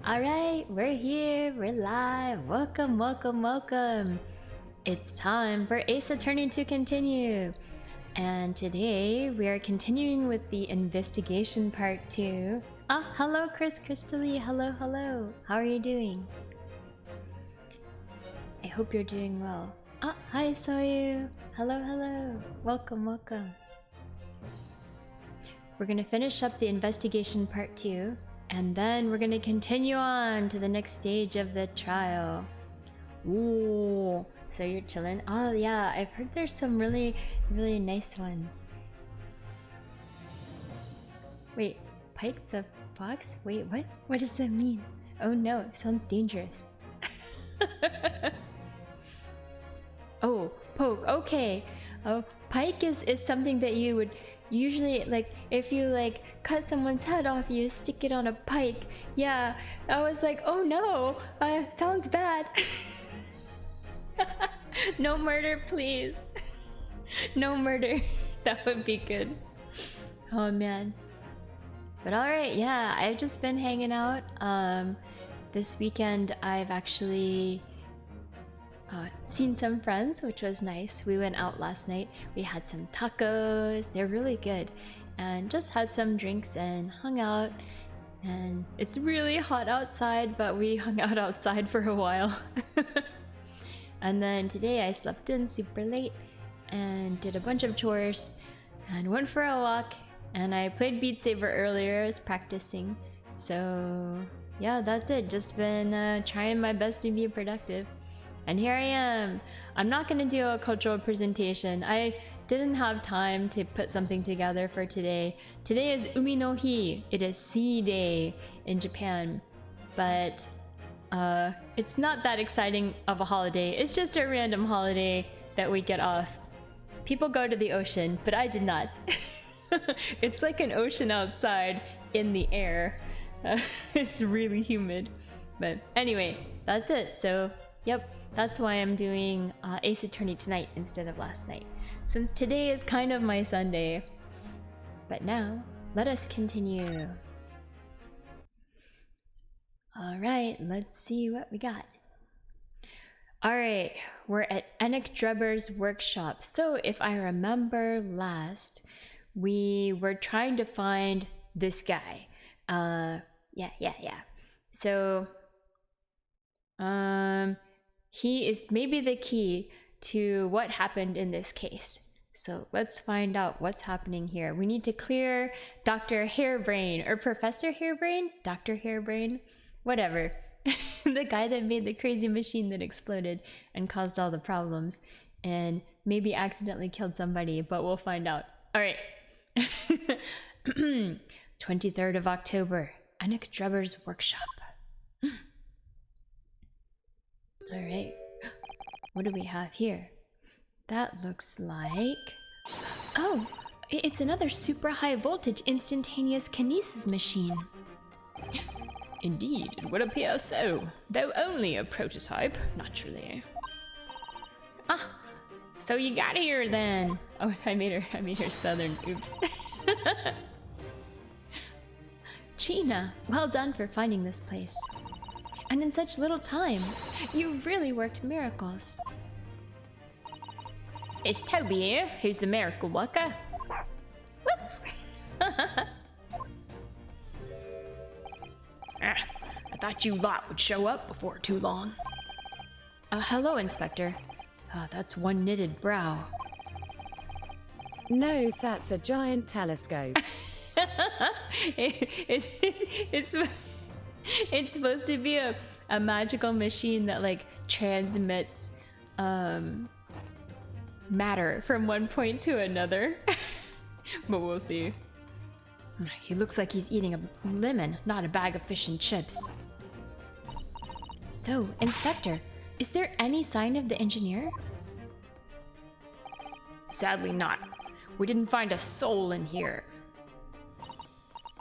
Alright, we're here, we're live. Welcome, welcome, welcome. It's time for Ace Attorney to continue. And today we are continuing with the investigation part 2. Hello Chris Crystalie, hello, hello. How are you doing? I hope you're doing well. Hi Soyu. Hello, hello. Welcome, welcome. We're gonna finish up the investigation part 2. And then we're gonna continue on to the next stage of the trial. Ooh, so you're chilling? Oh yeah, I've heard there's some really nice ones. Wait, Pike the Fox? Wait, what? What does that mean? Oh no, sounds dangerous. Oh, Poke, okay. Oh, Pike is something that you would usually, like, if you like cut someone's head off, you stick it on a pike. Yeah, I was like, oh no, sounds bad. No murder, please. No murder. That would be good. Oh man. But alright, yeah, I've just been hanging out. This weekend I've actually seen some friends, which was nice. We went out last night. We had some tacos. They're really good. And just had some drinks and hung out. And it's really hot outside, but we hung out outside for a while. And then today I slept in super late and did a bunch of chores and went for a walk. And I played Beat Saber earlier. I was practicing. So yeah, that's it. Just been trying my best to be productive. And here I am. I'm not gonna do a cultural presentation. I didn't have time to put something together for today. Today is Umi no Hi. It is Sea Day in Japan. But it's not that exciting of a holiday. It's just a random holiday that we get off. People go to the ocean, but I did not. It's like an ocean outside in the air. It's really humid. But anyway, that's it. So, yep. That's why I'm doing Ace Attorney tonight instead of last night, since today is kind of my Sunday. But now, let us continue. Alright, let's see what we got. Alright, we're at Enoch Drebber's workshop. So if I remember last, we were trying to find this guy. Yeah. So, he is maybe the key to what happened in this case. So let's find out what's happening here. We need to clear Dr. Hairbrain, or Professor Hairbrain? Dr. Hairbrain? Whatever. The guy that made the crazy machine that exploded and caused all the problems. And maybe accidentally killed somebody, but we'll find out. Alright. 23rd of October. Enoch Drebber's workshop. Alright, what do we have here? That looks like... Oh, it's another super high voltage instantaneous kinesis machine. Indeed, it would appear so, though only a prototype, naturally. So you got here then. Oh, I made her southern, oops. Gina, well done for finding this place. And in such little time, you really worked miracles. It's Toby here, who's the miracle worker. I thought you lot would show up before too long. Hello, Inspector. That's one knitted brow. No, that's a giant telescope. It's supposed to be a magical machine that like transmits matter from one point to another. But we'll see. He looks like he's eating a lemon, not a bag of fish and chips. So, Inspector, is there any sign of the engineer? Sadly not. We didn't find a soul in here.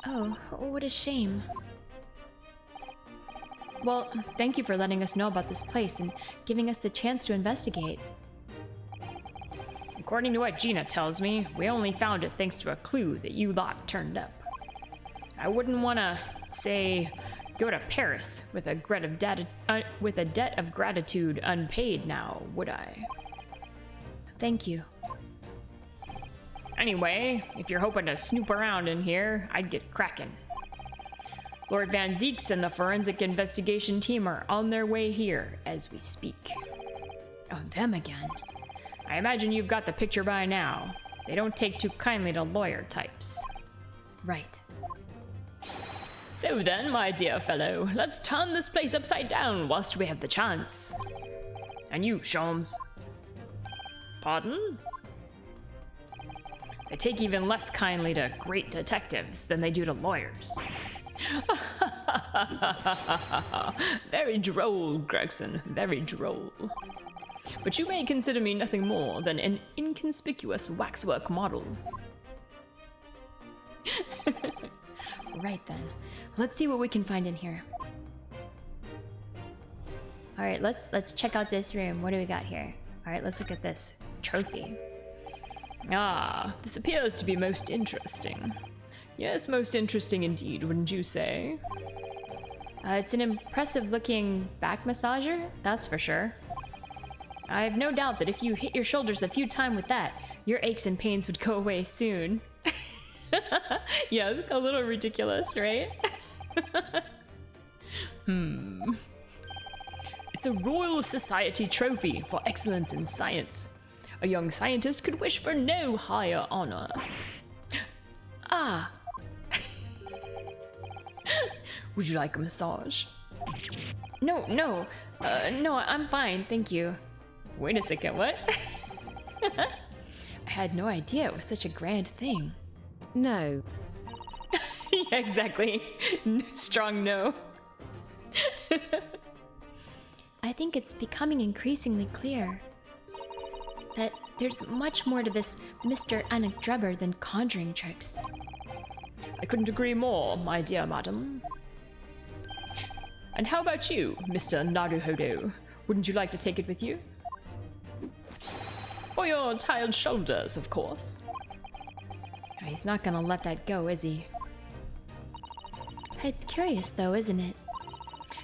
Oh, what a shame. Well, thank you for letting us know about this place and giving us the chance to investigate. According to what Gina tells me, we only found it thanks to a clue that you lot turned up. I wouldn't want to, say, go to Paris with a debt of gratitude unpaid now, would I? Thank you. Anyway, if you're hoping to snoop around in here, I'd get cracking. Lord Van Zeeks and the forensic investigation team are on their way here as we speak. Oh, them again. I imagine you've got the picture by now. They don't take too kindly to lawyer types. Right. So then, my dear fellow, let's turn this place upside down whilst we have the chance. And you, Sholmes. Pardon? They take even less kindly to great detectives than they do to lawyers. Very droll, Gregson, very droll. But you may consider me nothing more than an inconspicuous waxwork model. Right then. Let's see what we can find in here. Alright, let's check out this room. What do we got here? Alright, let's look at this trophy. Ah, this appears to be most interesting. Yes, most interesting indeed, wouldn't you say? It's an impressive looking back massager, that's for sure. I have no doubt that if you hit your shoulders a few times with that, your aches and pains would go away soon. Yeah, a little ridiculous, right? It's a Royal Society trophy for excellence in science. A young scientist could wish for no higher honor. Ah. Would you like a massage? No, I'm fine, thank you. Wait a second, what? I had no idea it was such a grand thing. No. Yeah, exactly. Strong no. I think it's becoming increasingly clear that there's much more to this Mr. Anik Drebber than conjuring tricks. I couldn't agree more, my dear madam. And how about you, Mr. Naruhodo? Wouldn't you like to take it with you? For your tired shoulders, of course. Oh, he's not gonna let that go, is he? It's curious though, isn't it?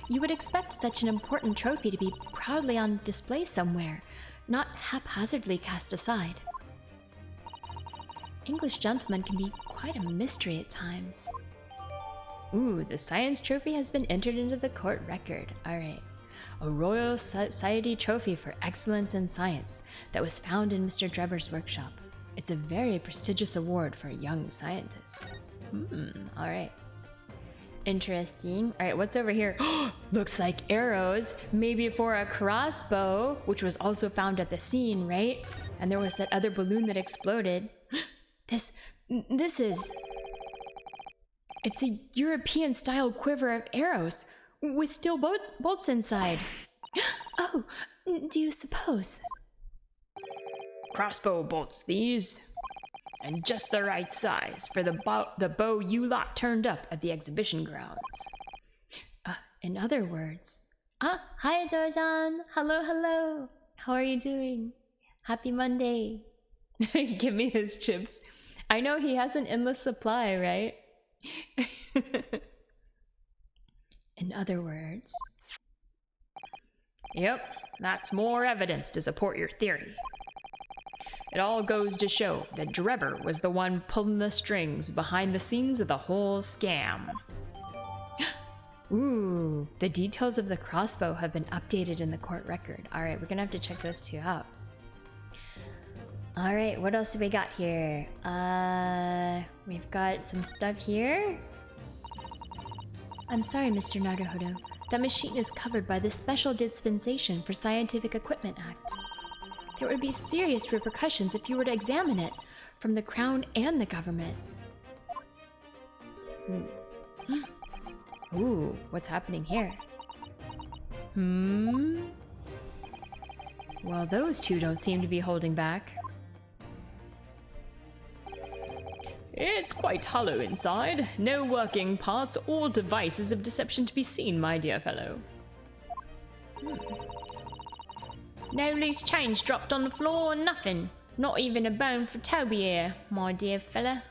You would expect such an important trophy to be proudly on display somewhere, not haphazardly cast aside. English gentlemen can be quite a mystery at times. Ooh, the science trophy has been entered into the court record. Alright. A Royal Society trophy for excellence in science that was found in Mr. Drebber's workshop. It's a very prestigious award for a young scientist. Alright. Interesting. Alright, what's over here? Looks like arrows, maybe for a crossbow, which was also found at the scene, right? And there was that other balloon that exploded. This is... It's a European-style quiver of arrows, with steel bolts inside. Oh, do you suppose? Crossbow bolts, these. And just the right size for the bow you lot turned up at the exhibition grounds. In other words... hi Dorjan! Hello! How are you doing? Happy Monday! Give me his chips. I know he has an endless supply, right? In other words... Yep, that's more evidence to support your theory. It all goes to show that Drebber was the one pulling the strings behind the scenes of the whole scam. Ooh, the details of the crossbow have been updated in the court record. Alright, we're gonna have to check those two out. Alright, what else do we got here? We've got some stuff here. I'm sorry, Mr. Naruhodo. That machine is covered by the Special Dispensation for Scientific Equipment Act. There would be serious repercussions if you were to examine it from the Crown and the government. Ooh, what's happening here? Well, those two don't seem to be holding back. It's quite hollow inside. No working parts or devices of deception to be seen, my dear fellow. No loose change dropped on the floor or nothing. Not even a bone for Toby here, my dear fella.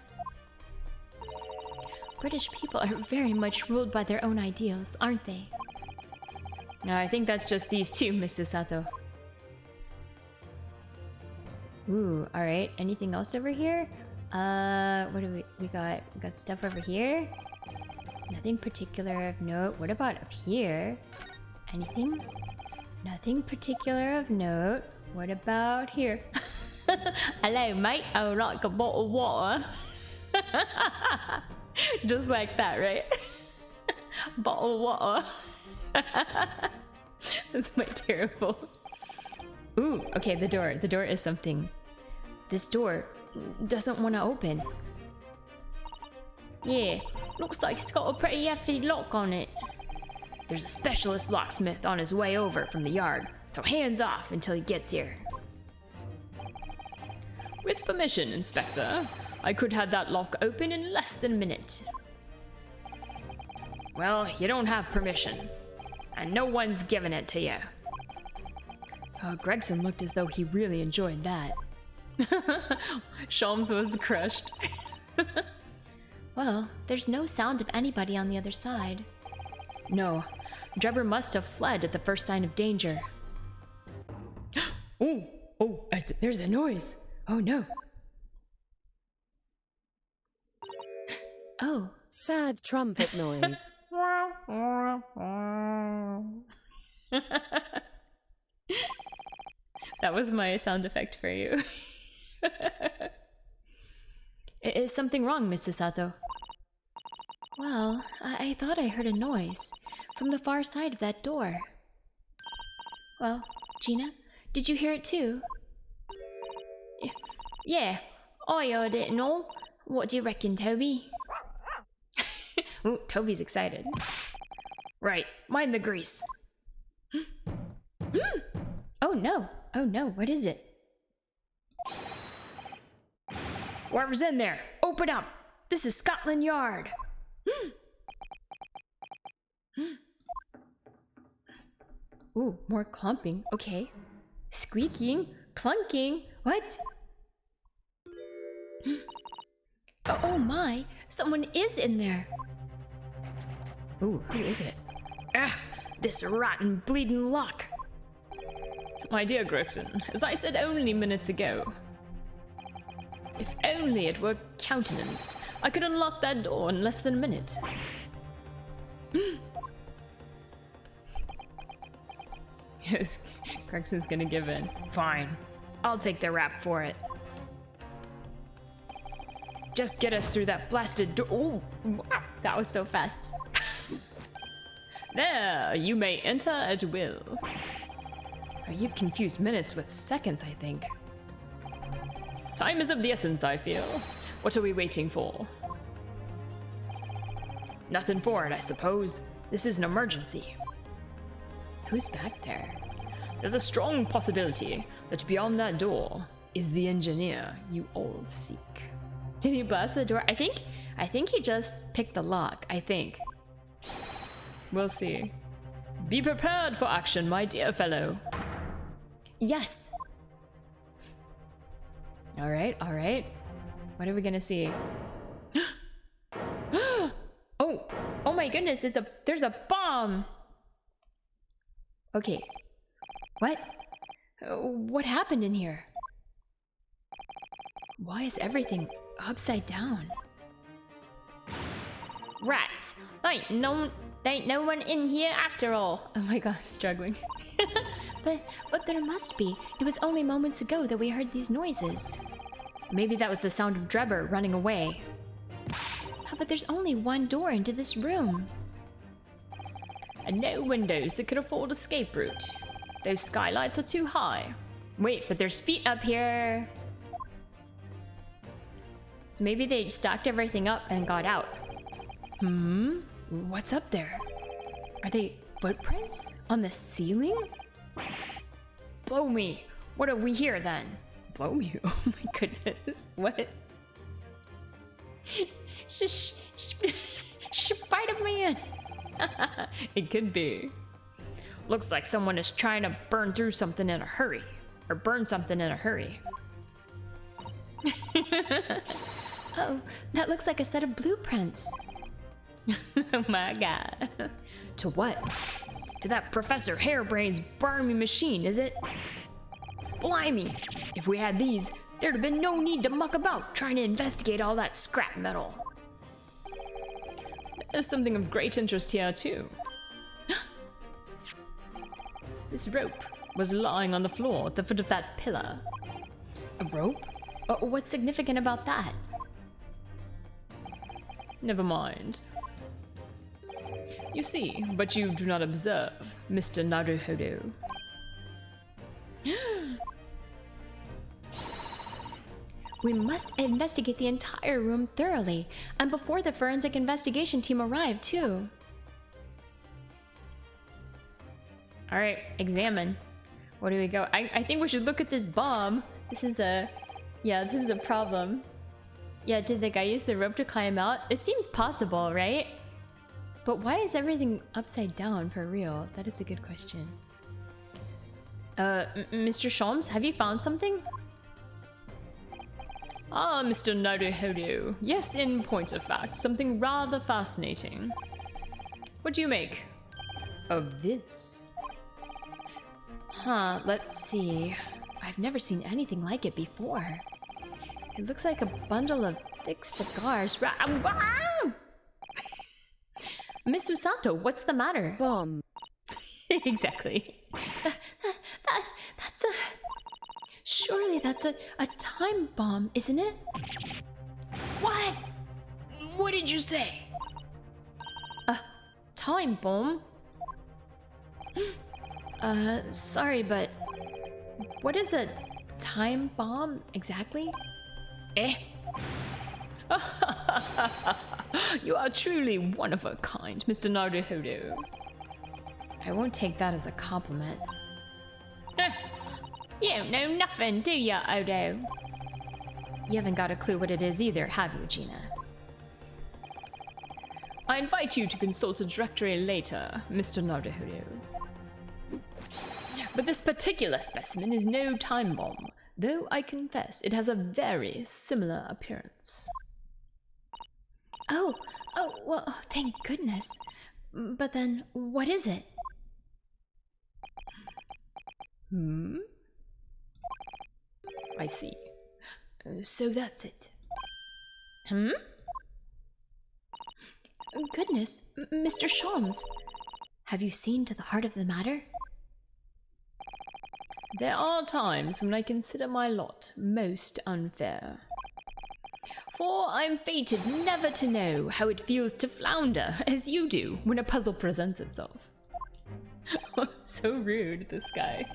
British people are very much ruled by their own ideals, aren't they? No, I think that's just these two, Mrs. Sato. Ooh, alright. Anything else over here? What do we got? We got stuff over here. Nothing particular of note. What about up here? Anything? Nothing particular of note. What about here? Hello, mate. I would like a bottle of water. Just like that, right? Bottle of water. That's my terrible. Ooh, okay, the door. The door is something. This door doesn't want to open. Yeah, looks like it's got a pretty hefty lock on it. There's a specialist locksmith on his way over from the yard, so hands off until he gets here. With permission, Inspector, I could have that lock open in less than a minute. Well, you don't have permission, and no one's given it to you. Oh, Gregson looked as though he really enjoyed that. Shams was crushed. Well, there's no sound of anybody on the other side. No, Drebber must have fled at the first sign of danger. Oh, there's a noise. Oh no. Oh. Sad trumpet noise. That was my sound effect for you. Is something wrong, Mr. Sato? Well, I thought I heard a noise from the far side of that door. Well, Gina, did you hear it too? Yeah, I heard it and all. What do you reckon, Toby? Ooh, Toby's excited. Right, mind the grease. Oh no, what is it? Whoever's in there, open up! This is Scotland Yard! Ooh, more clumping, okay. Squeaking, clunking, what? Oh my, someone is in there! Ooh, who is it? Ah, this rotten bleeding lock! My dear Gregson, as I said only minutes ago, if only it were countenanced, I could unlock that door in less than a minute. Yes, Gregson's gonna give in. Fine, I'll take the rap for it. Just get us through that blasted door. Oh, that was so fast. There, you may enter at will. You've confused minutes with seconds, I think. Time is of the essence, I feel. What are we waiting for? Nothing for it, I suppose. This is an emergency. Who's back there? There's a strong possibility that beyond that door is the engineer you all seek. Did he blast the door? I think he just picked the lock, I think. We'll see. Be prepared for action, my dear fellow. Yes. All right. What are we gonna see? Oh my goodness! There's a bomb. Okay. What happened in here? Why is everything upside down? Rats! There ain't no one in here after all. Oh my god, I'm struggling. But there must be. It was only moments ago that we heard these noises. Maybe that was the sound of Drebber running away. But there's only one door into this room. And no windows that could afford escape route. Those skylights are too high. Wait, but there's feet up here. So maybe they stacked everything up and got out. What's up there? Are they footprints on the ceiling? Blow me. What are we here then? Blow me? Oh my goodness. What? Spider-Man. It could be. Looks like someone is trying to burn through something in a hurry. Or burn something in a hurry. Oh, that looks like a set of blueprints. Oh my god. To what? To that Professor Hairbrain's barmy machine, is it? Blimey! If we had these, there'd have been no need to muck about trying to investigate all that scrap metal. There's something of great interest here, too. This rope was lying on the floor at the foot of that pillar. A rope? What's significant about that? Never mind. You see, but you do not observe, Mr. Naruhodo. We must investigate the entire room thoroughly, and before the forensic investigation team arrive, too. Alright, examine. Where do we go? I think we should look at this bomb. This is a problem. Yeah, did the guy use the rope to climb out? It seems possible, right? But why is everything upside down for real? That is a good question. Mr. Sholmes, have you found something? Ah, Mr. Naruhodo. Yes, in point of fact, something rather fascinating. What do you make of this? Huh, let's see. I've never seen anything like it before. It looks like a bundle of thick cigars. Wow! Miss Usato, what's the matter? Bomb. Exactly. That's a... Surely that's a time bomb, isn't it? What? What did you say? A time bomb? Sorry, but what is a time bomb exactly? Eh? You are truly one of a kind, Mr. Naruhodo. I won't take that as a compliment. You don't know nothing, do ya, Odo? You haven't got a clue what it is either, have you, Gina? I invite you to consult a directory later, Mr. Naruhodo. But this particular specimen is no time bomb, though I confess it has a very similar appearance. Oh, well, thank goodness. But then, what is it? I see. So that's it. Goodness, Mr. Sholmes, have you seen to the heart of the matter? There are times when I consider my lot most unfair. For I'm fated never to know how it feels to flounder, as you do, when a puzzle presents itself. So rude, this guy.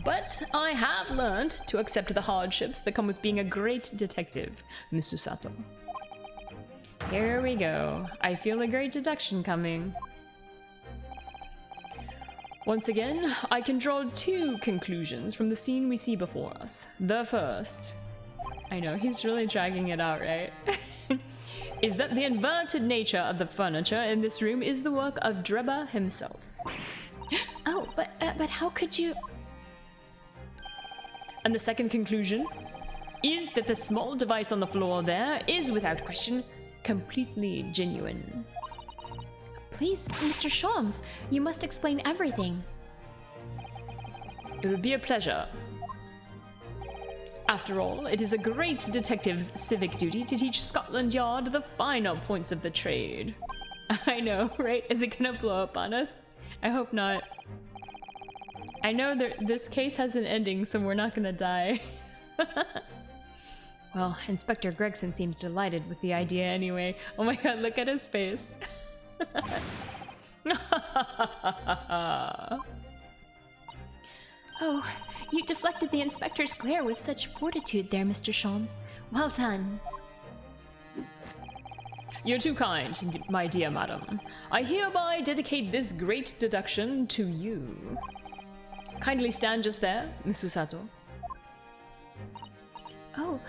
But I have learned to accept the hardships that come with being a great detective, Miss Usato. Here we go. I feel a great deduction coming. Once again, I can draw two conclusions from the scene we see before us. The first, I know, he's really dragging it out, right? Is that the inverted nature of the furniture in this room is the work of Dreba himself. Oh, but how could you... And the second conclusion is that the small device on the floor there is, without question, completely genuine. Please, Mr. Sholmes, you must explain everything. It would be a pleasure. After all, it is a great detective's civic duty to teach Scotland Yard the finer points of the trade. I know, right? Is it gonna blow up on us? I hope not. I know that this case has an ending, so we're not gonna die. Well, Inspector Gregson seems delighted with the idea anyway. Oh my god, look at his face. Oh, you deflected the inspector's glare with such fortitude there, Mr. Sholmes. Well done. You're too kind, my dear madam. I hereby dedicate this great deduction to you. Kindly stand just there, Miss Usato. Oh,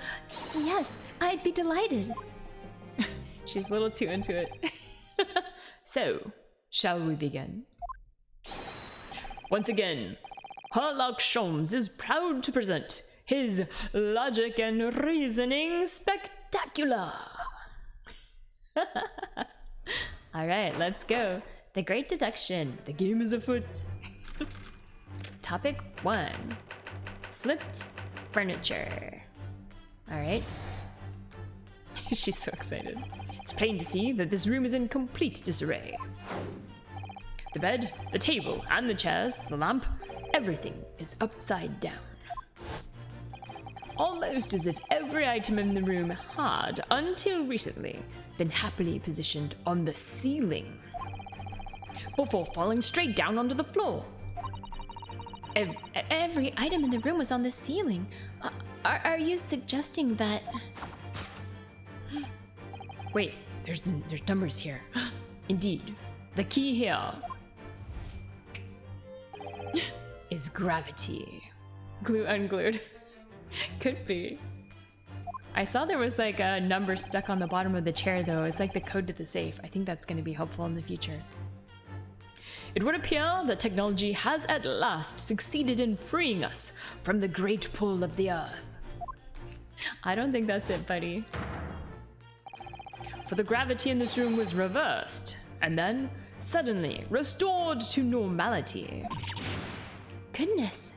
yes, I'd be delighted. She's a little too into it. So, shall we begin? Once again, Herlock Sholmes is proud to present his Logic and Reasoning Spectacular. Alright, let's go. The Great Deduction. The game is afoot. Topic 1. Flipped furniture. Alright. She's so excited. It's plain to see that this room is in complete disarray. The bed, the table, and the chairs, the lamp, everything is upside down. Almost as if every item in the room had, until recently, been happily positioned on the ceiling before falling straight down onto the floor. Every item in the room was on the ceiling. Are you suggesting that... Wait, there's numbers here. Indeed, the key here is gravity. Glue unglued. Could be. I saw there was like a number stuck on the bottom of the chair though. It's like the code to the safe. I think that's going to be helpful in the future. It would appear that technology has at last succeeded in freeing us from the great pull of the earth. I don't think that's it, buddy. For the gravity in this room was reversed, and then, suddenly, restored to normality. Goodness.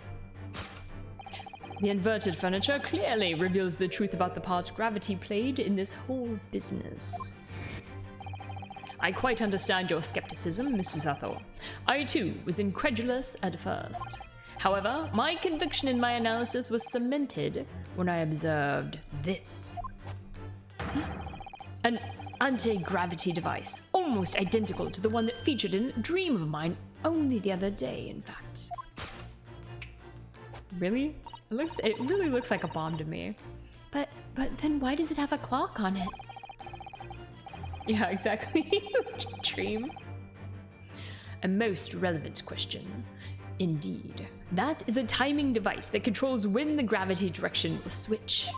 The inverted furniture clearly reveals the truth about the part gravity played in this whole business. I quite understand your skepticism, Mr. Sato. I too was incredulous at first. However, my conviction in my analysis was cemented when I observed this. An anti-gravity device, almost identical to the one that featured in a dream of mine only the other day, in fact. Really? It really looks like a bomb to me. But then why does it have a clock on it? Yeah, exactly. Dream. A most relevant question. Indeed. That is a timing device that controls when the gravity direction will switch.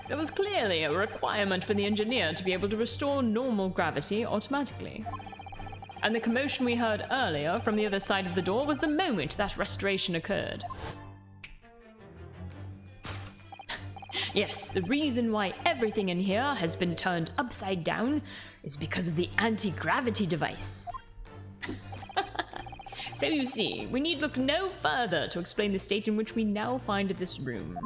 There was clearly a requirement for the engineer to be able to restore normal gravity automatically. And the commotion we heard earlier from the other side of the door was the moment that restoration occurred. Yes, the reason why everything in here has been turned upside down is because of the anti-gravity device. So you see, we need look no further to explain the state in which we now find this room.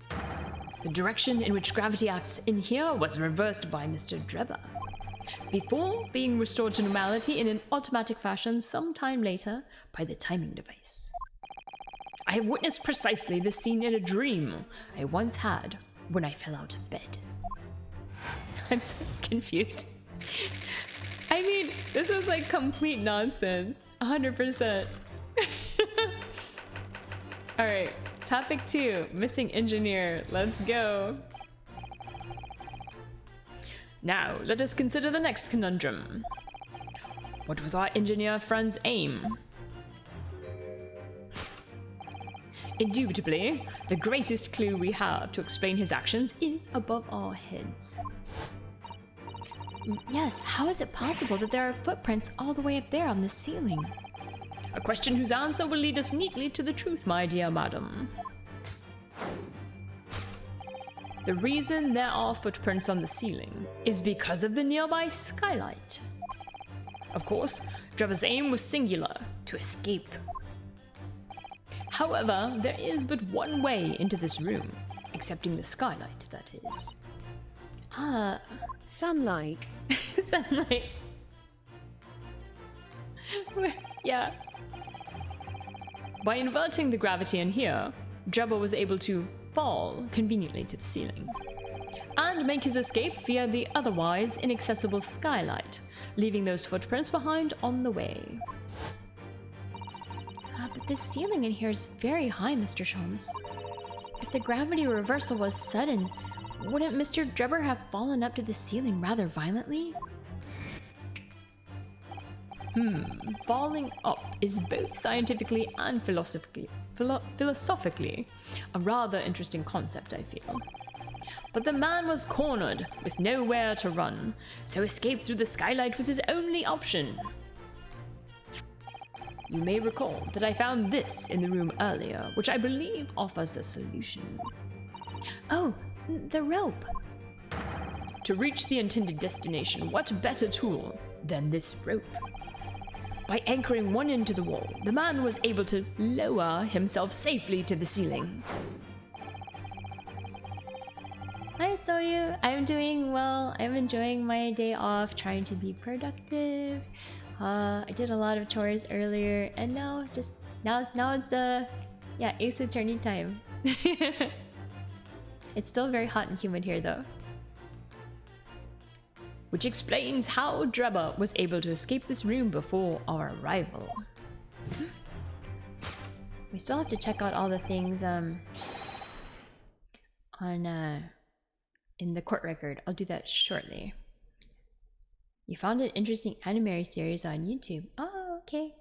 The direction in which gravity acts in here was reversed by Mr. Drebber, before being restored to normality in an automatic fashion sometime later by the timing device. I have witnessed precisely this scene in a dream I once had when I fell out of bed. I'm so confused. I mean, this was like complete nonsense. 100%. Alright, topic 2, missing engineer. Let's go. Now, let us consider the next conundrum. What was our engineer friend's aim? Indubitably, the greatest clue we have to explain his actions is above our heads. Yes, how is it possible that there are footprints all the way up there on the ceiling? A question whose answer will lead us neatly to the truth, my dear madam. The reason there are footprints on the ceiling is because of the nearby skylight. Of course, Drebber's aim was singular, to escape. However, there is but one way into this room, excepting the skylight, that is. Sunlight. Sunlight. Yeah. By inverting the gravity in here, Drebber was able to fall conveniently to the ceiling and make his escape via the otherwise inaccessible skylight, leaving those footprints behind on the way. But this ceiling in here is very high, Mr. Sholmes. If the gravity reversal was sudden, wouldn't Mr. Drebber have fallen up to the ceiling rather violently? Falling up is both scientifically and philosophically a rather interesting concept, I feel. But the man was cornered, with nowhere to run, so escape through the skylight was his only option. You may recall that I found this in the room earlier, which I believe offers a solution. Oh, the rope. To reach the intended destination, what better tool than this rope? By anchoring one end to the wall, the man was able to lower himself safely to the ceiling. Hi Soyu, I'm doing well. I'm enjoying my day off, trying to be productive. I did a lot of chores earlier, and now it's Ace Attorney time. It's still very hot and humid here though. Which explains how Drebber was able to escape this room before our arrival. We still have to check out all the things in the court record. I'll do that shortly. You found an interesting anime series on YouTube. Oh, okay.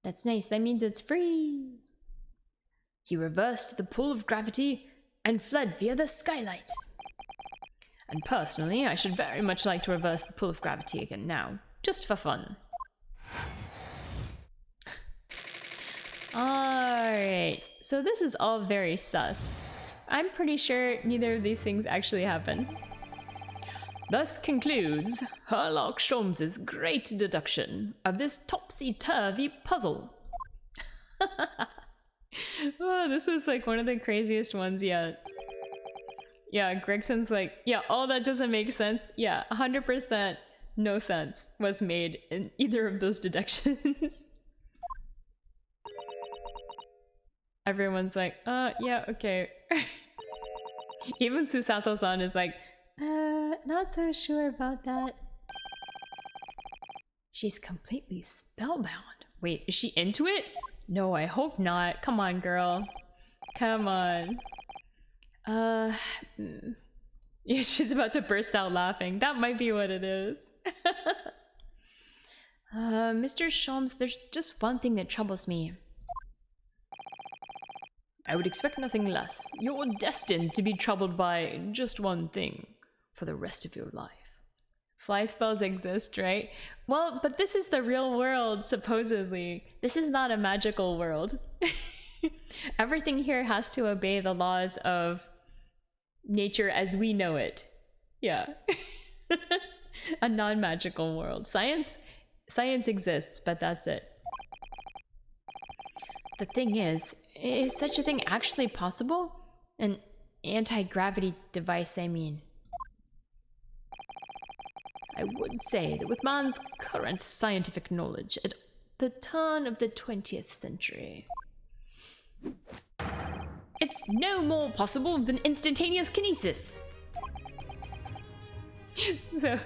That's nice. That means it's free. He reversed the pull of gravity and fled via the skylight. And personally, I should very much like to reverse the pull of gravity again now, just for fun. Alright, so this is all very sus. I'm pretty sure neither of these things actually happened. Thus concludes Herlock Sholmes's great deduction of this topsy-turvy puzzle. Oh, this was like one of the craziest ones yet. Yeah, Gregson's like, yeah, all that doesn't make sense. Yeah, 100% no sense was made in either of those deductions. Everyone's like, yeah, okay. Even Susato-san is like, not so sure about that. She's completely spellbound. Wait, is she into it? No, I hope not. Come on, girl. Come on. Yeah, she's about to burst out laughing. That might be what it is. Mr. Sholmes, there's just one thing that troubles me. I would expect nothing less. You're destined to be troubled by just one thing for the rest of your life. Fly spells exist, right? Well, but this is the real world, supposedly. This is not a magical world. Everything here has to obey the laws of nature as we know it. Yeah. A non-magical world. Science exists, but that's it. The thing is such a thing actually possible? An anti-gravity device, I mean. I would say that with man's current scientific knowledge at the turn of the 20th century, it's no more possible than instantaneous kinesis. So...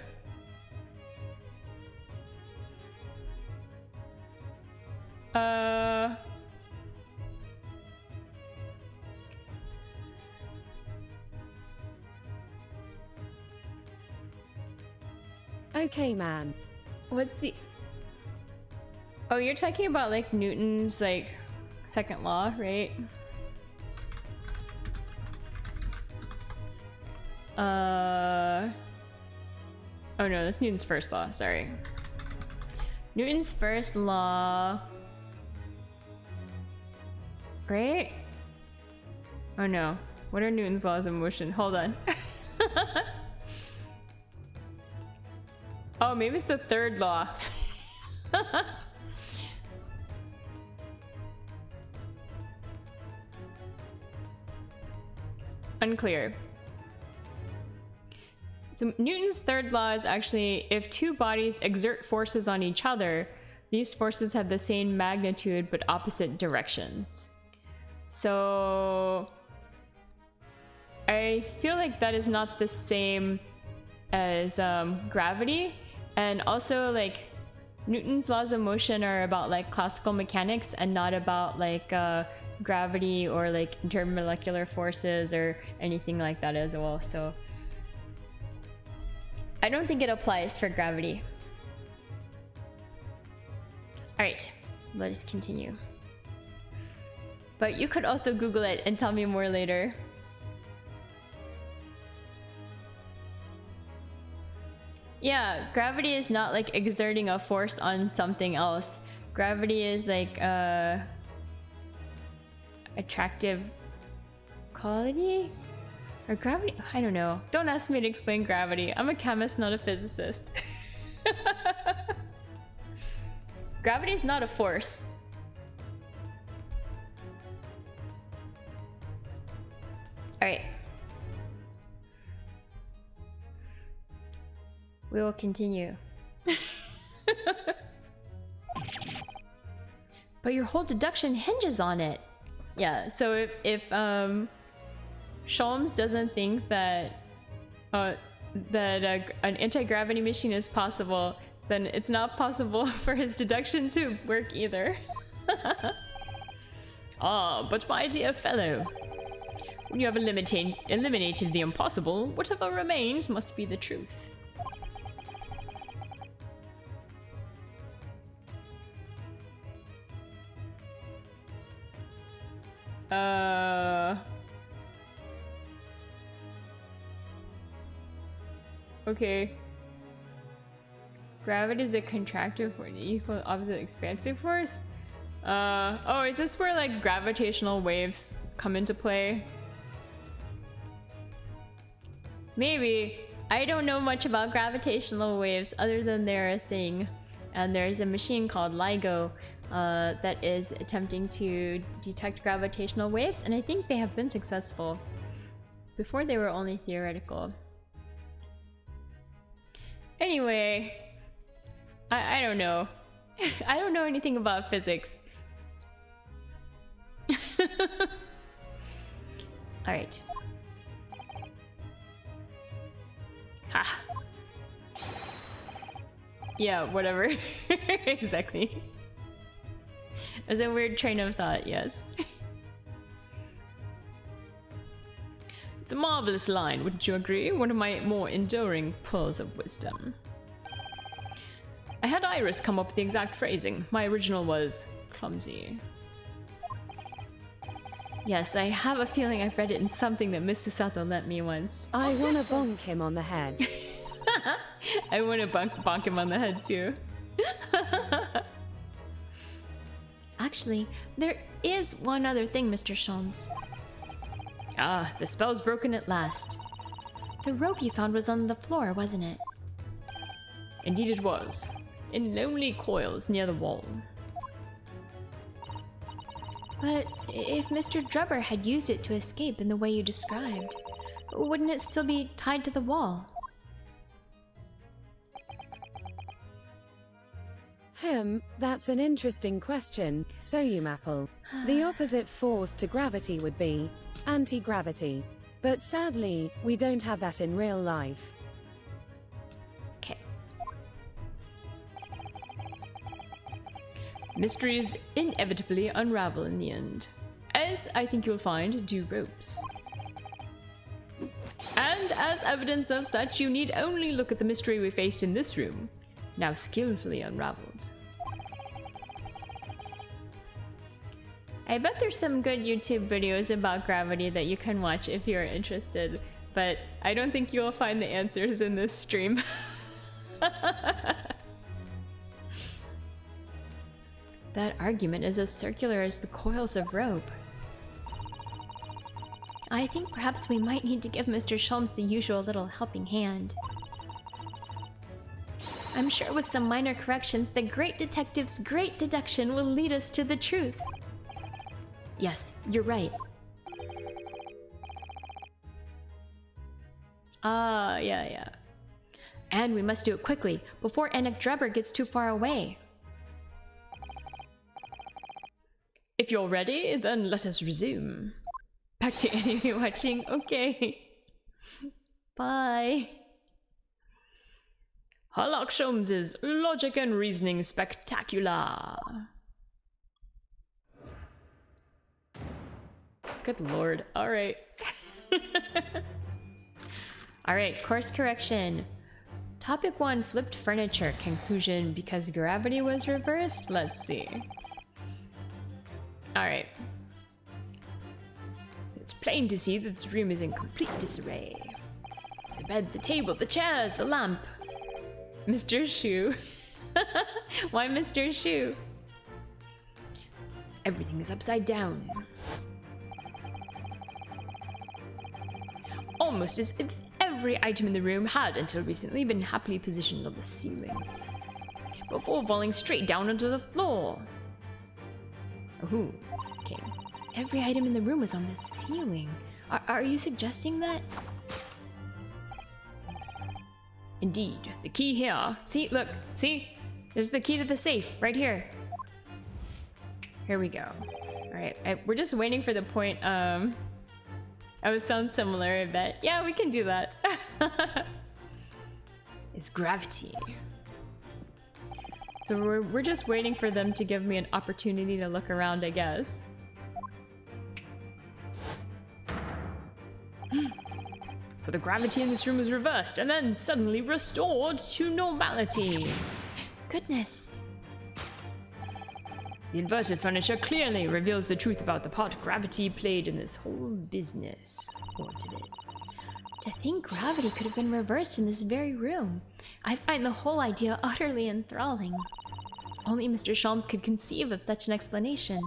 Okay, man. What's the... Oh, you're talking about like Newton's like second law, right? Oh no, that's Newton's first law, sorry. Newton's first law... Right? Oh no. What are Newton's laws of motion? Hold on. Oh, maybe it's the third law. Unclear. So Newton's third law is actually if two bodies exert forces on each other, these forces have the same magnitude but opposite directions. So I feel like that is not the same as gravity. And also like Newton's laws of motion are about like classical mechanics and not about like gravity or like intermolecular forces or anything like that as well. So I don't think it applies for gravity. All right, let us continue. But you could also Google it and tell me more later. Yeah, gravity is not like exerting a force on something else. Gravity is like attractive quality? Or gravity? I don't know. Don't ask me to explain gravity. I'm a chemist, not a physicist. Gravity is not a force. Alright. We will continue. But your whole deduction hinges on it. Yeah, so if Sholmes doesn't think that an anti-gravity machine is possible, then it's not possible for his deduction to work either. Ah, but my dear fellow, when you have eliminated the impossible, whatever remains must be the truth. Okay. Gravity is a contractive force, equal opposite expansive force? Oh, is this where like gravitational waves come into play? Maybe. I don't know much about gravitational waves other than they're a thing. And there's a machine called LIGO that is attempting to detect gravitational waves, and I think they have been successful. Before they were only theoretical. Anyway, I don't know. I don't know anything about physics. Alright. Ha. Yeah, whatever. Exactly. It was a weird train of thought, yes. It's a marvelous line, wouldn't you agree? One of my more enduring pearls of wisdom. I had Iris come up with the exact phrasing. My original was clumsy. Yes, I have a feeling I've read it in something that Mr. Sato lent me once. I wanna bonk him on the head. I want to bonk him on the head too. Actually, there is one other thing, Mr. Sholmes. Ah, the spell's broken at last. The rope you found was on the floor, wasn't it? Indeed it was. In lonely coils near the wall. But if Mr. Drubber had used it to escape in the way you described, wouldn't it still be tied to the wall? That's an interesting question, Soyumapple. The opposite force to gravity would be anti-gravity. But sadly, we don't have that in real life. Okay. Mysteries inevitably unravel in the end. As I think you'll find, do ropes. And as evidence of such, you need only look at the mystery we faced in this room, now skillfully unraveled. I bet there's some good YouTube videos about gravity that you can watch if you're interested, but I don't think you'll find the answers in this stream. That argument is as circular as the coils of rope. I think perhaps we might need to give Mr. Sholmes the usual little helping hand. I'm sure with some minor corrections, the great detective's great deduction will lead us to the truth. Yes, you're right. Yeah. And we must do it quickly, before Anik Drubber gets too far away. If you're ready, then let us resume. Back to anime watching? Okay. Bye. Sherlock Sholmes's Logic and Reasoning Spectacular. Good lord. Alright. Alright, course correction. Topic 1, flipped furniture. Conclusion, because gravity was reversed? Let's see. Alright. It's plain to see that this room is in complete disarray. The bed, the table, the chairs, the lamp. Mr. Shoe. Why Mr. Shoe? Everything is upside down. almost as if every item in the room had, until recently, been happily positioned on the ceiling, before falling straight down onto the floor. Oh, okay. Every item in the room was on the ceiling. Are you suggesting that? Indeed, the key here. See, look, see? There's the key to the safe, right here. Here we go. Alright, we're just waiting for the point, I would sound similar, I bet. Yeah, we can do that. It's gravity. So we're just waiting for them to give me an opportunity to look around, I guess. For the gravity in this room is reversed and then suddenly restored to normality. Goodness. The inverted furniture clearly reveals the truth about the part gravity played in this whole business. What did it? To think gravity could have been reversed in this very room. I find the whole idea utterly enthralling. Only Mr. Sholmes could conceive of such an explanation.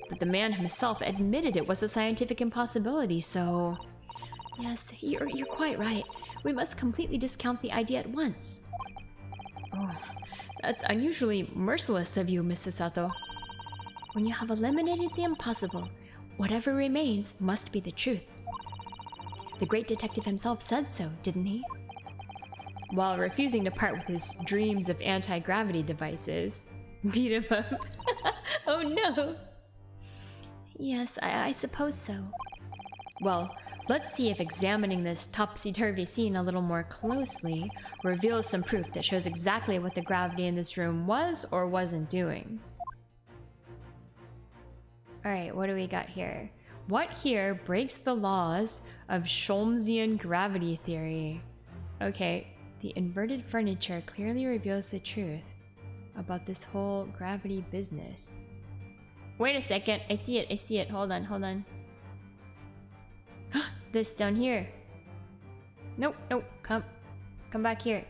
But the man himself admitted it was a scientific impossibility, so... Yes, you're quite right. We must completely discount the idea at once. Oh, that's unusually merciless of you, Mrs. Sato. When you have eliminated the impossible, whatever remains must be the truth. The great detective himself said so, didn't he? While refusing to part with his dreams of anti-gravity devices. Beat him up. Oh no! Yes, I suppose so. Well, let's see if examining this topsy-turvy scene a little more closely reveals some proof that shows exactly what the gravity in this room was or wasn't doing. Alright, what do we got here? What here breaks the laws of Sholmesian gravity theory? Okay, the inverted furniture clearly reveals the truth about this whole gravity business. Wait a second, I see it, hold on. This down here. Nope, come back here.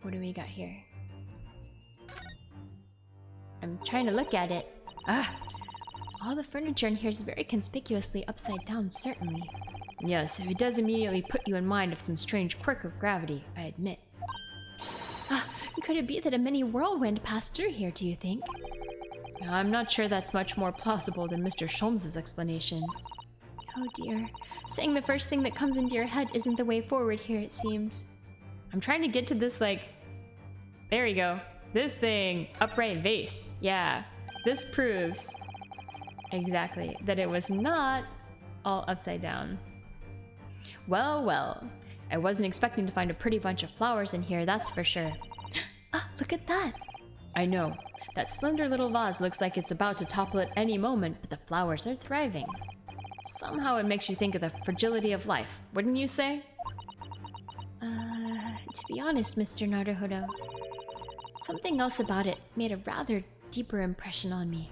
What do we got here? I'm trying to look at it. All the furniture in here is very conspicuously upside down, certainly. Yes, it does immediately put you in mind of some strange quirk of gravity, I admit. Could it be that a mini whirlwind passed through here, do you think? I'm not sure that's much more plausible than Mr. Sholmes' explanation. Oh dear. Saying the first thing that comes into your head isn't the way forward here, it seems. I'm trying to get to this, like... There we go. This thing. Upright vase. Yeah. This proves... exactly. That it was not all upside down. Well, well. I wasn't expecting to find a pretty bunch of flowers in here, that's for sure. Look at that! I know. That slender little vase looks like it's about to topple at any moment, but the flowers are thriving. Somehow it makes you think of the fragility of life, wouldn't you say? To be honest, Mr. Naruhodo, something else about it made a rather deeper impression on me.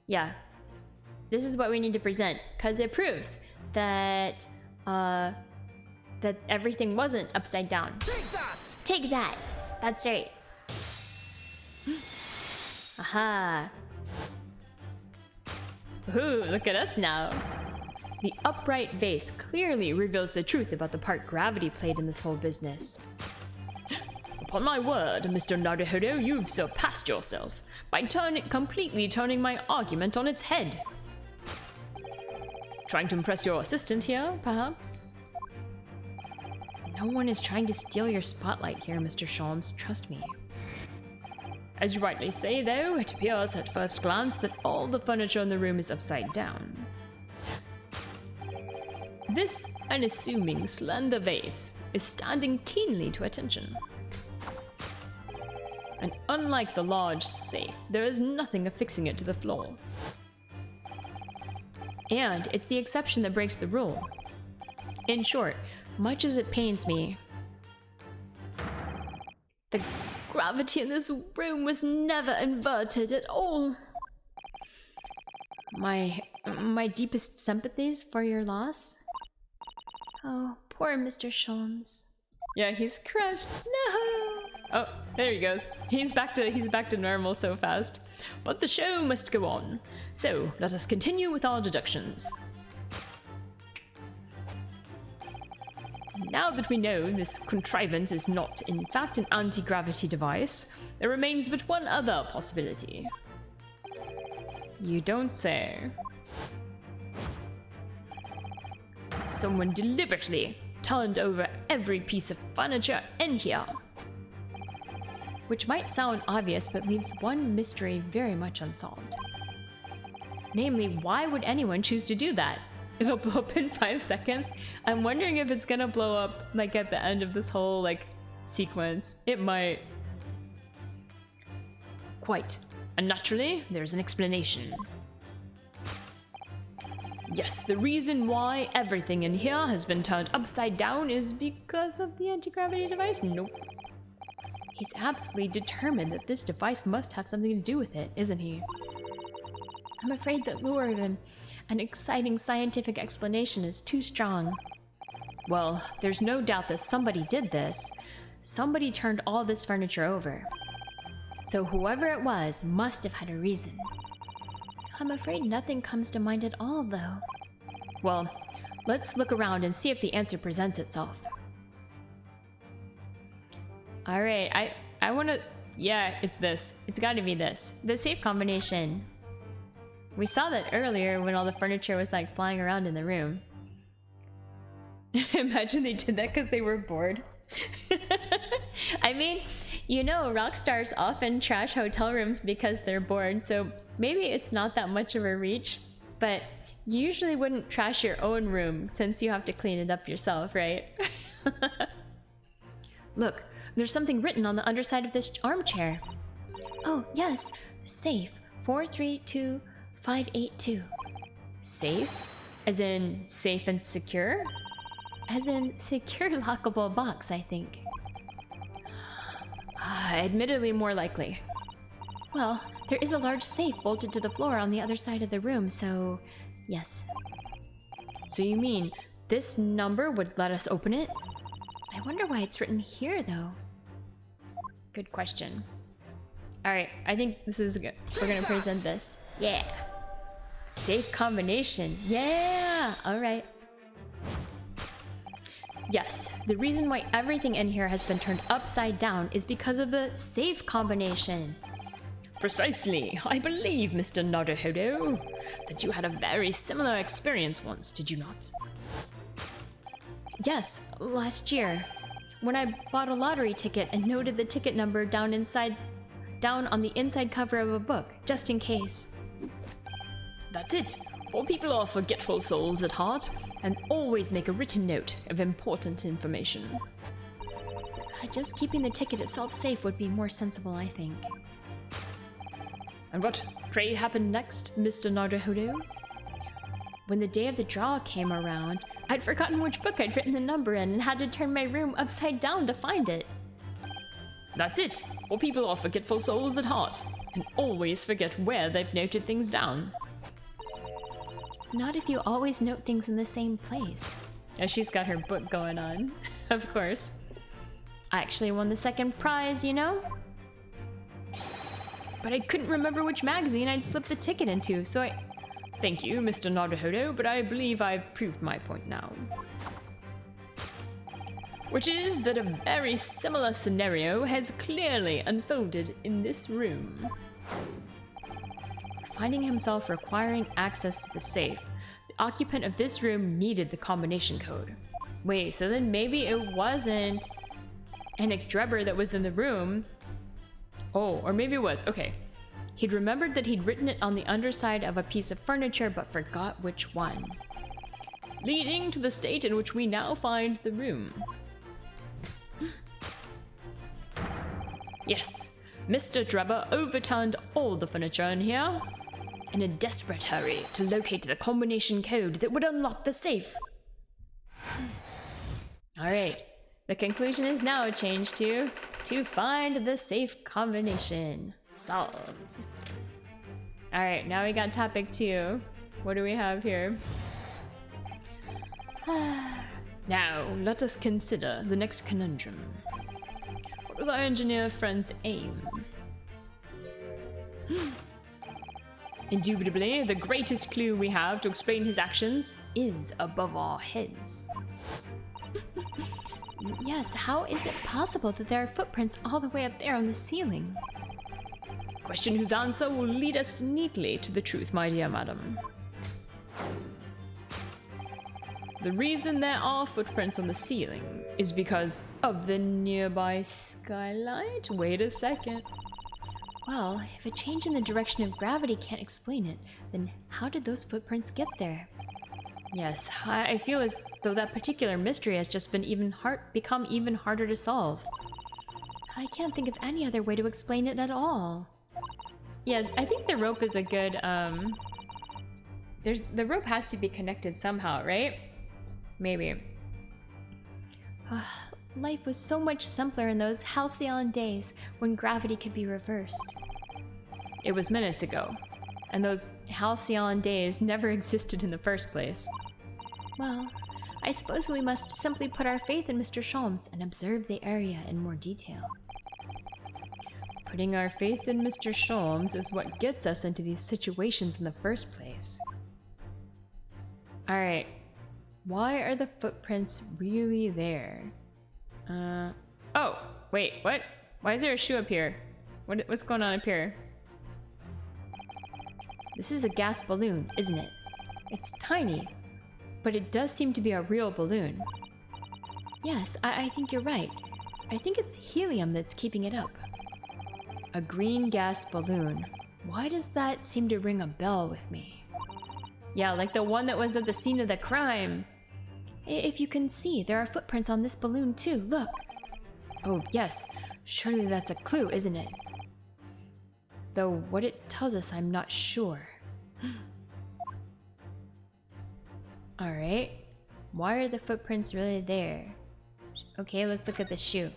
Yeah. This is what we need to present, because it proves that, that everything wasn't upside down. Take that! Take that! That's right. Aha! Ooh, look at us now! The upright vase clearly reveals the truth about the part gravity played in this whole business. Upon my word, Mr. Naruhodo, you've surpassed yourself by completely turning my argument on its head. Trying to impress your assistant here, perhaps? No one is trying to steal your spotlight here, Mr. Sholmes, trust me. As you rightly say, though, it appears at first glance that all the furniture in the room is upside down. This unassuming, slender vase is standing keenly to attention. And unlike the large safe, there is nothing affixing it to the floor. And it's the exception that breaks the rule. In short, much as it pains me, the gravity in this room was never inverted at all. My deepest sympathies for your loss. Oh, poor Mr. Sholmes. Yeah, he's crushed. No! Oh, there he goes. He's back to normal so fast. But the show must go on. So let us continue with our deductions. Now that we know this contrivance is not, in fact, an anti-gravity device, there remains but one other possibility. You don't say. Someone deliberately turned over every piece of furniture in here. Which might sound obvious, but leaves one mystery very much unsolved. Namely, why would anyone choose to do that? It'll blow up in 5 seconds. I'm wondering if it's gonna blow up like at the end of this whole like sequence. It might. Quite. And naturally, there's an explanation. Yes, the reason why everything in here has been turned upside down is because of the anti-gravity device? Nope. He's absolutely determined that this device must have something to do with it, isn't he? I'm afraid that lure of an exciting scientific explanation is too strong. Well, there's no doubt that somebody did this. Somebody turned all this furniture over. So whoever it was must have had a reason. I'm afraid nothing comes to mind at all, though. Well, let's look around and see if the answer presents itself. Alright, I wanna... Yeah, it's this. It's gotta be this. The safe combination. We saw that earlier when all the furniture was like flying around in the room. Imagine they did that because they were bored. I mean, you know, rock stars often trash hotel rooms because they're bored, so maybe it's not that much of a reach, but you usually wouldn't trash your own room since you have to clean it up yourself, right? Look, there's something written on the underside of this armchair. Oh, yes. Safe 432582. Safe? As in safe and secure? As in secure lockable box, I think. Admittedly more likely. Well, there is a large safe bolted to the floor on the other side of the room, so yes. So you mean this number would let us open it? I wonder why it's written here, though. Good question. Alright, I think this is good. We're gonna present this. Yeah. Safe combination. Yeah! Alright. Yes, the reason why everything in here has been turned upside down is because of the safe combination. Precisely. I believe, Mr. Naruhodo, that you had a very similar experience once, did you not? Yes, last year. When I bought a lottery ticket and noted the ticket number down on the inside cover of a book, just in case. That's it. For people are forgetful souls at heart, and always make a written note of important information. Just keeping the ticket itself safe would be more sensible, I think. And what, pray, happened next, Mr. Naruhodo? When the day of the draw came around, I'd forgotten which book I'd written the number in and had to turn my room upside down to find it. That's it. For people are forgetful souls at heart, and always forget where they've noted things down. Not if you always note things in the same place. Oh, she's got her book going on. Of course. I actually won the second prize, you know? But I couldn't remember which magazine I'd slipped the ticket into, so I... Thank you, Mr. Naruhodo, but I believe I've proved my point now. Which is that a very similar scenario has clearly unfolded in this room. Finding himself requiring access to the safe, the occupant of this room needed the combination code. Wait, so then maybe it wasn't Anik Drebber that was in the room. Oh, or maybe it was. Okay. He'd remembered that he'd written it on the underside of a piece of furniture, but forgot which one. Leading to the state in which we now find the room. Yes, Mr. Drebber overturned all the furniture in here in a desperate hurry to locate the combination code that would unlock the safe. Alright, the conclusion is now changed to find the safe combination. Solved. Alright, now we got topic 2. What do we have here? Now, let us consider the next conundrum. For was our engineer friend's aim? Indubitably, the greatest clue we have to explain his actions is above our heads. Yes, how is it possible that there are footprints all the way up there on the ceiling? Question whose answer will lead us neatly to the truth, my dear madam. The reason there are footprints on the ceiling is because of the nearby skylight. Wait a second. Well, if a change in the direction of gravity can't explain it, then how did those footprints get there? Yes, I feel as though that particular mystery has just been become even harder to solve. I can't think of any other way to explain it at all. Yeah, I think the rope is a good, the rope has to be connected somehow, right? Maybe. Life was so much simpler in those halcyon days when gravity could be reversed. It was minutes ago, and those halcyon days never existed in the first place. Well, I suppose we must simply put our faith in Mr. Sholmes and observe the area in more detail. Putting our faith in Mr. Sholmes is what gets us into these situations in the first place. Alright, why are the footprints really there? Oh, wait, what? Why is there a shoe up here? What's going on up here? This is a gas balloon, isn't it? It's tiny, but it does seem to be a real balloon. Yes, I think you're right. I think it's helium that's keeping it up. A green gas balloon. Why does that seem to ring a bell with me? Yeah, like the one that was at the scene of the crime. If you can see, there are footprints on this balloon too, look. Oh, yes. Surely that's a clue, isn't it? Though what it tells us, I'm not sure. Alright. Why are the footprints really there? Okay, let's look at the shoe.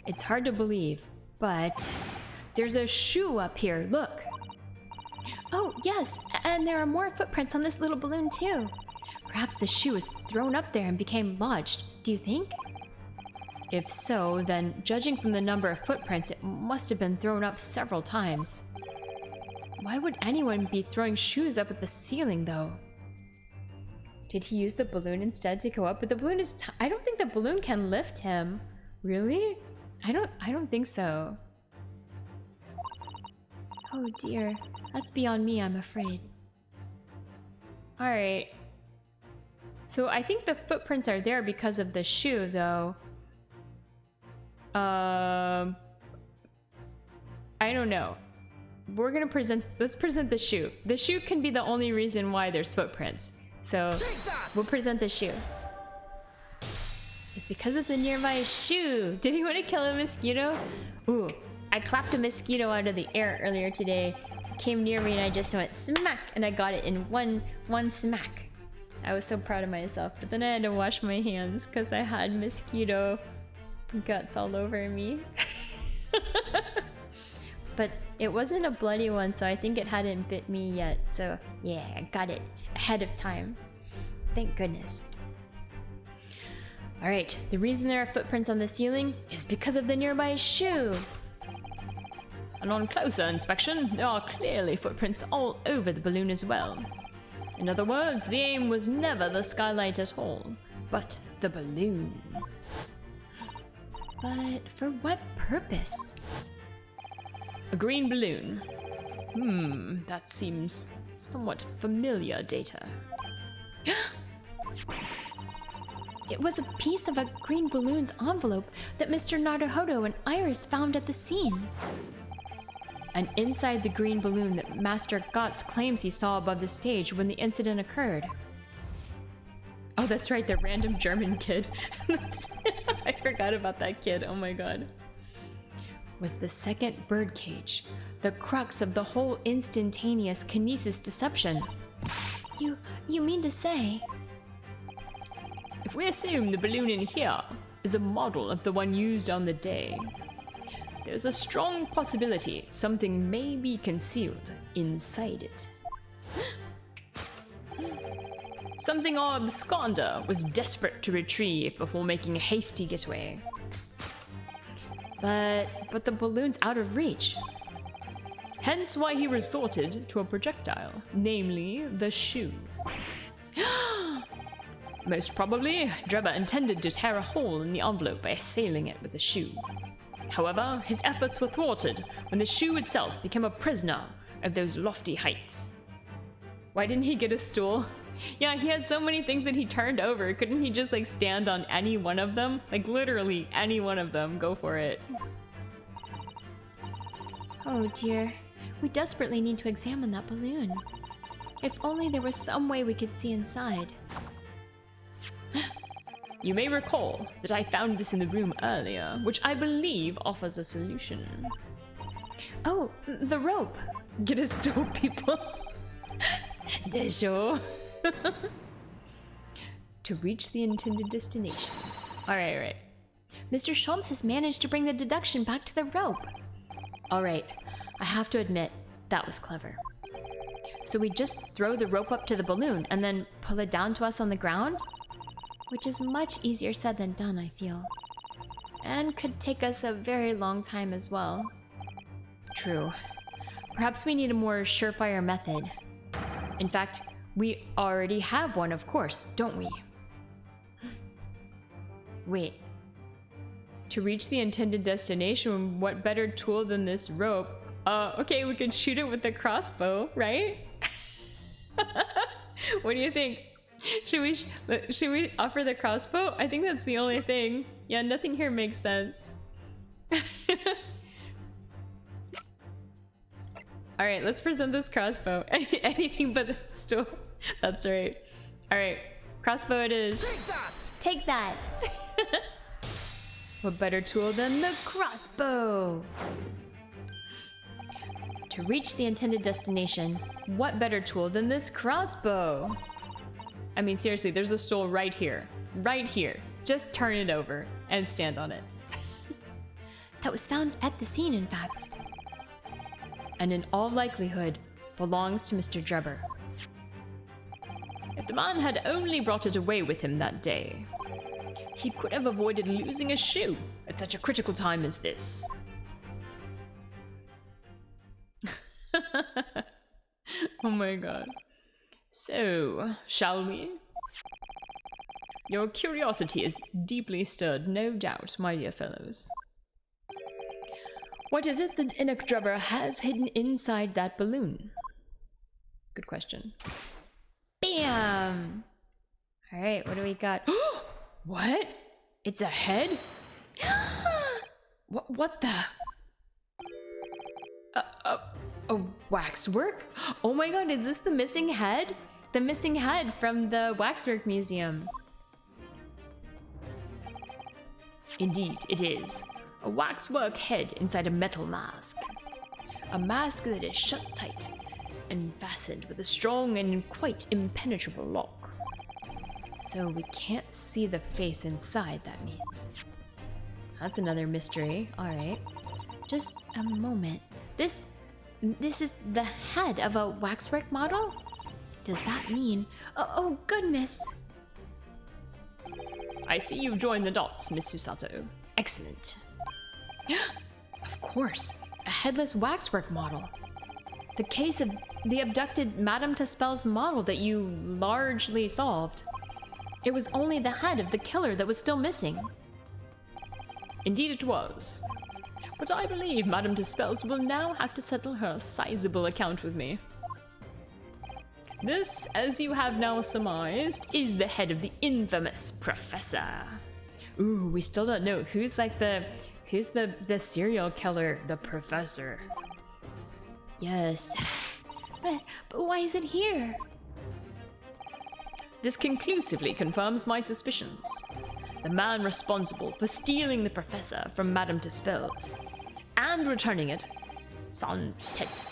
It's hard to believe, but there's a shoe up here, look! Oh, yes, and there are more footprints on this little balloon too. Perhaps the shoe was thrown up there and became lodged, do you think? If so, then judging from the number of footprints, it must have been thrown up several times. Why would anyone be throwing shoes up at the ceiling, though? Did he use the balloon instead to go up? But the balloon is I don't think the balloon can lift him. Really? I don't think so. Oh dear, that's beyond me, I'm afraid. Alright. So I think the footprints are there because of the shoe, though. I don't know. Let's present the shoe. The shoe can be the only reason why there's footprints. So we'll present the shoe. It's because of the nearby shoe. Did he want to kill a mosquito? Ooh, I clapped a mosquito out of the air earlier today. It came near me and I just went smack and I got it in one smack. I was so proud of myself, but then I had to wash my hands because I had mosquito guts all over me. But it wasn't a bloody one, so I think it hadn't bit me yet. So yeah, I got it ahead of time. Thank goodness. Alright, the reason there are footprints on the ceiling is because of the nearby shoe. And on closer inspection, there are clearly footprints all over the balloon as well. In other words, the aim was never the skylight at all, but the balloon. But for what purpose? A green balloon. That seems somewhat familiar data. It was a piece of a green balloon's envelope that Mr. Naruhodo and Iris found at the scene. And inside the green balloon that Master Gotts claims he saw above the stage when the incident occurred. Oh, that's right, the random German kid. I forgot about that kid, oh my god. Was the second birdcage, the crux of the whole instantaneous kinesis deception. You mean to say? If we assume the balloon in here is a model of the one used on the day, there's a strong possibility something may be concealed inside it. Something our absconder was desperate to retrieve before making a hasty getaway. But the balloon's out of reach. Hence why he resorted to a projectile, namely the shoe. Most probably, Drebber intended to tear a hole in the envelope by assailing it with the shoe. However, his efforts were thwarted when the shoe itself became a prisoner of those lofty heights. Why didn't he get a stool? Yeah, he had so many things that he turned over. Couldn't he just like stand on any one of them? Like literally any one of them. Go for it. Oh dear. We desperately need to examine that balloon. If only there was some way we could see inside. You may recall that I found this in the room earlier, which I believe offers a solution. Oh, the rope. Get a stool, people. Dejo. To reach the intended destination. Alright. Mr. Sholmes has managed to bring the deduction back to the rope. Alright, I have to admit, that was clever. So we just throw the rope up to the balloon and then pull it down to us on the ground? Which is much easier said than done, I feel. And could take us a very long time as well. True. Perhaps we need a more surefire method. In fact, we already have one, of course, don't we? Wait. To reach the intended destination, what better tool than this rope? Okay, we could shoot it with the crossbow, right? What do you think? Should we offer the crossbow? I think that's the only thing. Yeah, nothing here makes sense. Alright, let's present this crossbow. Anything but the stool. That's right. Alright, crossbow it is. Take that! What better tool than the crossbow? To reach the intended destination, what better tool than this crossbow? I mean, seriously, there's a stool right here. Right here. Just turn it over and stand on it. That was found at the scene, in fact. And in all likelihood, belongs to Mr. Drebber. If the man had only brought it away with him that day, he could have avoided losing a shoe at such a critical time as this. Oh my god. So, shall we? Your curiosity is deeply stirred, no doubt, my dear fellows. What is it that Enoch Drebber has hidden inside that balloon? Good question. Bam! Alright, what do we got? What? It's a head? What the? A waxwork? Oh my god, is this the missing head? The missing head from the Waxwork Museum. Indeed, it is. A waxwork head inside a metal mask. A mask that is shut tight and fastened with a strong and quite impenetrable lock. So we can't see the face inside, that means. That's another mystery. Alright. Just a moment. This is the head of a waxwork model? Does that mean... Oh goodness! I see you've joined the dots, Miss Susato. Excellent. Of course, a headless waxwork model. The case of the abducted Madame Tuspel's model that you largely solved. It was only the head of the killer that was still missing. Indeed it was. But I believe Madame Tuspel's will now have to settle her sizable account with me. This, as you have now surmised, is the head of the infamous Professor. Ooh, we still don't know who's the serial killer, the Professor. Yes. But why is it here? This conclusively confirms my suspicions. The man responsible for stealing the Professor from Madame Tuspel's and returning it, sans tête,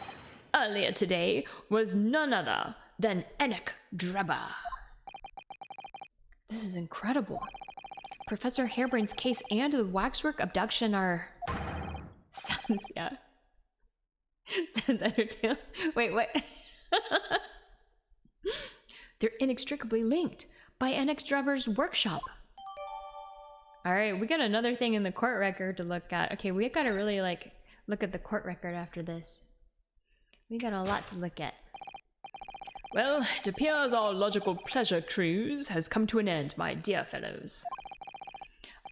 earlier today was none other than Enoch Drebber. This is incredible. Professor Harebrain's case and the waxwork abduction are... Sounds entertaining. Wait, what? They're inextricably linked by NX Driver's workshop. Alright, we got another thing in the court record to look at. Okay, we gotta really like look at the court record after this. We got a lot to look at. Well, it appears our logical pleasure cruise has come to an end, my dear fellows.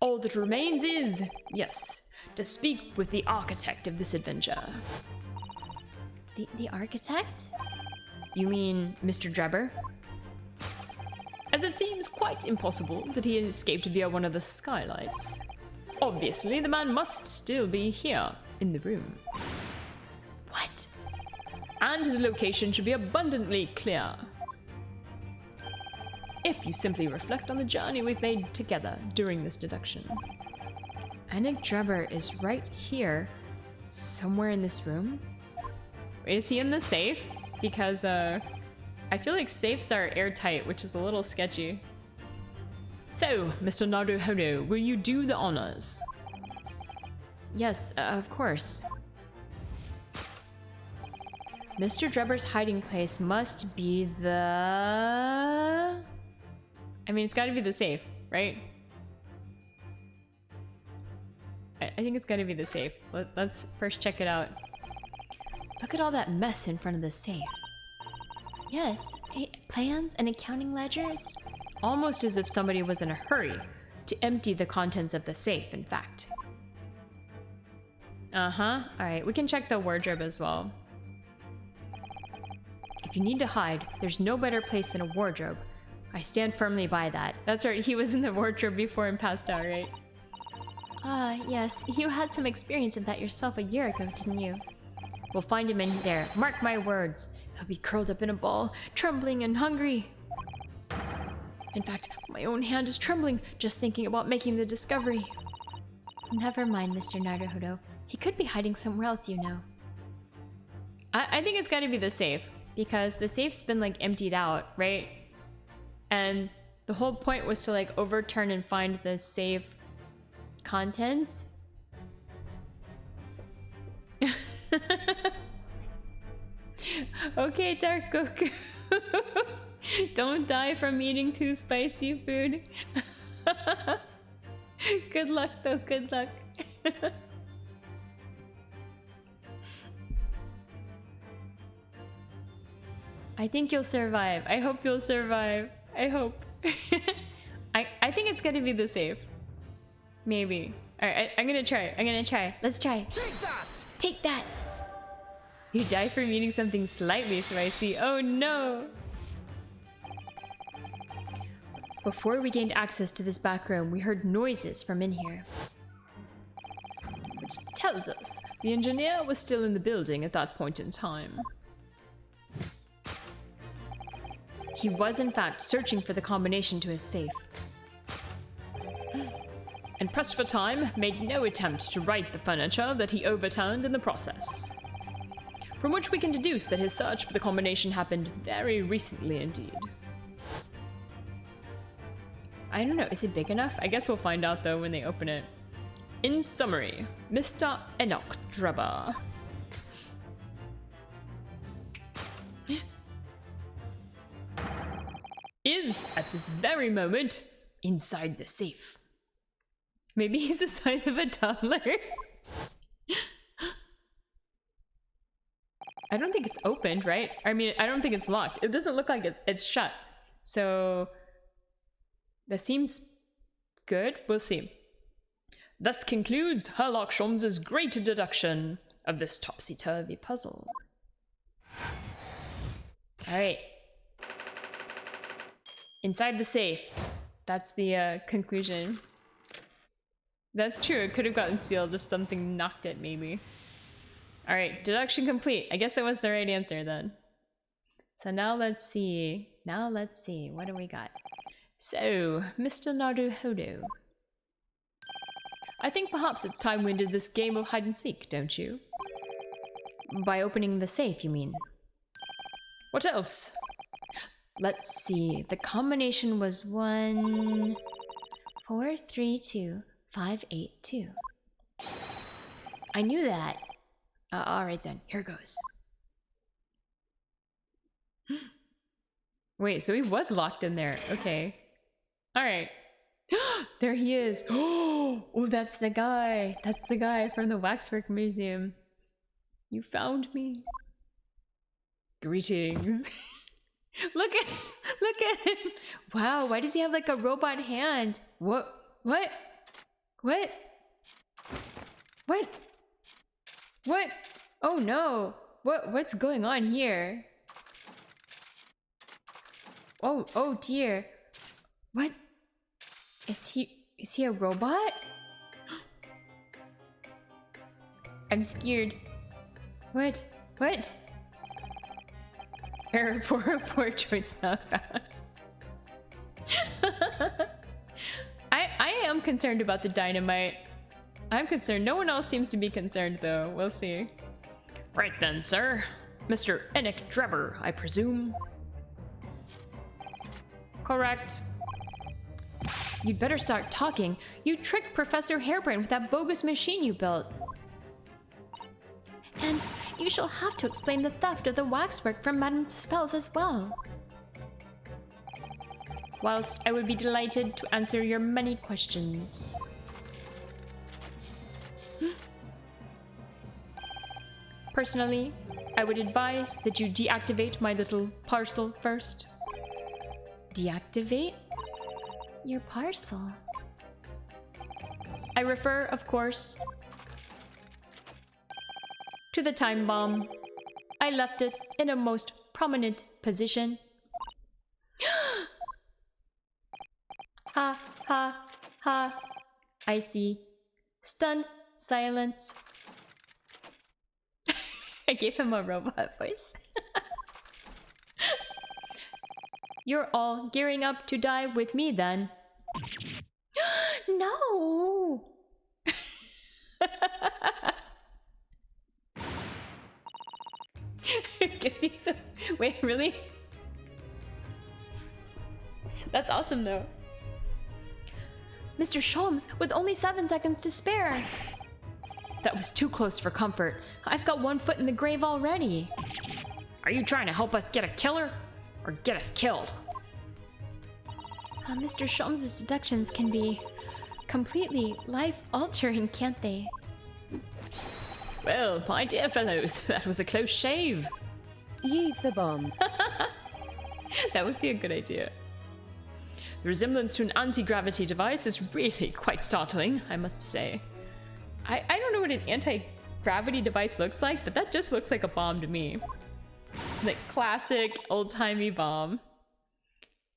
All that remains is, yes, to speak with the architect of this adventure. The architect? You mean Mr. Drebber? As it seems quite impossible that he escaped via one of the skylights. Obviously, the man must still be here, in the room. What? And his location should be abundantly clear. If you simply reflect on the journey we've made together during this deduction. Anik Drebber is right here, somewhere in this room. Is he in the safe? Because I feel like safes are airtight, which is a little sketchy. So, Mr. Naruhodo, will you do the honors? Yes, of course. Mr. Drebber's hiding place must be the... I mean, it's gotta be the safe, right? I think it's gotta be the safe. Let's first check it out. Look at all that mess in front of the safe. Yes, plans and accounting ledgers. Almost as if somebody was in a hurry to empty the contents of the safe, in fact. Alright, we can check the wardrobe as well. If you need to hide, there's no better place than a wardrobe. I stand firmly by that. That's right, he was in the wardrobe before and passed out, right? Yes, you had some experience of that yourself a year ago, didn't you? We'll find him in there, mark my words. He'll be curled up in a ball, trembling and hungry. In fact, my own hand is trembling just thinking about making the discovery. Never mind, Mr. Naruhodo. He could be hiding somewhere else, you know. I think it's gotta be the safe, because the safe's been like emptied out, right? And the whole point was to like overturn and find the safe contents. Okay, Dark Goku. Don't die from eating too spicy food. Good luck though, good luck. I think you'll survive. I hope you'll survive. I hope. I think it's gonna be the safe. Maybe. Alright, I'm gonna try. I'm gonna try. Let's try. Take that! Take that! You die from eating something slightly spicy. Oh no! Before we gained access to this back room, we heard noises from in here. Which tells us the engineer was still in the building at that point in time. He was in fact searching for the combination to his safe. And pressed for time, made no attempt to right the furniture that he overturned in the process. From which we can deduce that his search for the combination happened very recently indeed. I don't know, is it big enough? I guess we'll find out though when they open it. In summary, Mr. Enoch Drebber is, at this very moment, inside the safe. Maybe he's the size of a toddler. I don't think it's opened, right? I mean, I don't think it's locked. It doesn't look like it's shut. So that seems good. We'll see. Thus concludes Herlock Sholmes' great deduction of this topsy-turvy puzzle. Alright. Inside the safe. That's the conclusion. That's true, it could have gotten sealed if something knocked it, maybe. Alright, deduction complete. I guess that was the right answer then. So now let's see. What do we got? So, Mr. Naruhodo. I think perhaps it's time we ended this game of hide and seek, don't you? By opening the safe, you mean? What else? Let's see. The combination was 1 4 3 2 5 8 2. I knew that. Alright then, here goes. Wait, so he was locked in there. Okay. Alright. There he is. Oh, that's the guy. That's the guy from the Waxwork Museum. You found me. Greetings. Look at him. Wow, why does he have like a robot hand? What? What? What? What? What? Oh no. What's going on here? Oh dear. What? Is he a robot? I'm scared. What? What? Error 404 joints not found. I am concerned about the dynamite. I'm concerned. No one else seems to be concerned though. We'll see. Right then, sir. Mr. Enoch Drebber, I presume. Correct. You'd better start talking. You tricked Professor Hairbrain with that bogus machine you built. And you shall have to explain the theft of the waxwork from Madame Dispels as well. Whilst I would be delighted to answer your many questions. Personally, I would advise that you deactivate my little parcel first. Deactivate? Your parcel? I refer, of course, to the time bomb. I left it in a most prominent position. Ha ha ha. I see. Stunned silence. I gave him a robot voice. You're all gearing up to die with me then. No! Guess he's a... Wait, really? That's awesome though. Mr. Sholmes, with only 7 seconds to spare. That was too close for comfort. I've got 1 foot in the grave already. Are you trying to help us get a killer? Or get us killed? Mr. Sholmes' deductions can be completely life-altering, can't they? Well, my dear fellows, that was a close shave. Yeet the bomb. That would be a good idea. The resemblance to an anti-gravity device is really quite startling, I must say. I don't know what an anti-gravity device looks like, but that just looks like a bomb to me. Like classic old-timey bomb.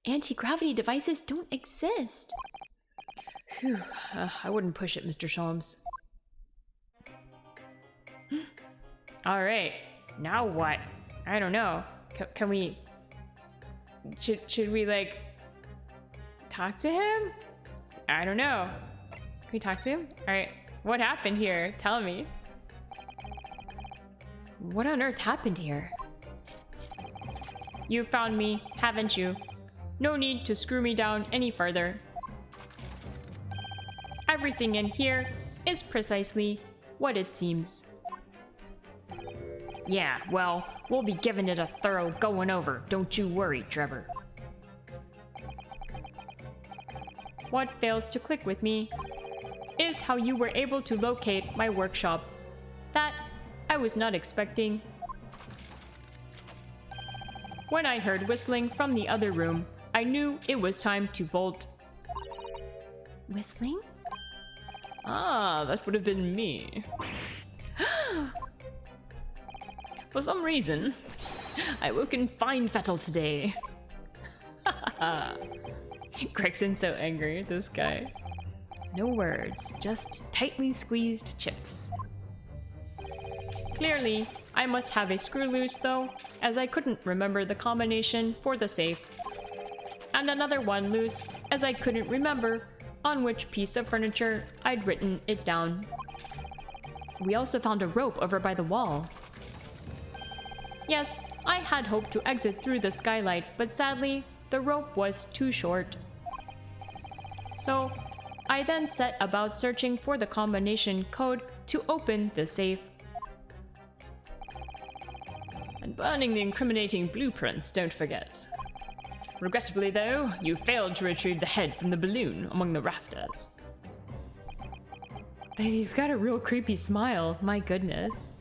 Anti-gravity devices don't exist. Phew, I wouldn't push it, Mr. Sholmes. Alright, now what? I don't know. Can we... Should we, like... talk to him? I don't know. Can we talk to him? Alright, what happened here? Tell me. What on earth happened here? You found me, haven't you? No need to screw me down any further. Everything in here is precisely what it seems. Yeah, well, we'll be giving it a thorough going over, don't you worry, Trevor. What fails to click with me is how you were able to locate my workshop. That I was not expecting. When I heard whistling from the other room, I knew it was time to bolt. Whistling? Ah, that would have been me. For some reason, I woke in fine fettle today. Gregson's so angry, this guy. No words, just tightly squeezed chips. Clearly, I must have a screw loose though, as I couldn't remember the combination for the safe. And another one loose, as I couldn't remember on which piece of furniture I'd written it down. We also found a rope over by the wall. Yes, I had hoped to exit through the skylight, but sadly, the rope was too short. So, I then set about searching for the combination code to open the safe. And burning the incriminating blueprints, don't forget. Regrettably, though, you failed to retrieve the head from the balloon among the rafters. He's got a real creepy smile, my goodness.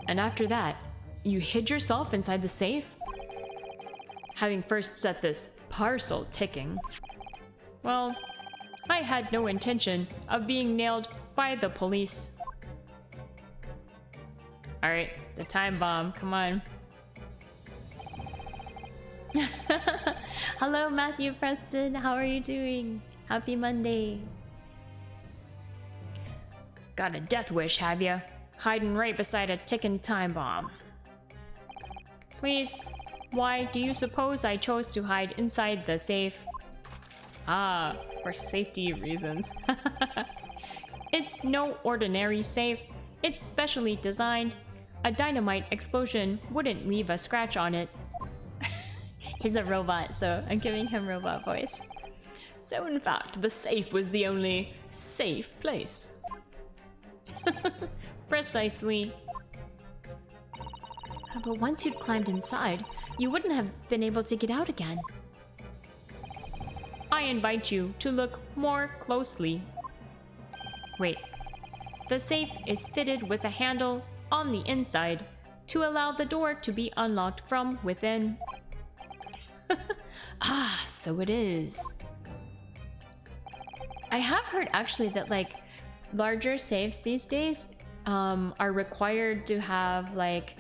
And after that, you hid yourself inside the safe? Having first set this parcel ticking. Well, I had no intention of being nailed by the police. Alright, the time bomb, come on. Hello, Matthew Preston, how are you doing? Happy Monday. Got a death wish, have ya? Hiding right beside a ticking time bomb. Please, why do you suppose I chose to hide inside the safe? Ah, for safety reasons. It's no ordinary safe. It's specially designed. A dynamite explosion wouldn't leave a scratch on it. He's a robot, so I'm giving him robot voice. So in fact, the safe was the only safe place. Precisely. But once you'd climbed inside, you wouldn't have been able to get out again. I invite you to look more closely. Wait. The safe is fitted with a handle on the inside to allow the door to be unlocked from within. Ah, so it is. I have heard actually that like larger safes these days are required to have like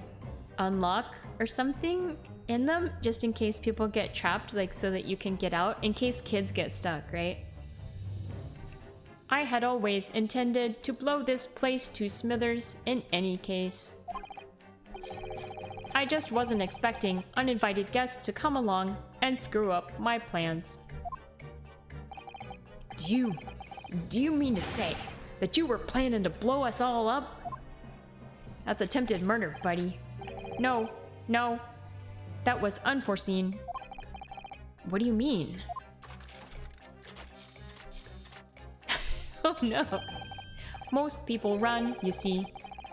unlock or something in them just in case people get trapped, like so that you can get out in case kids get stuck, right? I had always intended to blow this place to smithers in any case. I just wasn't expecting uninvited guests to come along and screw up my plans. Do you mean to say that you were planning to blow us all up? That's attempted murder, buddy. No, that was unforeseen. What do you mean? Oh no. Most people run, you see,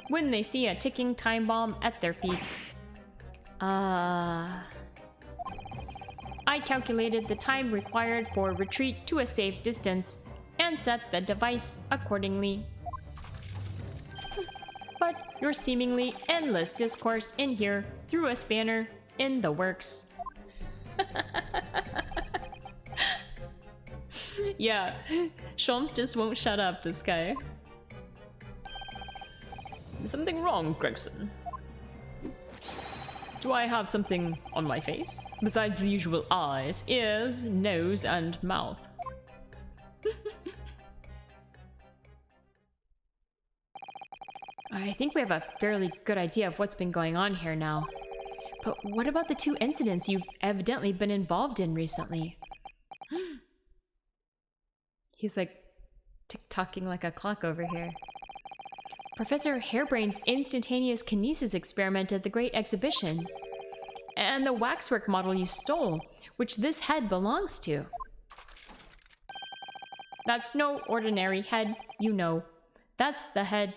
when they see a ticking time bomb at their feet. I calculated the time required for retreat to a safe distance and set the device accordingly. But your seemingly endless discourse in here threw a spanner in the works. Yeah, Shams just won't shut up, this guy. Is something wrong, Gregson? Do I have something on my face? Besides the usual eyes, ears, nose, and mouth. I think we have a fairly good idea of what's been going on here now. But what about the two incidents you've evidently been involved in recently? He's like tick-tocking like a clock over here. Professor Hairbrain's instantaneous kinesis experiment at the Great Exhibition. And the waxwork model you stole, which this head belongs to. That's no ordinary head, you know. That's the head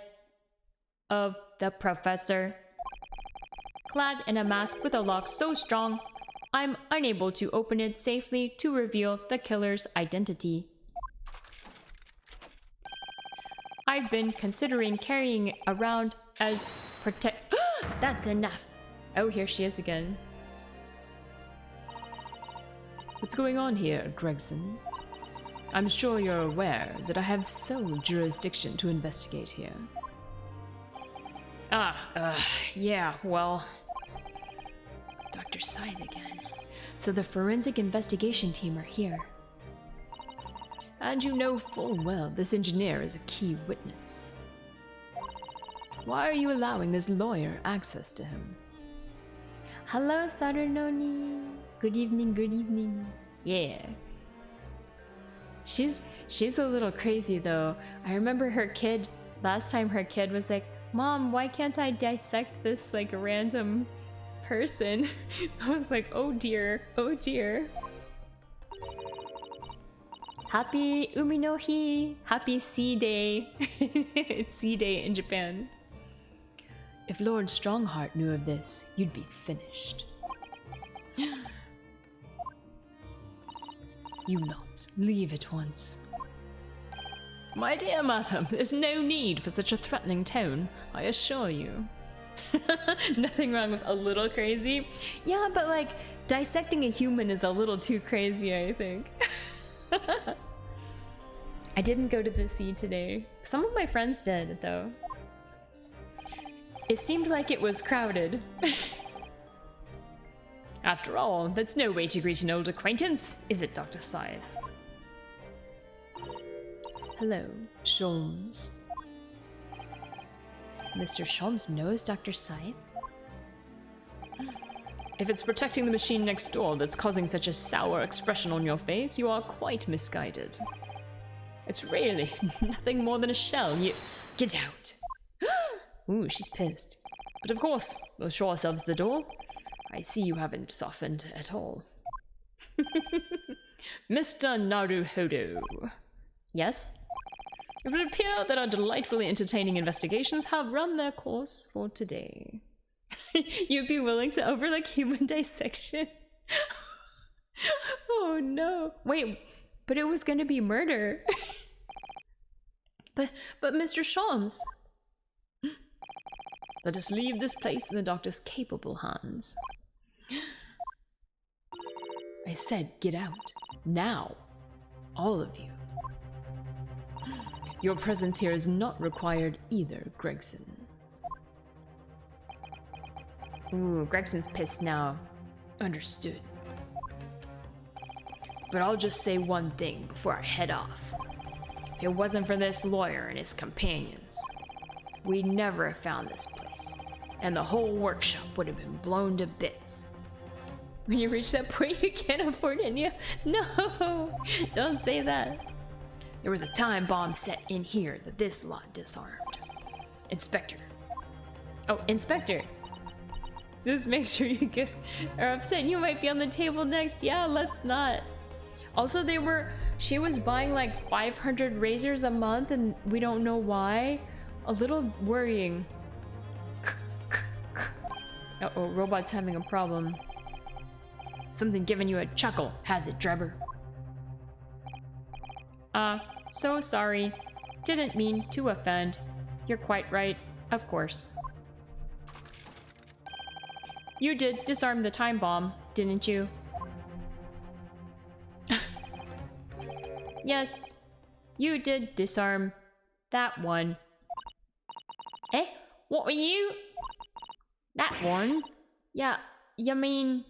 of the professor. Clad in a mask with a lock so strong, I'm unable to open it safely to reveal the killer's identity. I've been considering carrying it around as protect- That's enough! Oh, here she is again. What's going on here, Gregson? I'm sure you're aware that I have sole jurisdiction to investigate here. Yeah, well... Dr. Scythe again. So the forensic investigation team are here. And you know full well this engineer is a key witness. Why are you allowing this lawyer access to him? Hello, Sarunoni. Good evening, good evening. Yeah. She's a little crazy though. I remember her kid, last time her kid was like, Mom, why can't I dissect this like random person? I was like, oh dear, oh dear. Happy Umi no Hi! Happy Sea Day! It's Sea Day in Japan. If Lord Strongheart knew of this, you'd be finished. You lot, leave at once. My dear madam, there's no need for such a threatening tone, I assure you. Nothing wrong with a little crazy. Yeah, but like, dissecting a human is a little too crazy, I think. I didn't go to the sea today. Some of my friends did, though. It seemed like it was crowded. After all, that's no way to greet an old acquaintance, is it, Dr. Scythe? Hello, Sholmes. Mr. Sholmes knows Dr. Scythe? If it's protecting the machine next door that's causing such a sour expression on your face, you are quite misguided. It's really nothing more than a shell. You get out. Ooh, she's pissed. But of course, we'll show ourselves the door. I see you haven't softened at all. Mr. Naruhodo. Yes? It would appear that our delightfully entertaining investigations have run their course for today. You'd be willing to overlook human dissection? Oh no. Wait, but it was gonna be murder. But Mr. Sholmes. Let us leave this place in the doctor's capable hands. I said get out. Now. All of you. Your presence here is not required either, Gregson. Ooh, Gregson's pissed now. Understood. But I'll just say one thing before I head off. If it wasn't for this lawyer and his companions, we'd never have found this place, and the whole workshop would have been blown to bits. When you reach that point, you can't afford any. No, don't say that. There was a time bomb set in here that this lot disarmed. Inspector. Oh, Inspector. Just make sure you are upset. You might be on the table next. Yeah, let's not. Also, she was buying like 500 razors a month and we don't know why. A little worrying. Uh-oh, robot's having a problem. Something giving you a chuckle, has it, Drebber? So sorry. Didn't mean to offend. You're quite right, of course. You did disarm the time bomb, didn't you? Yes, you did disarm that one. Eh? What were you? That one? Yeah, you mean...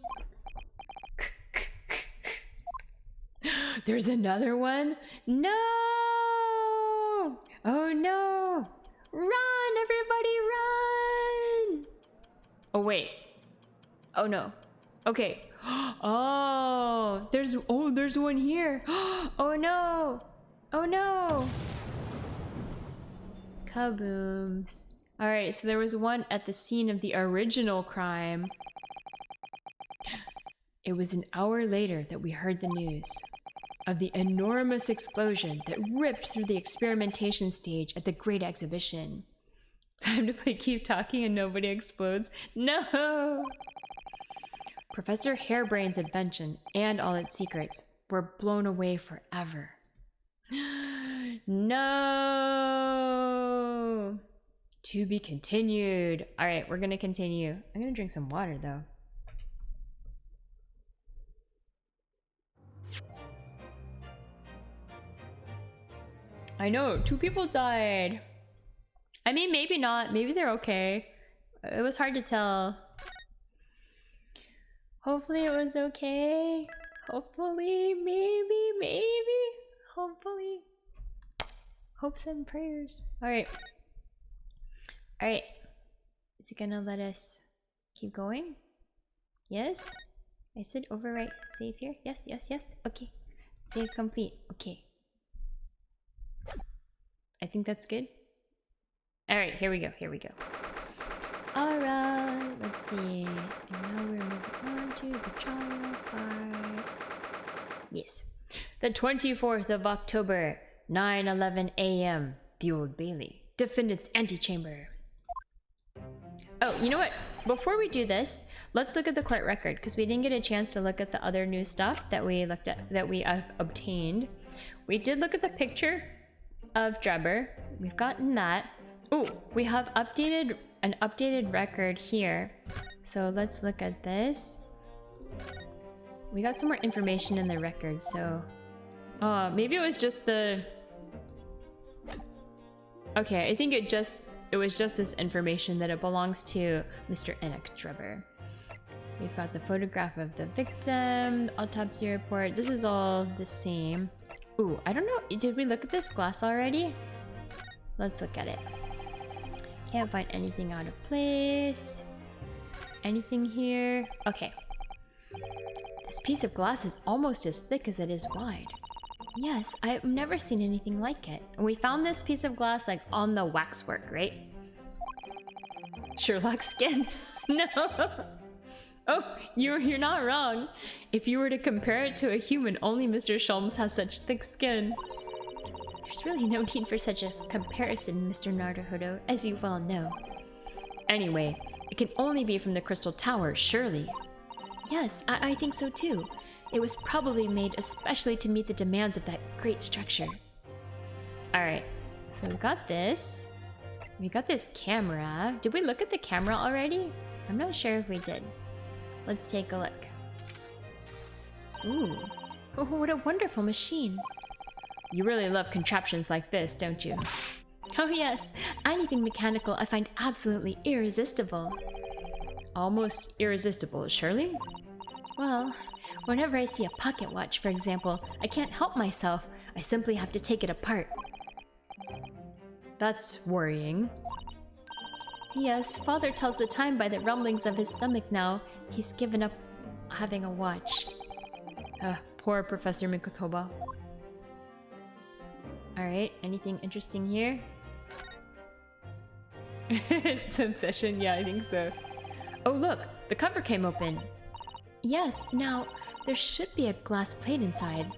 There's another one? No! Oh no! Run, everybody, run! Oh wait. Oh no. Okay. Oh, there's one here. Oh no! Oh no! Kabooms. Alright, so there was one at the scene of the original crime. It was an hour later that we heard the news of the enormous explosion that ripped through the experimentation stage at the Great Exhibition. Time to play Keep Talking and Nobody Explodes? No! Professor Hairbrain's invention and all its secrets were blown away forever. No! To be continued. Alright, we're gonna continue. I'm gonna drink some water though. I know, 2 people died. I mean, maybe not. Maybe they're okay. It was hard to tell. Hopefully it was okay. Hopefully, maybe. Hopefully. Hopes and prayers. Alright. Alright. Is it gonna let us keep going? Yes? I said overwrite save here. Yes. Okay. Save complete. Okay. I think that's good. Alright, here we go. Alright, let's see. And now we're moving on to the trial part. Yes. The 24th of October, 9:11 a.m. The Old Bailey. Defendant's antechamber. Oh, you know what? before we do this, let's look at the court record because we didn't get a chance to look at the other new stuff that we looked at, that we obtained. We did look at the picture of Drebber. We've gotten that. Oh, we have an updated record here. So let's look at this. We got some more information in the record, so... maybe it was just the... Okay, I think it was just this information that it belongs to Mr. Enoch Drebber. We've got the photograph of the victim, autopsy report. This is all the same. Ooh, I don't know. Did we look at this glass already? Let's look at it. Can't find anything out of place. Anything here? Okay. This piece of glass is almost as thick as it is wide. Yes, I've never seen anything like it. And we found this piece of glass like on the waxwork, right? Sherlock skin. No. Oh, you're not wrong. If you were to compare it to a human, only Mr. Sholmes has such thick skin. There's really no need for such a comparison, Mr. Naruhodo, as you well know. Anyway, it can only be from the Crystal Tower, surely. Yes, I think so too. It was probably made especially to meet the demands of that great structure. Alright, so we got this. We got this camera. Did we look at the camera already? I'm not sure if we did. Let's take a look. Ooh. Oh, what a wonderful machine. You really love contraptions like this, don't you? Oh yes, anything mechanical I find absolutely irresistible. Almost irresistible, surely? Well, whenever I see a pocket watch, for example, I can't help myself. I simply have to take it apart. That's worrying. Yes, Father tells the time by the rumblings of his stomach now. He's given up having a watch. Poor Professor Mikotoba. Alright, anything interesting here? It's obsession, yeah, I think so. Oh look, the cover came open. Yes, now, there should be a glass plate inside.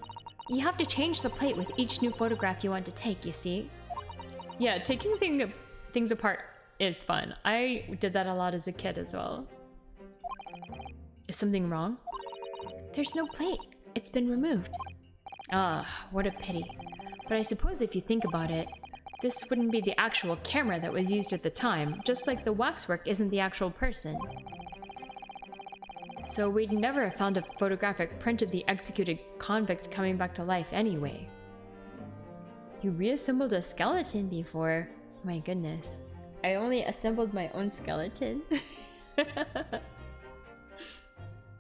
You have to change the plate with each new photograph you want to take, you see? Yeah, taking things apart is fun. I did that a lot as a kid as well. Is something wrong? There's no plate. It's been removed. Ah, what a pity. But I suppose if you think about it, this wouldn't be the actual camera that was used at the time, just like the waxwork isn't the actual person. So we'd never have found a photographic print of the executed convict coming back to life anyway. You reassembled a skeleton before? My goodness. I only assembled my own skeleton?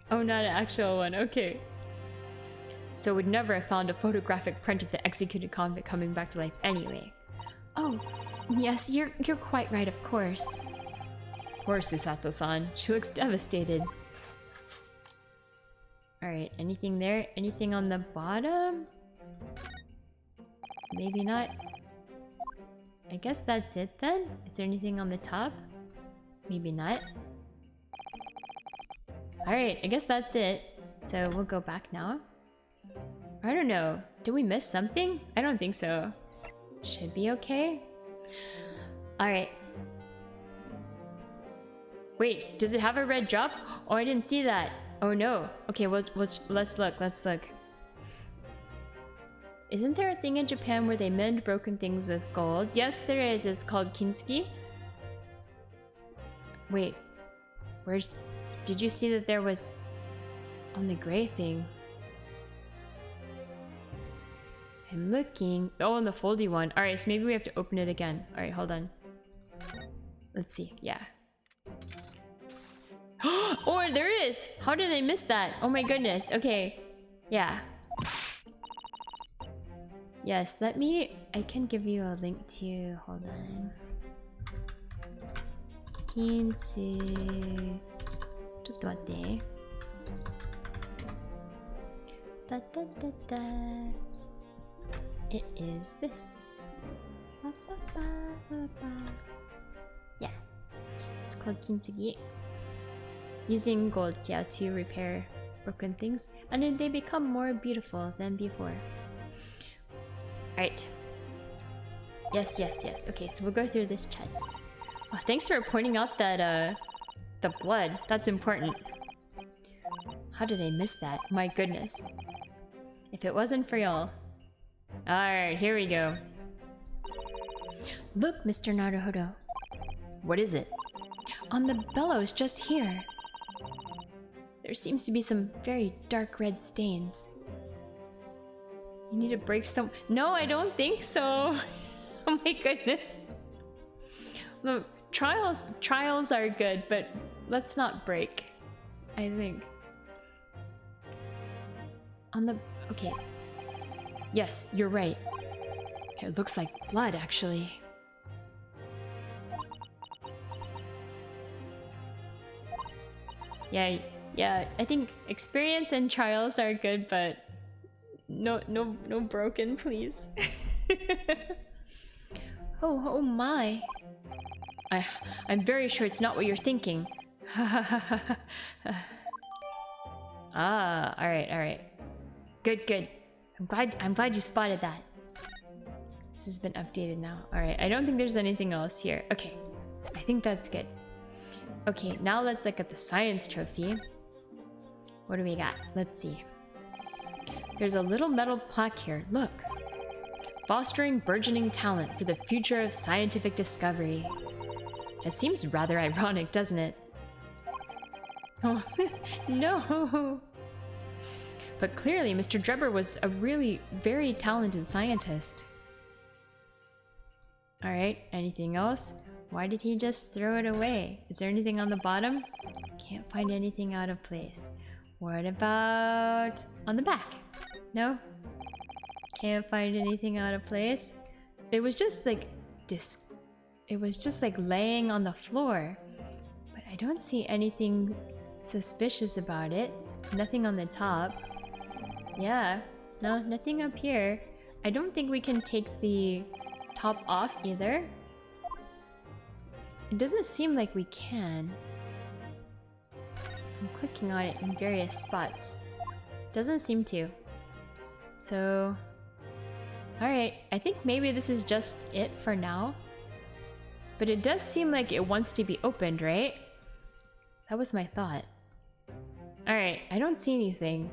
Oh, not an actual one, okay. So we'd never have found a photographic print of the executed convict coming back to life anyway. Oh, yes, you're quite right, of course. Poor Susato-san. She looks devastated. Alright, anything there? Anything on the bottom? Maybe not. I guess that's it then? Is there anything on the top? Maybe not. Alright, I guess that's it. So we'll go back now. I don't know. Did we miss something? I don't think so. Should be okay. Alright. Wait, does it have a red drop? Oh, I didn't see that. Oh no. Okay, let's look. Isn't there a thing in Japan where they mend broken things with gold? Yes, there is. It's called kintsugi. Wait. Where's... Did you see that there was... On the gray thing? I'm looking. Oh, on the foldy one. Alright, so maybe we have to open it again. Alright, hold on. Let's see. Yeah. Oh, there is! How did I miss that? Oh my goodness. Okay. Yeah. Yes, let me... I can give you a link to... Hold on. Kintsu... ちょっと待って。Da da da da. It is this. Ba, ba, ba, ba, ba. Yeah. It's called kintsugi. Using gold, yeah, to repair broken things, and then they become more beautiful than before. Alright. Yes. Okay, so we'll go through this chat. Oh, thanks for pointing out that The blood, that's important. How did I miss that? My goodness. If it wasn't for y'all. Alright, here we go. Look, Mr. Naruhodo. What is it? On the bellows just here. There seems to be some very dark red stains. You need to break some... No, I don't think so. Oh my goodness. Look, trials are good, but let's not break. I think. On the... okay. Yes, you're right. It looks like blood, actually. Yeah, I think experience and trials are good, but no broken, please. Oh my. I'm very sure it's not what you're thinking. Ah, alright. Good. I'm glad you spotted that. This has been updated now. Alright, I don't think there's anything else here. Okay, I think that's good. Okay, now let's look at the science trophy. What do we got? Let's see. There's a little metal plaque here. Look. Fostering burgeoning talent for the future of scientific discovery. It seems rather ironic, doesn't it? Oh, no! But clearly, Mr. Drebber was a really very talented scientist. Alright, anything else? Why did he just throw it away? Is there anything on the bottom? Can't find anything out of place. What about on the back? No? Can't find anything out of place. It was just like it was just like laying on the floor. But I don't see anything suspicious about it. Nothing on the top. Yeah, no, nothing up here. I don't think we can take the top off either. It doesn't seem like we can. I'm clicking on it in various spots. Doesn't seem to. So... alright, I think maybe this is just it for now. But it does seem like it wants to be opened, right? That was my thought. Alright, I don't see anything.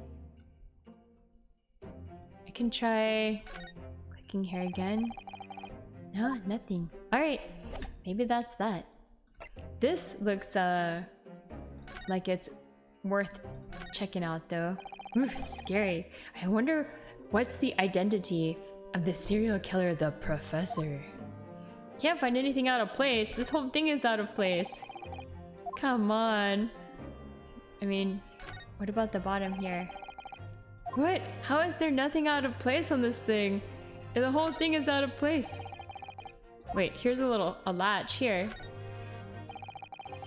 I can try clicking here again. No, nothing. Alright, maybe that's that. This looks like it's worth checking out though. Ooh, scary. I wonder what's the identity of the serial killer, the Professor. Can't find anything out of place. This whole thing is out of place. Come on. I mean, what about the bottom here? What? How is there nothing out of place on this thing? The whole thing is out of place. Wait, here's a latch here.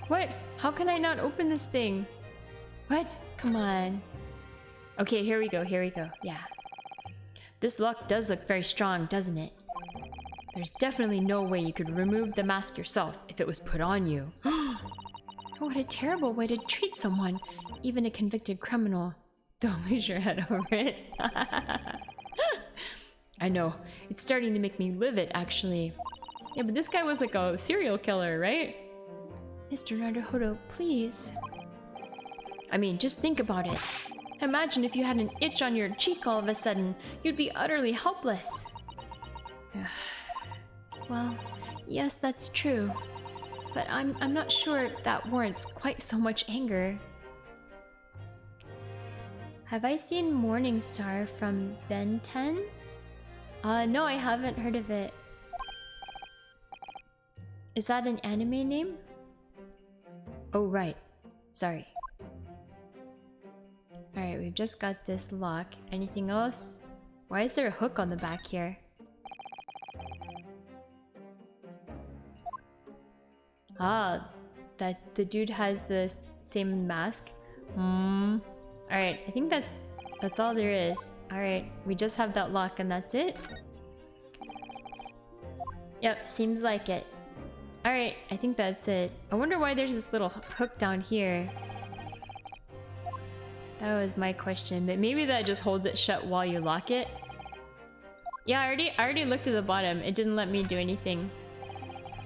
What? How can I not open this thing? What? Come on. Okay, here we go, yeah. This lock does look very strong, doesn't it? There's definitely no way you could remove the mask yourself if it was put on you. What a terrible way to treat someone, even a convicted criminal. Don't lose your head over it. I know, it's starting to make me livid, actually. Yeah, but this guy was like a serial killer, right? Mr. Naruhodo, please. I mean, just think about it. Imagine if you had an itch on your cheek all of a sudden. You'd be utterly helpless. Well, yes, that's true. But I'm not sure that warrants quite so much anger. Have I seen Morningstar from Ben 10? No, I haven't heard of it. Is that an anime name? Oh, right. Sorry. Alright, we've just got this lock. Anything else? Why is there a hook on the back here? Ah, that the dude has the same mask? Alright, I think that's all there is. Alright, we just have that lock and that's it? Yep, seems like it. Alright, I think that's it. I wonder why there's this little hook down here. That was my question, but maybe that just holds it shut while you lock it. Yeah, I already looked at the bottom. It didn't let me do anything.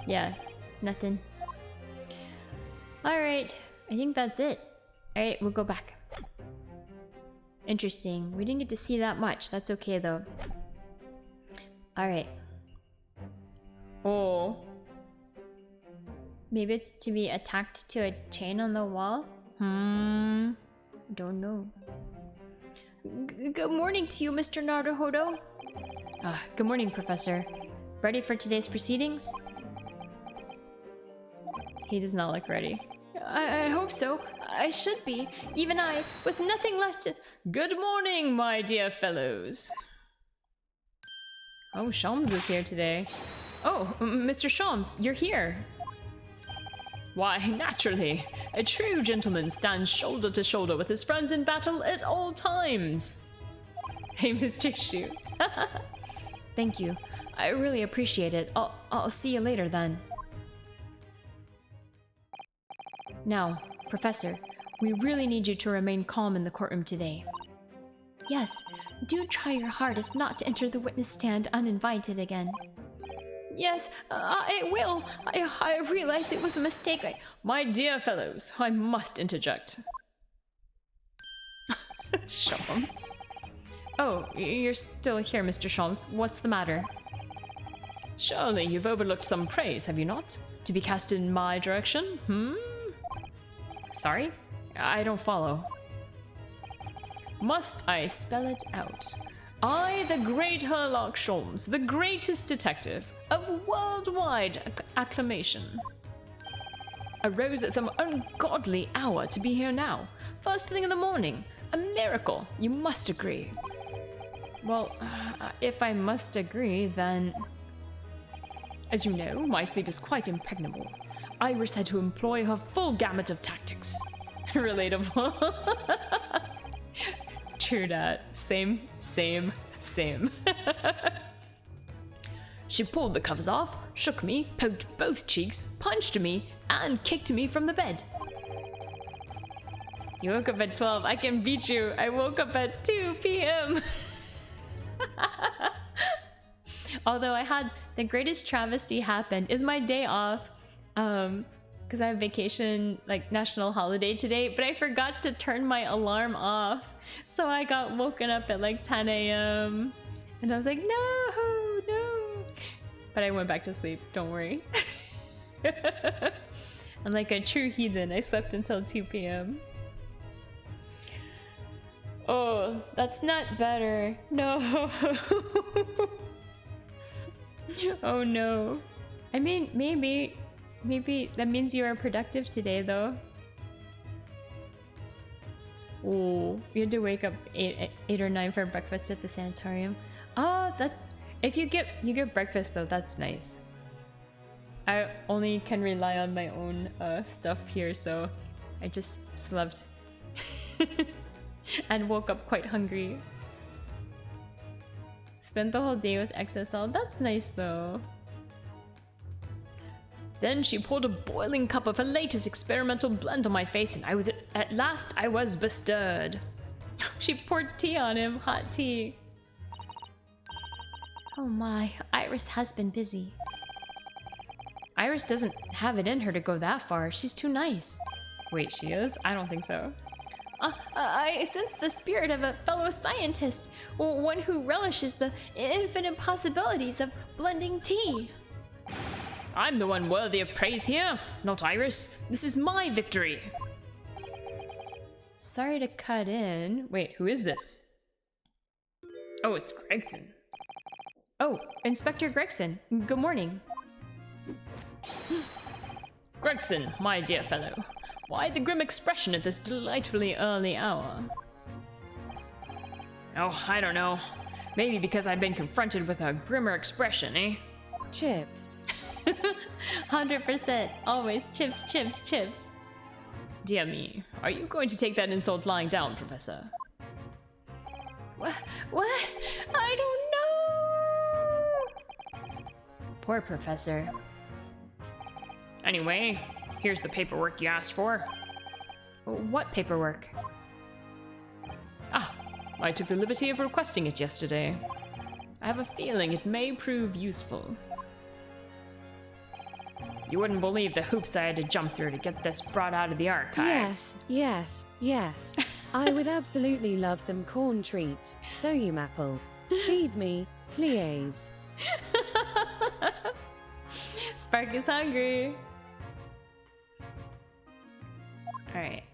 Yeah, nothing. Alright, I think that's it. Alright, we'll go back. Interesting. We didn't get to see that much. That's okay though. Alright. Oh. Maybe it's to be attacked to a chain on the wall? Don't know. Good morning to you, Mr. Naruhodo. Good morning, Professor. Ready for today's proceedings? He does not look ready. I hope so. I should be. Even I, with nothing left to... Good morning, my dear fellows. Oh, Shams is here today. Oh, Mr. Shams, you're here. Why, naturally. A true gentleman stands shoulder to shoulder with his friends in battle at all times. Hey, Mr. Shu. Thank you. I really appreciate it. I'll see you later then. Now, Professor, we really need you to remain calm in the courtroom today. Yes, do try your hardest not to enter the witness stand uninvited again. Yes, I will. I realized it was a mistake. My dear fellows, I must interject. Shams. Oh, you're still here, Mr. Shams. What's the matter? Surely you've overlooked some praise, have you not? To be cast in my direction? Sorry? I don't follow. Must I spell it out? I, the great Herlock Sholmes, the greatest detective of worldwide acclamation, arose at some ungodly hour to be here now, first thing in the morning. A miracle, you must agree. Well, if I must agree, then... As you know, my sleep is quite impregnable. Iris had to employ her full gamut of tactics. Relatable. True that. Same. She pulled the covers off, shook me, poked both cheeks, punched me, and kicked me from the bed. You woke up at 12. I can beat you. I woke up at 2 p.m. Although I had the greatest travesty happen is my day off, because I have vacation, like national holiday today, but I forgot to turn my alarm off. So I got woken up at like 10 a.m. and I was like, no. But I went back to sleep, don't worry. And like a true heathen, I slept until 2 p.m. Oh, that's not better. No. Oh no. I mean, maybe that means you are productive today though. Oh, you had to wake up 8 or 9 for breakfast at the sanatorium. Oh, that's... If you get breakfast though, that's nice. I only can rely on my own stuff here, so I just slept. And woke up quite hungry. Spent the whole day with XSL. That's nice though. Then she poured a boiling cup of her latest experimental blend on my face, and at last I was bestirred. She poured tea on him, hot tea. Oh my, Iris has been busy. Iris doesn't have it in her to go that far. She's too nice. Wait, she is? I don't think so. I sense the spirit of a fellow scientist, one who relishes the infinite possibilities of blending tea. I'm the one worthy of praise here, not Iris. This is my victory. Sorry to cut in. Wait, who is this? Oh, it's Gregson. Oh, Inspector Gregson. Good morning. Gregson, my dear fellow. Why the grim expression at this delightfully early hour? Oh, I don't know. Maybe because I've been confronted with a grimmer expression, eh? Chips. 100%. Always chips, chips, chips. Dear me, are you going to take that insult lying down, Professor? What? I don't know! Poor Professor. Anyway, here's the paperwork you asked for. What paperwork? Ah, I took the liberty of requesting it yesterday. I have a feeling it may prove useful. You wouldn't believe the hoops I had to jump through to get this brought out of the archives. Yes. I would absolutely love some corn treats. Soyumapple. Feed me, please. Spark is hungry. Alright.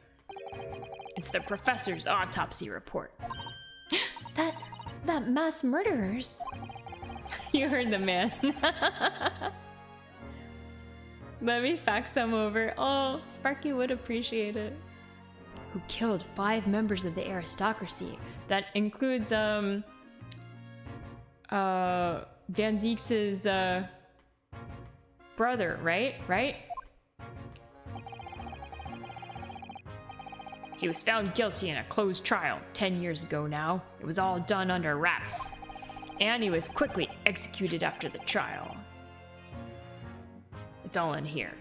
It's the professor's autopsy report. That mass murderers. You heard the man. Let me fax some over. Oh, Sparky would appreciate it. Who killed 5 members of the aristocracy. That includes, Van Zieks' brother, right? He was found guilty in a closed trial 10 years ago now. It was all done under wraps. And he was quickly executed after the trial. It's all in here.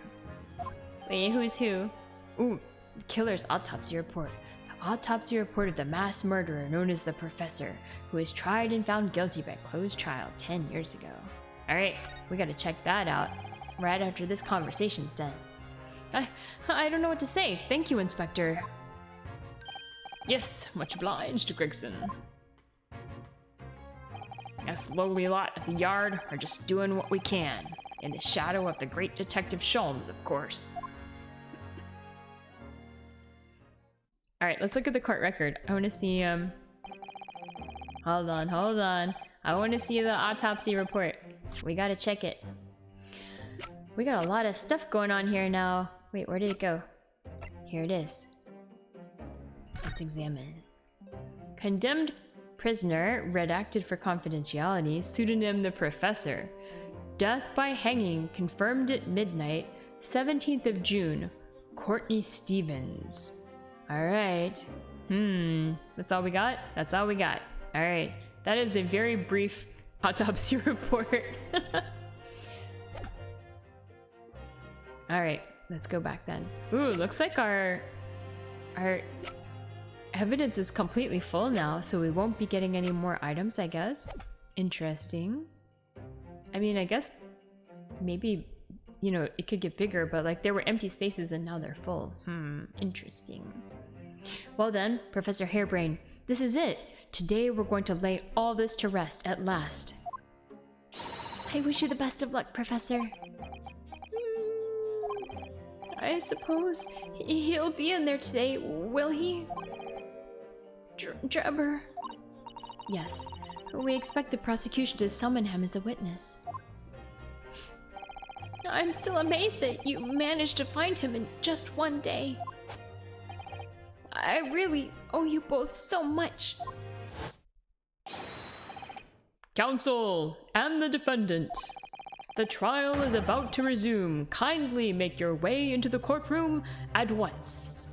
Wait, who's who? Ooh, the killer's autopsy report. The autopsy report of the mass murderer known as the Professor, who was tried and found guilty by closed trial 10 years ago. Alright, we gotta check that out right after this conversation's done. I don't know what to say. Thank you, Inspector. Yes, much obliged, Gregson. Us lowly lot at the yard are just doing what we can, in the shadow of the great Detective Sholmes, of course. Alright, let's look at the court record. I want to see, Hold on. I want to see the autopsy report. We gotta check it. We got a lot of stuff going on here now. Wait, where did it go? Here it is. Let's examine. Condemned prisoner, redacted for confidentiality, pseudonym the Professor. Death by hanging, confirmed at midnight, 17th of June. Courtney Stevens. Alright. That's all we got? That's all we got. Alright. That is a very brief autopsy report. Alright, let's go back then. Ooh, looks like our evidence is completely full now, so we won't be getting any more items, I guess. Interesting. I mean, I guess maybe, you know, it could get bigger, but like there were empty spaces and now they're full. Interesting. Well then, Professor Hairbrain, this is it. Today we're going to lay all this to rest at last. I wish you the best of luck, Professor. I suppose he'll be in there today, will he? Drebber. Yes, we expect the prosecution to summon him as a witness. I'm still amazed that you managed to find him in just one day. I really owe you both so much. Counsel and the defendant. The trial is about to resume. Kindly make your way into the courtroom at once.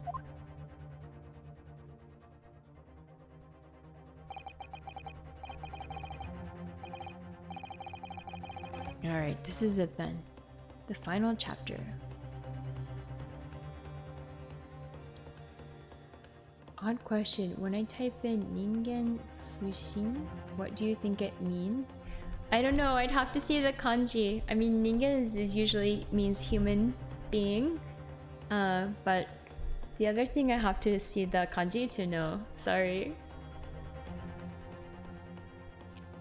Alright, this is it then. The final chapter. Odd question. When I type in Ningen Fushin, what do you think it means? I don't know, I'd have to see the kanji. I mean, Ningen is usually means human being. But the other thing I have to see the kanji to know. Sorry.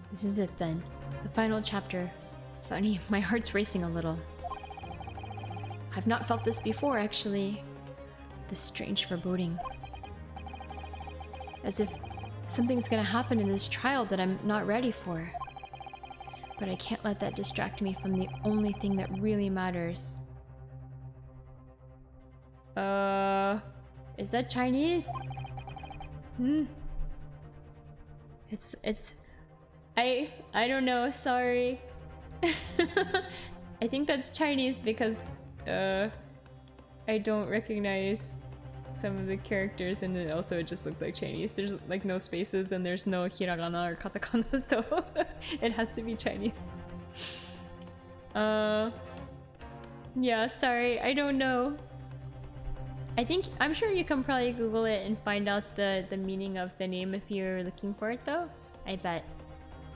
This is it then. The final chapter. Funny, my heart's racing a little. I've not felt this before, actually. This strange foreboding. As if something's gonna happen in this trial that I'm not ready for. But I can't let that distract me from the only thing that really matters. Is that Chinese? I don't know, sorry. I think that's Chinese because I don't recognize some of the characters, and it also just looks like Chinese. There's like no spaces and there's no hiragana or katakana, so it has to be Chinese. Yeah, sorry, I don't know. I'm sure you can probably Google it and find out the meaning of the name if you're looking for it though. I bet.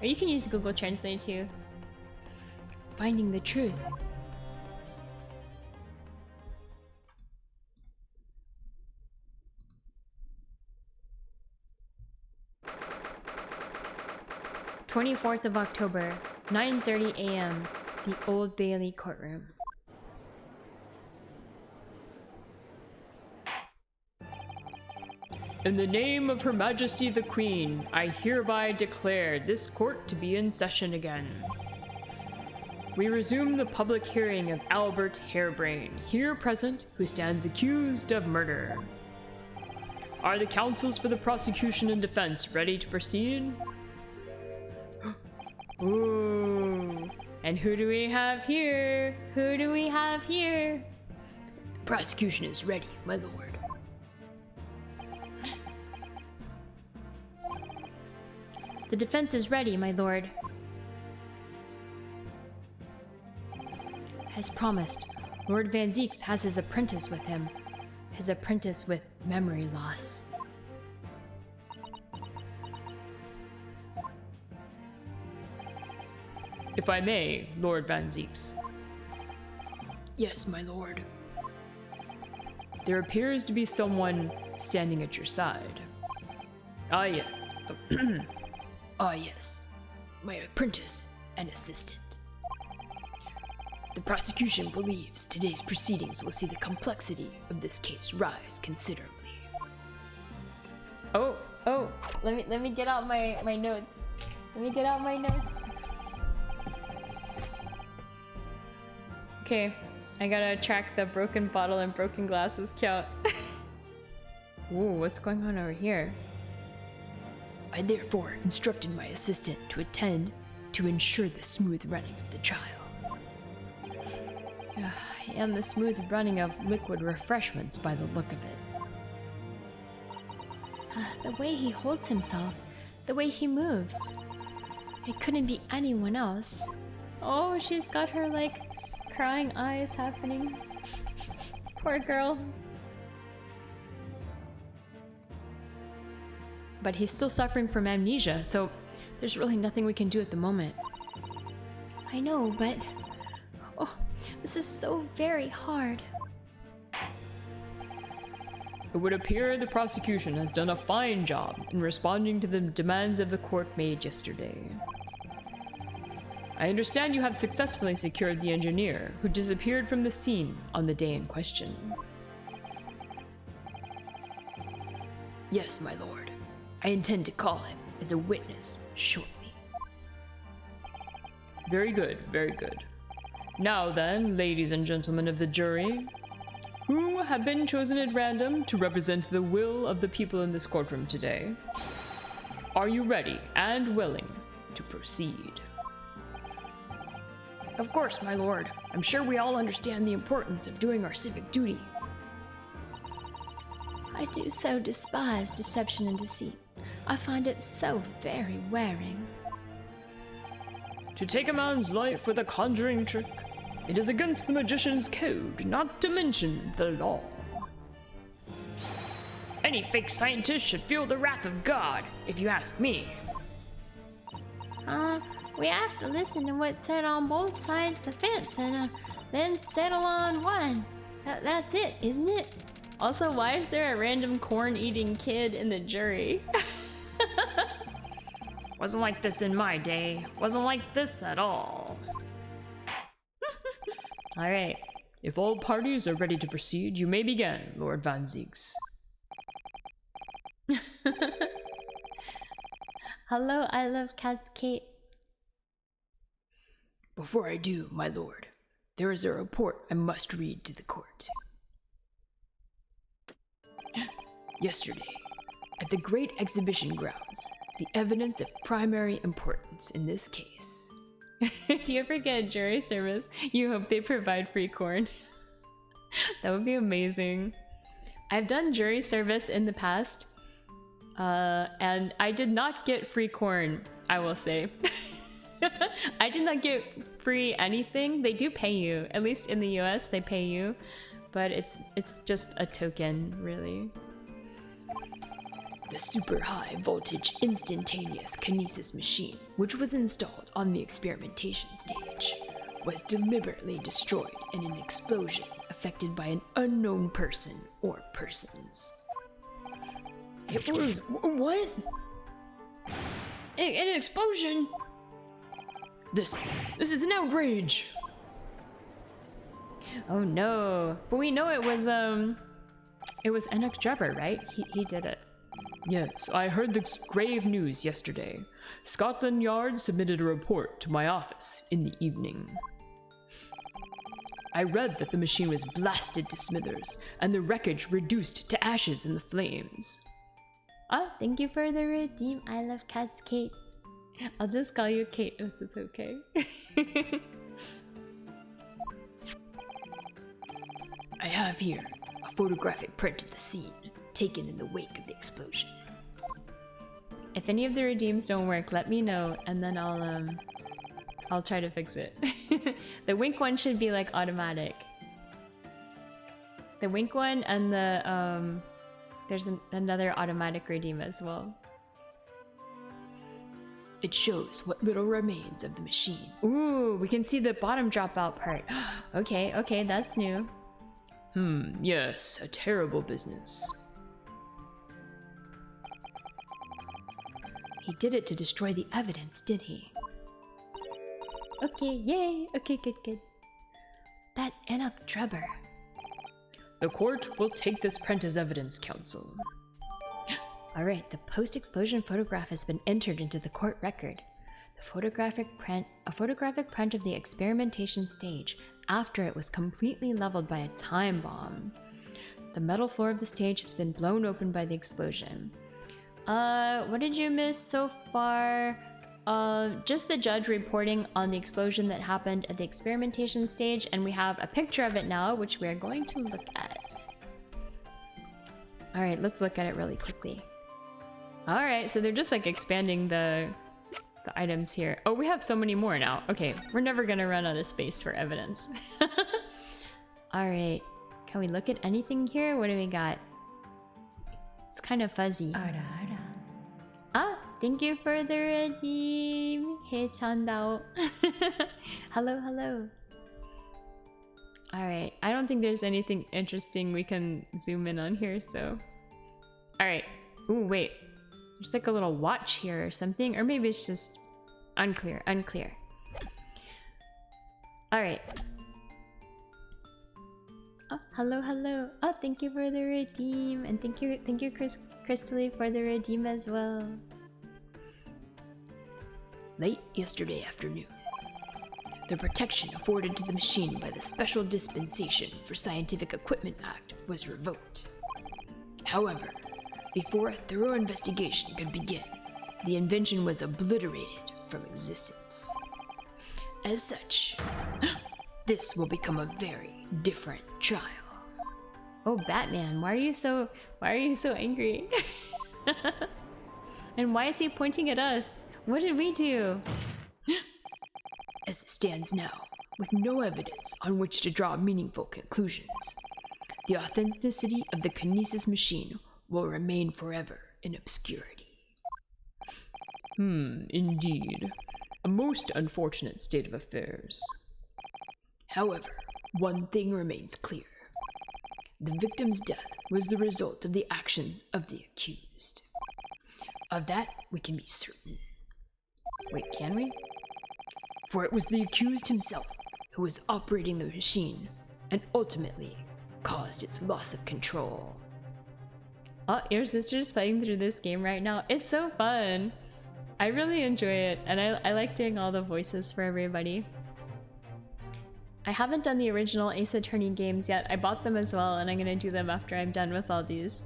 Or you can use Google Translate too. Finding the truth. 24th of October, 9:30 a.m., the Old Bailey courtroom. In the name of Her Majesty the Queen, I hereby declare this court to be in session again. We resume the public hearing of Albert Harebrain, here present, who stands accused of murder. Are the counsels for the prosecution and defense ready to proceed? Ooh. And who do we have here? Who do we have here? The prosecution is ready, my lord. The defense is ready, my lord. As promised, Lord Van Zieks has his apprentice with him. His apprentice with memory loss. If I may, Lord Van Zieks. Yes, my lord. There appears to be someone standing at your side. Ah, yeah. Ah, yes. My apprentice and assistant. The prosecution believes today's proceedings will see the complexity of this case rise considerably. Oh, let me get out my notes. Let me get out my notes. Okay, I gotta track the broken bottle and broken glasses count. Ooh, what's going on over here? I therefore instructed my assistant to attend to ensure the smooth running of the trial. And the smooth running of liquid refreshments by the look of it. The way he holds himself, the way he moves. It couldn't be anyone else. Oh, she's got her like crying eyes happening. Poor girl. But he's still suffering from amnesia, so there's really nothing we can do at the moment. I know, but... oh, this is so very hard. It would appear the prosecution has done a fine job in responding to the demands of the court made yesterday. I understand you have successfully secured the engineer who disappeared from the scene on the day in question. Yes, my lord. I intend to call him as a witness shortly. Very good, very good. Now then, ladies and gentlemen of the jury, who have been chosen at random to represent the will of the people in this courtroom today? Are you ready and willing to proceed? Of course, my lord. I'm sure we all understand the importance of doing our civic duty. I do so despise deception and deceit. I find it so very wearing. To take a man's life with a conjuring trick, it is against the magician's code, not to mention the law. Any fake scientist should feel the wrath of God, if you ask me. We have to listen to what's said on both sides of the fence and then settle on one. That's it, isn't it? Also, why is there a random corn-eating kid in the jury? Wasn't like this in my day. Wasn't like this at all. Alright. If all parties are ready to proceed, you may begin, Lord Van Zieks. Hello, I love cats, Kate. Before I do, my lord, there is a report I must read to the court. Yesterday, at the Great Exhibition Grounds, the evidence of primary importance in this case. If you ever get a jury service, you hope they provide free corn. That would be amazing. I've done jury service in the past, and I did not get free corn, I will say. I did not get free anything. They do pay you, at least in the US they pay you, but it's just a token, really. The super high voltage instantaneous kinesis machine, which was installed on the experimentation stage, was deliberately destroyed in an explosion affected by an unknown person or persons. It was... what? An explosion? This is an outrage! Oh no. But we know it was Enoch Drebber, right? He did it. Yes, I heard the grave news yesterday. Scotland Yard submitted a report to my office in the evening. I read that the machine was blasted to smithers and the wreckage reduced to ashes in the flames. Oh, thank you for the redeem. I love cats, Kate. I'll just call you Kate if it's okay. I have here a photographic print of the scene taken in the wake of the explosion. If any of the redeems don't work, let me know, and then I'll try to fix it. The wink one should be like automatic. The wink one and the there's another automatic redeem as well. It shows what little remains of the machine. Ooh, we can see the bottom dropout part. Okay, that's new. Yes, a terrible business. He did it to destroy the evidence, did he? Okay, yay! Okay, good. That Enoch Drebber. The court will take this print as evidence, counsel. Alright, the post-explosion photograph has been entered into the court record. A photographic print of the experimentation stage after it was completely leveled by a time bomb. The metal floor of the stage has been blown open by the explosion. What did you miss so far? Just the judge reporting on the explosion that happened at the experimentation stage, and we have a picture of it now, which we're going to look at. Alright, let's look at it really quickly. Alright, so they're just like expanding the items here. Oh, we have so many more now. Okay, we're never gonna run out of space for evidence. Alright, can we look at anything here? What do we got? It's kind of fuzzy. Ah, thank you for the redeem. Hey, Chandao. Hello. Alright, I don't think there's anything interesting we can zoom in on here, so... Alright. Ooh, wait. There's like a little watch here or something, or maybe it's just unclear. Alright. Oh, hello. Oh, thank you for the redeem, and thank you, Crystally, for the redeem as well. Late yesterday afternoon, the protection afforded to the machine by the Special Dispensation for Scientific Equipment Act was revoked. However, before a thorough investigation could begin, the invention was obliterated from existence. As such, this will become a very different trial. Oh, Batman, why are you so angry? And why is he pointing at us? What did we do? As it stands now, with no evidence on which to draw meaningful conclusions, the authenticity of the kinesis machine will remain forever in obscurity. Indeed. A most unfortunate state of affairs. However, one thing remains clear. The victim's death was the result of the actions of the accused. Of that, we can be certain. Wait, can we? For it was the accused himself who was operating the machine and ultimately caused its loss of control. Oh, your sister's playing through this game right now. It's so fun. I really enjoy it, and I like doing all the voices for everybody. I haven't done the original Ace Attorney games yet. I bought them as well, and I'm gonna do them after I'm done with all these.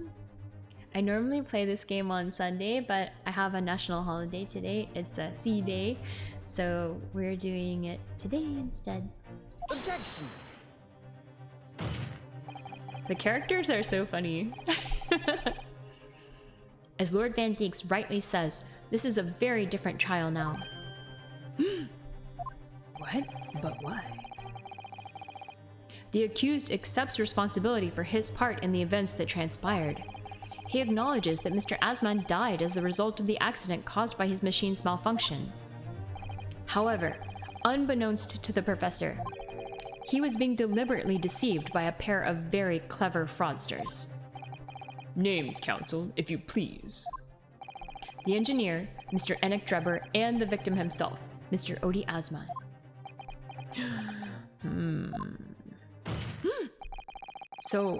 I normally play this game on Sunday, but I have a national holiday today. It's a C day, so we're doing it today instead. Objection! The characters are so funny. As Lord Van Zieks rightly says, this is a very different trial now. What? But why? The accused accepts responsibility for his part in the events that transpired. He acknowledges that Mr. Asman died as the result of the accident caused by his machine's malfunction. However, unbeknownst to the professor, he was being deliberately deceived by a pair of very clever fraudsters. Names, counsel, if you please. The engineer, Mr. Enoch Drebber, and the victim himself, Mr. Odie Asman. So,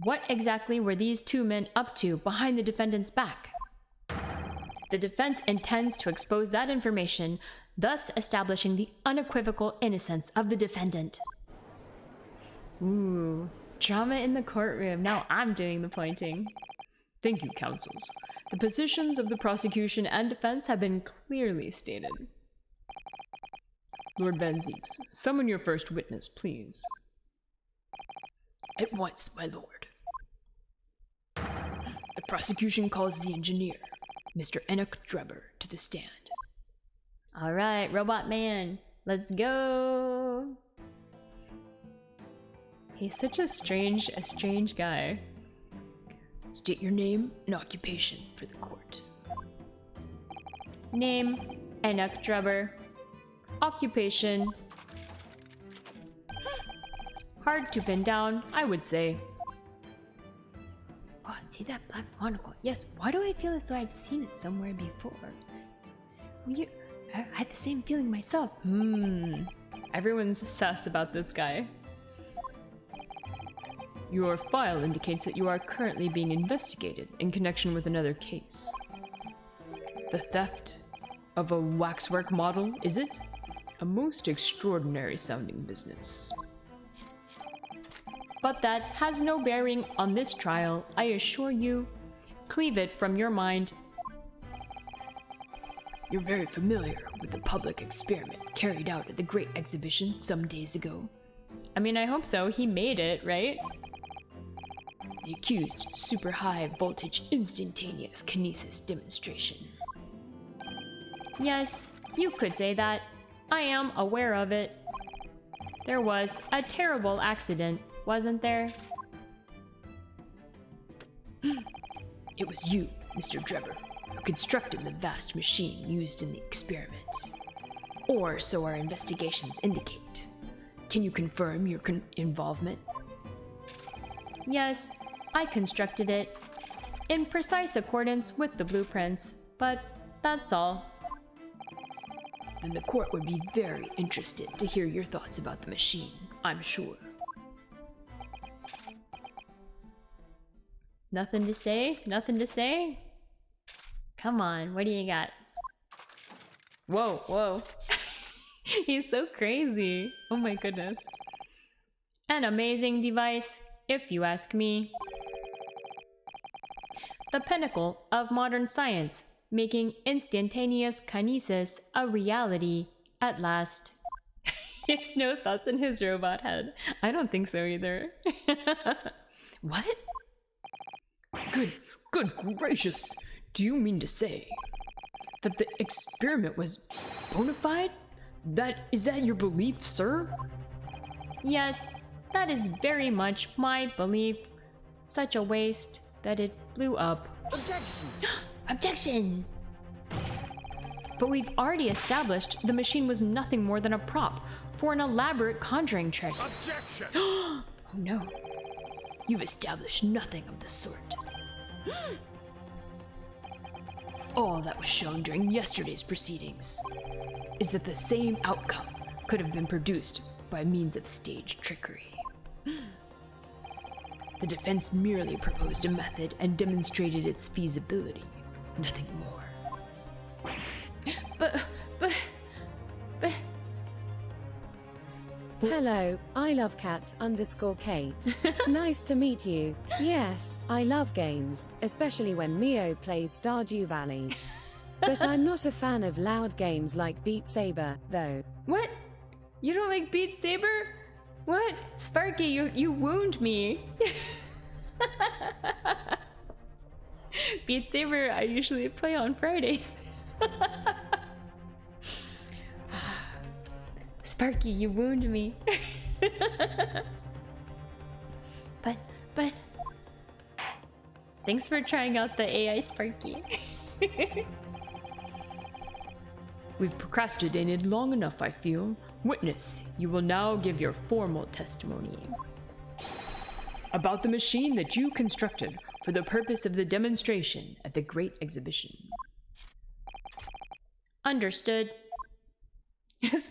what exactly were these two men up to behind the defendant's back? The defense intends to expose that information, thus establishing the unequivocal innocence of the defendant. Ooh, drama in the courtroom. Now I'm doing the pointing. Thank you, counsels. The positions of the prosecution and defense have been clearly stated. Lord Van Zeeps, summon your first witness, please. At once, my lord. The prosecution calls the engineer, Mr. Enoch Drebber, to the stand. All right, Robot Man, let's go. He's such a strange guy. State your name and occupation for the court. Name, Enoch Drebber. Occupation. Hard to pin down, I would say. Oh, see that black monocle? Yes, why do I feel as though I've seen it somewhere before? I had the same feeling myself. Everyone's sus about this guy. Your file indicates that you are currently being investigated in connection with another case. The theft of a waxwork model, is it? A most extraordinary sounding business. But that has no bearing on this trial, I assure you. Cleave it from your mind. You're very familiar with the public experiment carried out at the Great Exhibition some days ago. I mean, I hope so. He made it, right? The accused super high voltage instantaneous kinesis demonstration. Yes, you could say that. I am aware of it. There was a terrible accident, wasn't there? It was you, Mr. Drebber, who constructed the vast machine used in the experiment. Or so our investigations indicate. Can you confirm your involvement? Yes, I constructed it. In precise accordance with the blueprints, but that's all. Then the court would be very interested to hear your thoughts about the machine, I'm sure. Nothing to say? Nothing to say? Come on, what do you got? Whoa, whoa. He's so crazy. Oh my goodness. An amazing device, if you ask me. The pinnacle of modern science, making instantaneous kinesis a reality at last. He has no thoughts in his robot head. I don't think so either. What? Good gracious! Do you mean to say that the experiment was bona fide? Is that your belief, sir? Yes, that is very much my belief. Such a waste that it blew up. Objection! Objection! But we've already established the machine was nothing more than a prop for an elaborate conjuring trick. Objection! Oh no. You've established nothing of the sort. All that was shown during yesterday's proceedings is that the same outcome could have been produced by means of stage trickery. The defense merely proposed a method and demonstrated its feasibility, nothing more. But... Hello, I love cats _Kate. Nice to meet you. Yes, I love games, especially when Mio plays Stardew Valley. But I'm not a fan of loud games like Beat Saber, though. What? You don't like Beat Saber? What? Sparky, you wound me. Beat Saber I usually play on Fridays. Sparky, you wound me. But thanks for trying out the AI Sparky. We've procrastinated long enough, I feel. Witness, you will now give your formal testimony about the machine that you constructed for the purpose of the demonstration at the Great Exhibition. Understood.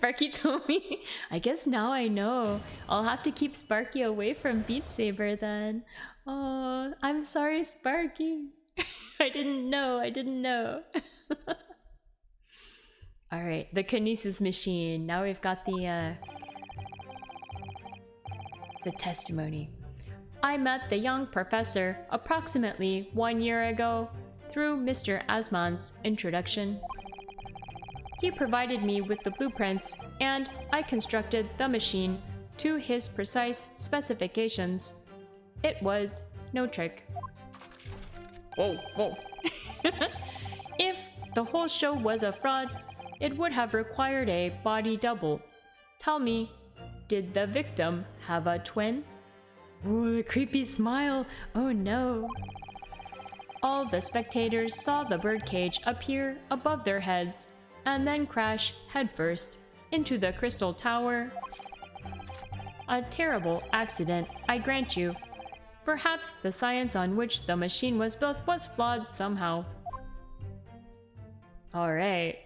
Sparky told me. I guess now I know. I'll have to keep Sparky away from Beat Saber then. Oh, I'm sorry, Sparky. I didn't know. Alright, the kinesis machine. Now we've got the testimony. I met the young professor approximately 1 year ago through Mr. Asman's introduction. He provided me with the blueprints and I constructed the machine to his precise specifications. It was no trick. Whoa. If the whole show was a fraud, it would have required a body double. Tell me, did the victim have a twin? Ooh, the creepy smile. Oh no. All the spectators saw the birdcage appear above their heads and then crash headfirst into the crystal tower. A terrible accident, I grant you. Perhaps the science on which the machine was built was flawed somehow. Alright.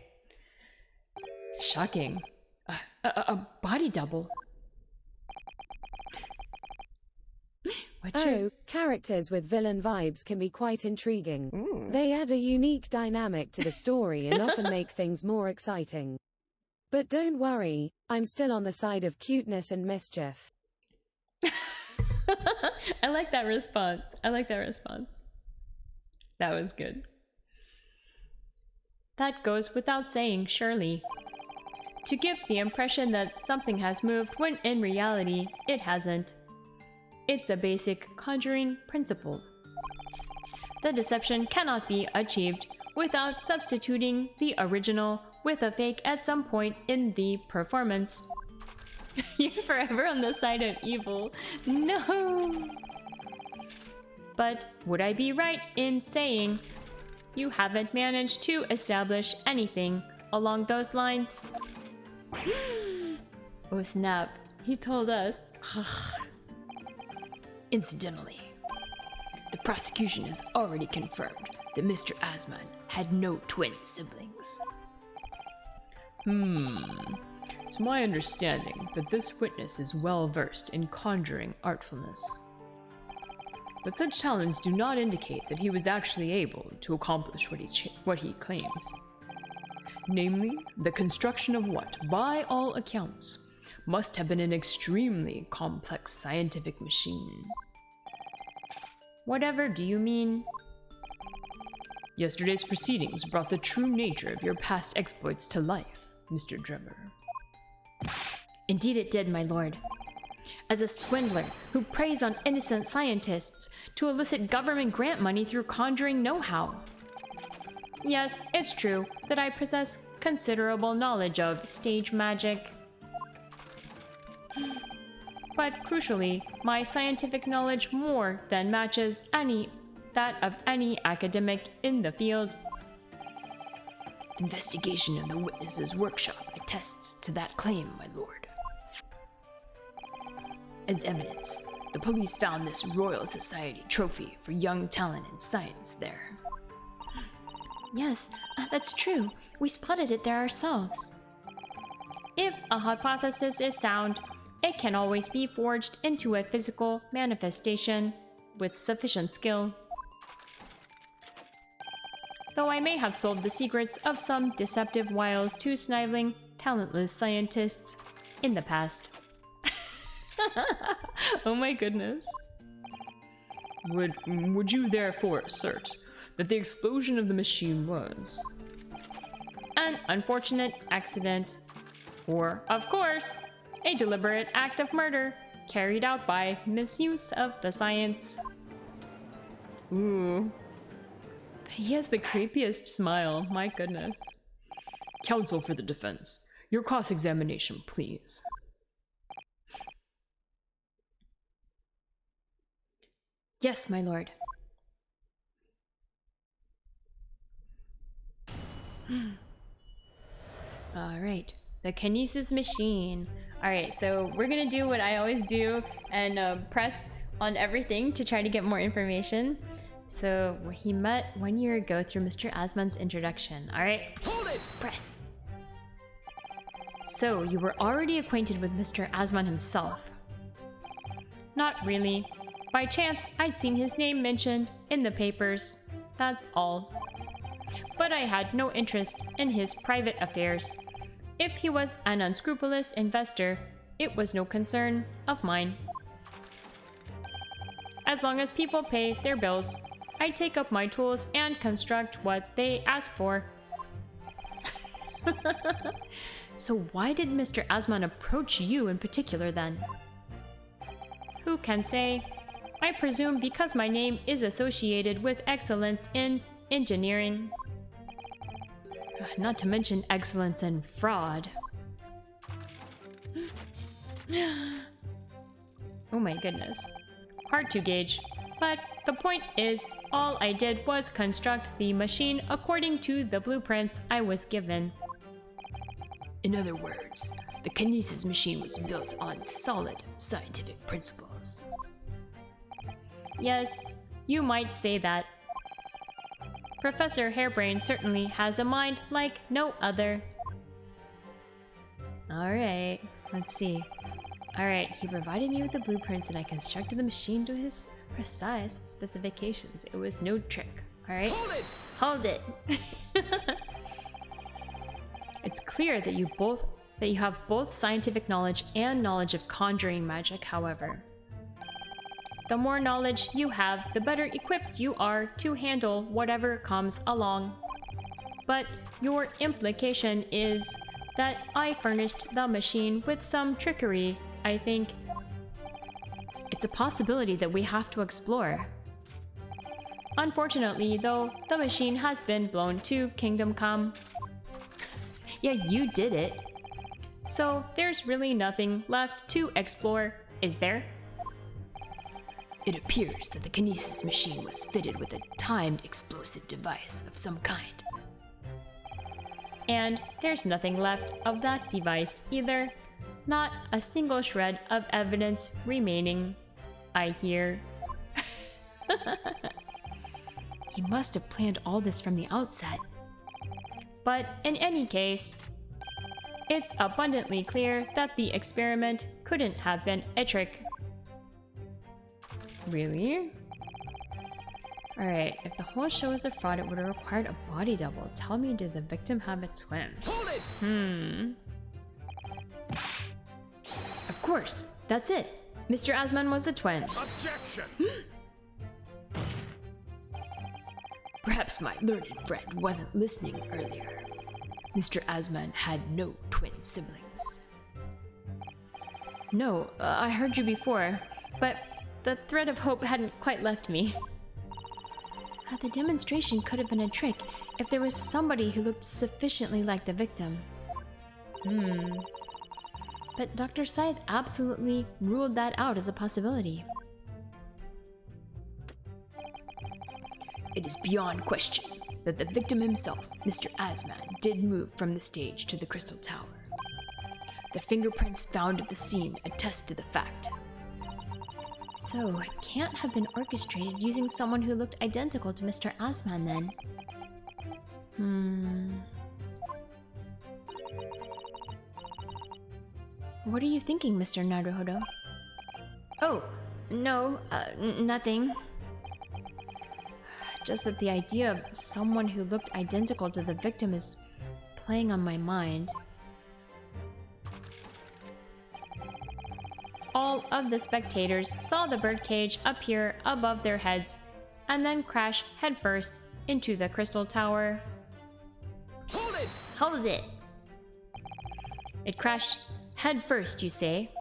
Shocking. A body double. Characters with villain vibes can be quite intriguing. Ooh. They add a unique dynamic to the story and often make things more exciting. But don't worry, I'm still on the side of cuteness and mischief. I like that response. That was good. That goes without saying, surely. To give the impression that something has moved when in reality it hasn't. It's a basic conjuring principle. The deception cannot be achieved without substituting the original with a fake at some point in the performance. You're forever on the side of evil. No! But would I be right in saying you haven't managed to establish anything along those lines? Oh snap, he told us. Incidentally, the prosecution has already confirmed that Mr. Asman had no twin siblings. It's my understanding that this witness is well versed in conjuring artfulness. But such talents do not indicate that he was actually able to accomplish what he claims. Namely, the construction of what, by all accounts, must have been an extremely complex scientific machine. Whatever do you mean? Yesterday's proceedings brought the true nature of your past exploits to life, Mr. Drebber. Indeed it did, my lord. As a swindler who preys on innocent scientists to elicit government grant money through conjuring know-how. Yes, it's true that I possess considerable knowledge of stage magic. But crucially, my scientific knowledge more than matches that of any academic in the field. Investigation of the witness's workshop attests to that claim, my lord. As evidence, the police found this Royal Society trophy for young talent in science there. Yes, that's true. We spotted it there ourselves. If a hypothesis is sound, it can always be forged into a physical manifestation with sufficient skill. Though I may have sold the secrets of some deceptive wiles to sniveling, talentless scientists in the past. Oh my goodness. Would you therefore assert that the explosion of the machine was an unfortunate accident, or, of course, a deliberate act of murder carried out by misuse of the science? Ooh. He has the creepiest smile, my goodness. Counsel for the defense, your cross-examination, please. Yes, my lord. Alright, the kinesis machine. Alright, so we're gonna do what I always do and press on everything to try to get more information. So he met 1 year ago through Mr. Asman's introduction. Alright, Hold it! press. So, you were already acquainted with Mr. Asman himself? Not really. By chance, I'd seen his name mentioned in the papers. That's all. But I had no interest in his private affairs. If he was an unscrupulous investor, it was no concern of mine. As long as people pay their bills, I take up my tools and construct what they ask for. So why did Mr. Asman approach you in particular then? Who can say? I presume because my name is associated with excellence in engineering. Not to mention excellence in fraud. Oh my goodness. Hard to gauge. But the point is, all I did was construct the machine according to the blueprints I was given. In other words, the kinesis machine was built on solid scientific principles. Yes, you might say that. Professor Hairbrain certainly has a mind like no other. Alright, let's see. Alright, he provided me with the blueprints and I constructed the machine to his precise specifications. It was no trick. Alright? Hold it! It's clear that you have both scientific knowledge and knowledge of conjuring magic, however. The more knowledge you have, the better equipped you are to handle whatever comes along. But your implication is that I furnished the machine with some trickery, I think. It's a possibility that we have to explore. Unfortunately, though, the machine has been blown to Kingdom Come. Yeah, you did it. So there's really nothing left to explore, is there? It appears that the kinesis machine was fitted with a timed explosive device of some kind. And there's nothing left of that device either. Not a single shred of evidence remaining, I hear. He must have planned all this from the outset. But in any case, it's abundantly clear that the experiment couldn't have been a trick. Really? Alright, if the whole show is a fraud, it would have required a body double. Tell me, did the victim have a twin? Hold it! Of course, that's it. Mr. Asman was the twin. Objection! Perhaps my learned friend wasn't listening earlier. Mr. Asman had no twin siblings. No, I heard you before, but the thread of hope hadn't quite left me. The demonstration could have been a trick if there was somebody who looked sufficiently like the victim. But Dr. Scythe absolutely ruled that out as a possibility. It is beyond question that the victim himself, Mr. Asman, did move from the stage to the Crystal Tower. The fingerprints found at the scene attest to the fact. So, it can't have been orchestrated using someone who looked identical to Mr. Asman then. What are you thinking, Mr. Naruhodo? Oh, no, nothing. Just that the idea of someone who looked identical to the victim is playing on my mind. All of the spectators saw the birdcage appear above their heads and then crash headfirst into the Crystal Tower. Hold it! Hold it! It crashed headfirst, you say?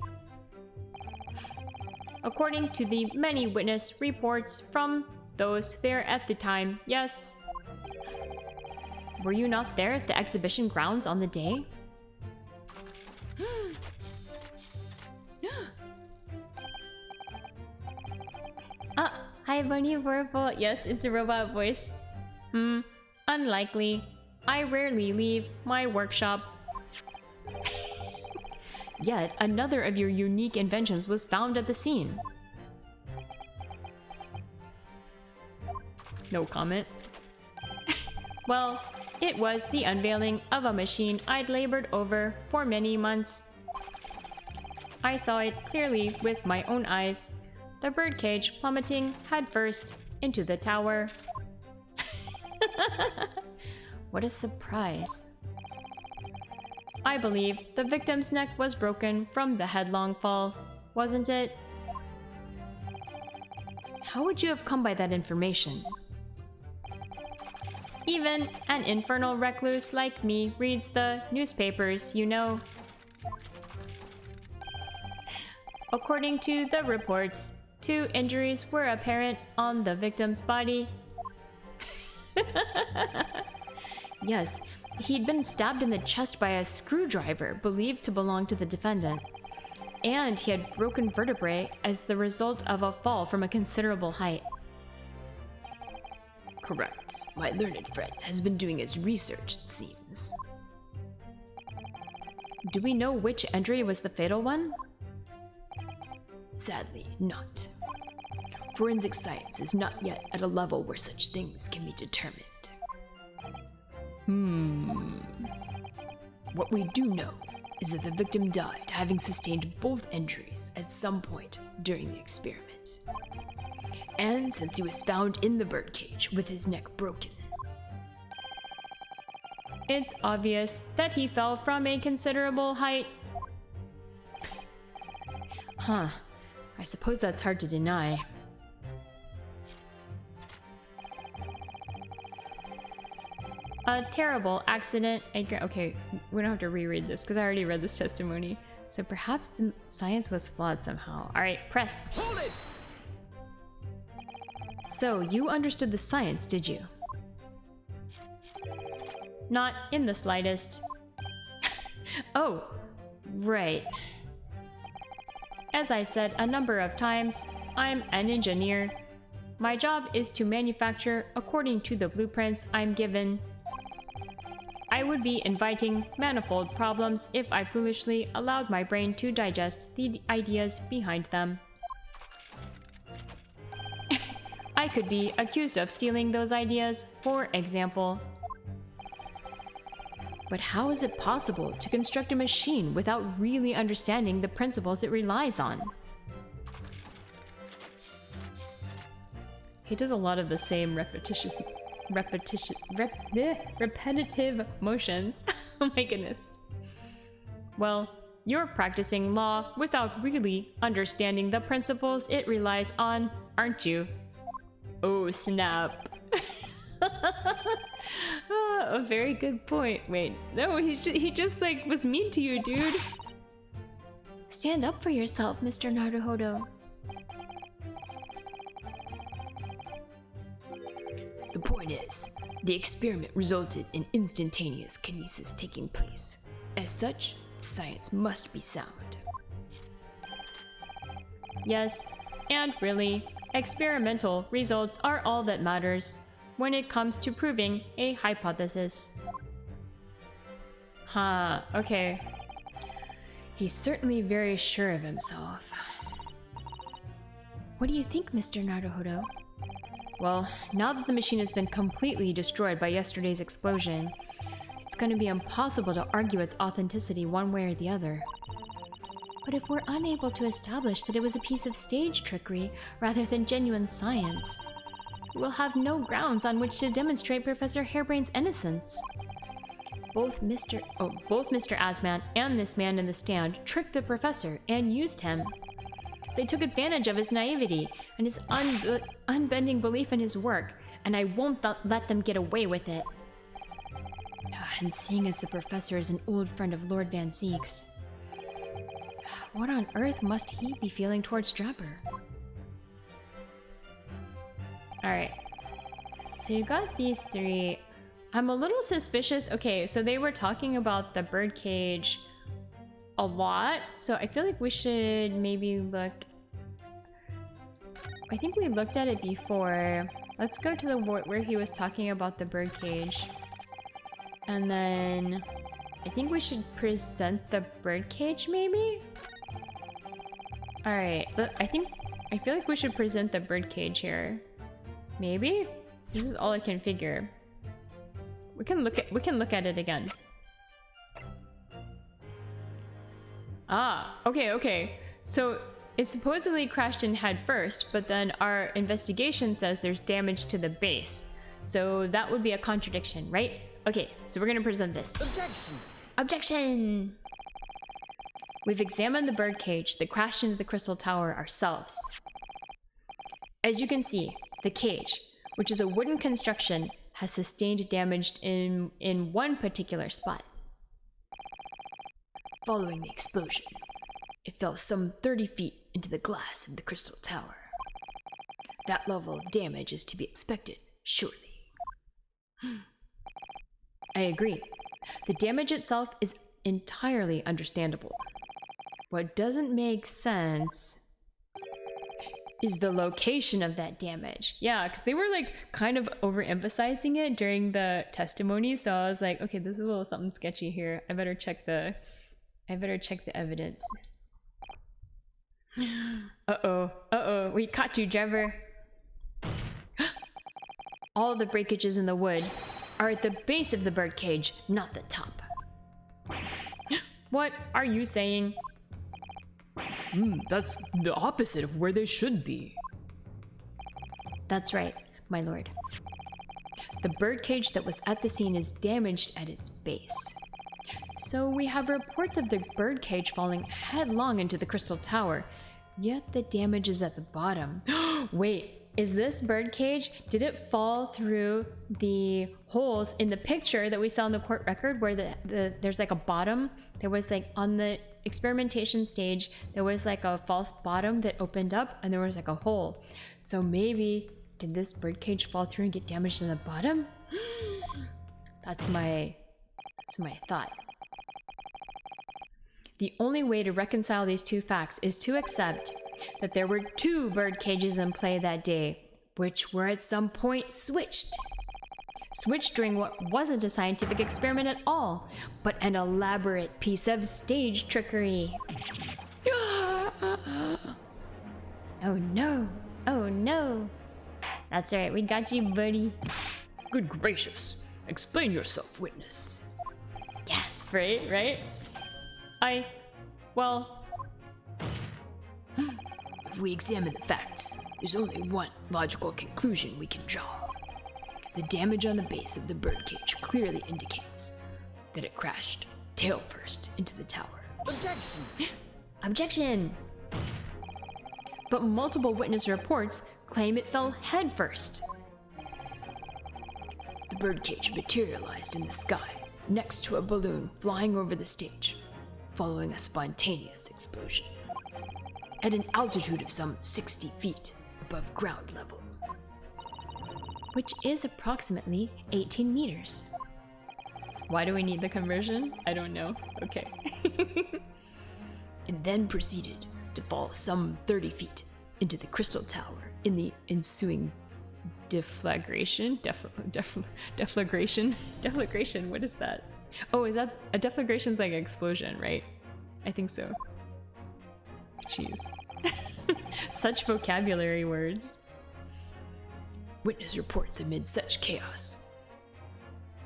According to the many witness reports from those there at the time, yes. Were you not there at the exhibition grounds on the day? Hi, Bunny Purple. Yes, it's a robot voice. Unlikely. I rarely leave my workshop. Yet, another of your unique inventions was found at the scene. No comment. Well, It was the unveiling of a machine I'd labored over for many months. I saw it clearly with my own eyes. The birdcage plummeting headfirst into the tower. What a surprise. I believe the victim's neck was broken from the headlong fall, wasn't it? How would you have come by that information? Even an infernal recluse like me reads the newspapers, you know. According to the reports, 2 injuries were apparent on the victim's body. Yes, he'd been stabbed in the chest by a screwdriver believed to belong to the defendant. And he had broken vertebrae as the result of a fall from a considerable height. Correct. My learned friend has been doing his research, it seems. Do we know which entry was the fatal one? Sadly, not. Forensic science is not yet at a level where such things can be determined. What we do know is that the victim died having sustained both injuries at some point during the experiment. And since he was found in the birdcage with his neck broken, it's obvious that he fell from a considerable height. Huh. I suppose that's hard to deny. A terrible accident. Okay, we don't have to reread this because I already read this testimony. So perhaps the science was flawed somehow. All right, press. Hold it! So you understood the science, did you? Not in the slightest. Oh, right. As I've said a number of times, I'm an engineer. My job is to manufacture according to the blueprints I'm given. I would be inviting manifold problems if I foolishly allowed my brain to digest the ideas behind them. I could be accused of stealing those ideas, for example. But how is it possible to construct a machine without really understanding the principles it relies on? He does a lot of the same repetitive motions. Oh my goodness. Well, you're practicing law without really understanding the principles it relies on, aren't you? Oh, snap. A very good point. Wait, no, he just like was mean to you, dude. Stand up for yourself, Mr. Naruhodo. The point is, the experiment resulted in instantaneous kinesis taking place. As such, science must be sound. Yes, and really, experimental results are all that matters when it comes to proving a hypothesis. Huh, okay. He's certainly very sure of himself. What do you think, Mr. Naruhodo? Well, now that the machine has been completely destroyed by yesterday's explosion, it's going to be impossible to argue its authenticity one way or the other. But if we're unable to establish that it was a piece of stage trickery rather than genuine science, we'll have no grounds on which to demonstrate Professor Harebrain's innocence. Both Mr. Asman and this man in the stand tricked the professor and used him. They took advantage of his naivety and his unbending belief in his work, and I won't let them get away with it. And seeing as the professor is an old friend of Lord Van Zeek's, what on earth must he be feeling towards Draper? Alright, so you got these 3. I'm a little suspicious. Okay, so they were talking about the birdcage a lot, so I feel like we should maybe look. I think we looked at it before. Let's go to the where he was talking about the birdcage, and then I think we should present the birdcage maybe. All right, I feel like we should present the birdcage here. Maybe this is all I can figure. We can look at it again. Ah, okay. So it supposedly crashed in head first, but then our investigation says there's damage to the base. So that would be a contradiction, right? Okay, so we're gonna present this. Objection! Objection! We've examined the birdcage that crashed into the crystal tower ourselves. As you can see, the cage, which is a wooden construction, has sustained damage in one particular spot. Following the explosion, it fell some 30 feet into the glass of the crystal tower. That level of damage is to be expected, surely. I agree. The damage itself is entirely understandable. What doesn't make sense is the location of that damage. Yeah, because they were like kind of overemphasizing it during the testimony, so I was like, okay, this is a little something sketchy here. I better check the evidence. Uh-oh, we caught you, Trevor. All of the breakages in the wood are at the base of the birdcage, not the top. What are you saying? That's the opposite of where they should be. That's right, my lord. The birdcage that was at the scene is damaged at its base. So we have reports of the birdcage falling headlong into the crystal tower, yet the damage is at the bottom. Wait, is this birdcage, did it fall through the holes in the picture that we saw in the court record where there's like a bottom? There was like on the experimentation stage, there was like a false bottom that opened up and there was like a hole. So maybe, did this birdcage fall through and get damaged in the bottom? That's my thought. The only way to reconcile these two facts is to accept that there were two bird cages in play that day, which were at some point switched. Switched during what wasn't a scientific experiment at all, but an elaborate piece of stage trickery. Oh no, oh no. That's right, we got you, buddy. Good gracious. Explain yourself, witness. Yes, right? Well... If we examine the facts, there's only one logical conclusion we can draw. The damage on the base of the birdcage clearly indicates that it crashed tail first into the tower. Objection! Objection! But multiple witness reports claim it fell head first. The birdcage materialized in the sky next to a balloon flying over the stage, following a spontaneous explosion, at an altitude of some 60 feet above ground level. Which is approximately 18 meters. Why do we need the conversion? I don't know. Okay. And then proceeded to fall some 30 feet into the crystal tower in the ensuing Deflagration? Deflagration? Deflagration, what is that? Oh, is that... A deflagration's like an explosion, right? I think so. Jeez. Such vocabulary words. Witness reports amid such chaos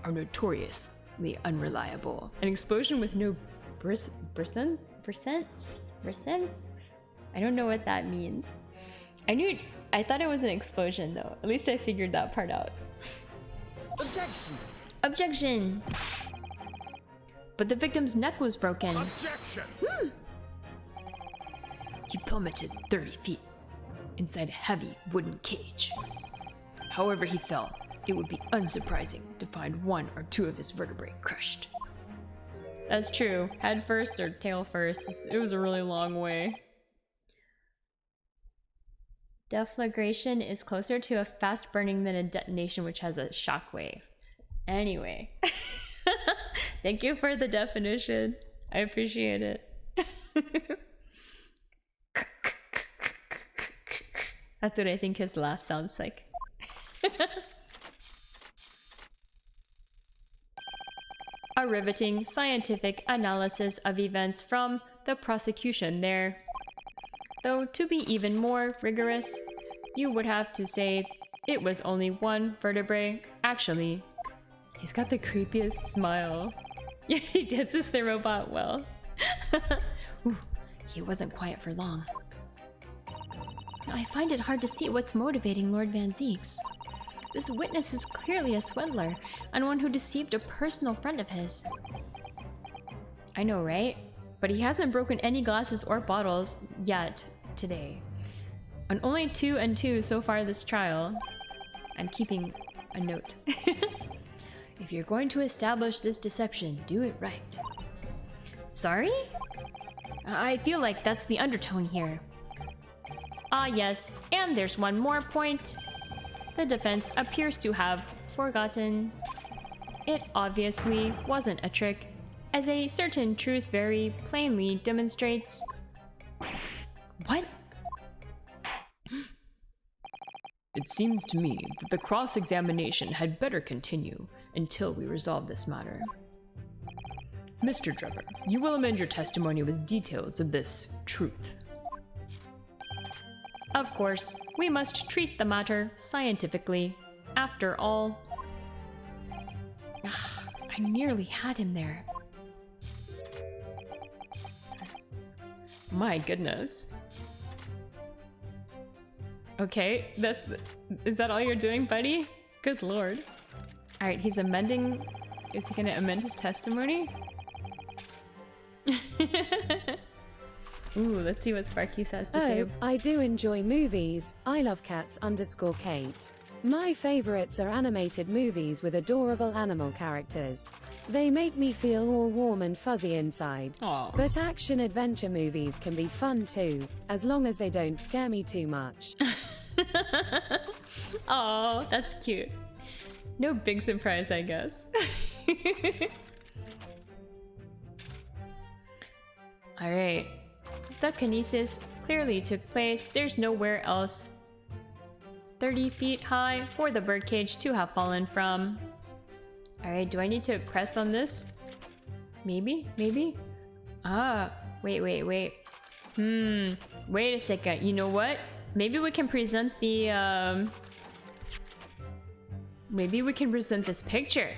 are notoriously unreliable. An explosion with no percent? I don't know what that means. I thought it was an explosion though. At least I figured that part out. Objection! Objection! But the victim's neck was broken. Objection! He plummeted 30 feet inside a heavy wooden cage. However he fell, it would be unsurprising to find one or two of his vertebrae crushed. That's true. Head first or tail first. It was a really long way. Deflagration is closer to a fast burning than a detonation, which has a shockwave. Anyway. Thank you for the definition. I appreciate it. That's what I think his laugh sounds like. A riveting scientific analysis of events from the prosecution there. Though to be even more rigorous, you would have to say it was only one vertebrae. Actually, He's got the creepiest smile. Yeah, he dances the robot well. Ooh, he wasn't quiet for long. I find it hard to see what's motivating Lord Van Zeeks. This witness is clearly a swindler, and one who deceived a personal friend of his. I know, right? But he hasn't broken any glasses or bottles yet today. On only 2 and 2 so far this trial. I'm keeping a note. If you're going to establish this deception, do it right. Sorry? I feel like that's the undertone here. Ah yes, and there's one more point. The defense appears to have forgotten. It obviously wasn't a trick, as a certain truth very plainly demonstrates. What? It seems to me that the cross-examination had better continue until we resolve this matter. Mr. Drebber, you will amend your testimony with details of this truth. Of course, we must treat the matter scientifically. After all... I nearly had him there. My goodness. Okay, is that all you're doing, buddy? Good lord. Alright, he's amending... Is he gonna amend his testimony? Ooh, let's see what Sparky says to say. I do enjoy movies. I love cats_Kate. My favorites are animated movies with adorable animal characters. They make me feel all warm and fuzzy inside. Aww. But action-adventure movies can be fun too, as long as they don't scare me too much. Oh, that's cute. No big surprise, I guess. Alright. The kinesis clearly took place. There's nowhere else 30 feet high for the birdcage to have fallen from. Alright, do I need to press on this? Maybe? Maybe? Ah, wait. Wait a second. You know what? Maybe we can present the, maybe we can present this picture.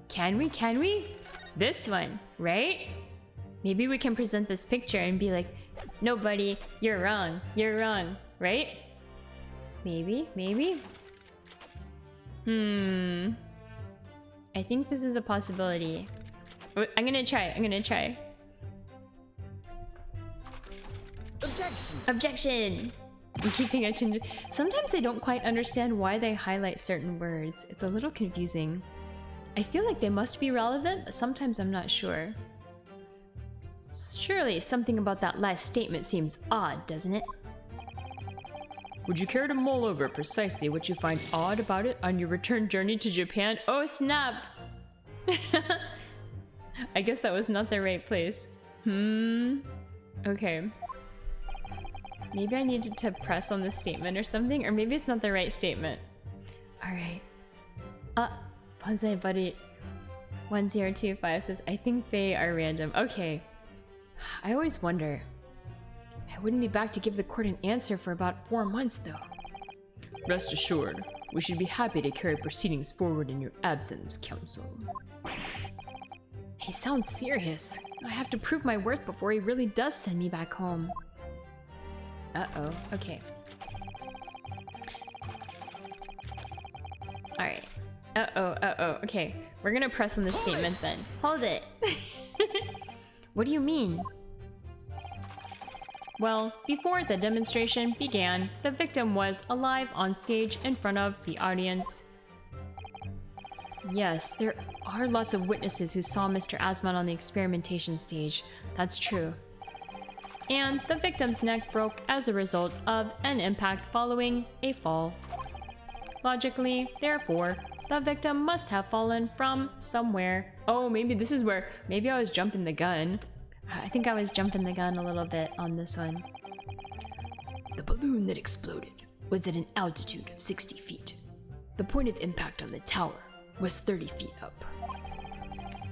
Can we? This one, right? Maybe we can present this picture and be like, no, buddy, you're wrong, right? Maybe? I think this is a possibility. I'm gonna try. Objection! I'm keeping attention. Sometimes I don't quite understand why they highlight certain words. It's a little confusing. I feel like they must be relevant, but sometimes I'm not sure. Surely something about that last statement seems odd, doesn't it? Would you care to mull over precisely what you find odd about it on your return journey to Japan? Oh snap! I guess that was not the right place. Okay. Maybe I needed to press on this statement or something, or maybe it's not the right statement. Alright. Bonsai Buddy 1025 says, I think they are random. Okay. I always wonder. I wouldn't be back to give the court an answer for about 4 months, though. Rest assured, we should be happy to carry proceedings forward in your absence, counsel. He sounds serious. I have to prove my worth before he really does send me back home. Uh-oh. Okay. Alright. Uh-oh. Okay. We're gonna press on this statement then. Hold it. What do you mean? Well, before the demonstration began, the victim was alive on stage in front of the audience. Yes, there are lots of witnesses who saw Mr. Asman on the experimentation stage. That's true. And the victim's neck broke as a result of an impact following a fall. Logically, therefore, the victim must have fallen from somewhere. Oh, maybe this is where... Maybe I was jumping the gun. I think I was jumping the gun a little bit on this one. The balloon that exploded was at an altitude of 60 feet. The point of impact on the tower was 30 feet up.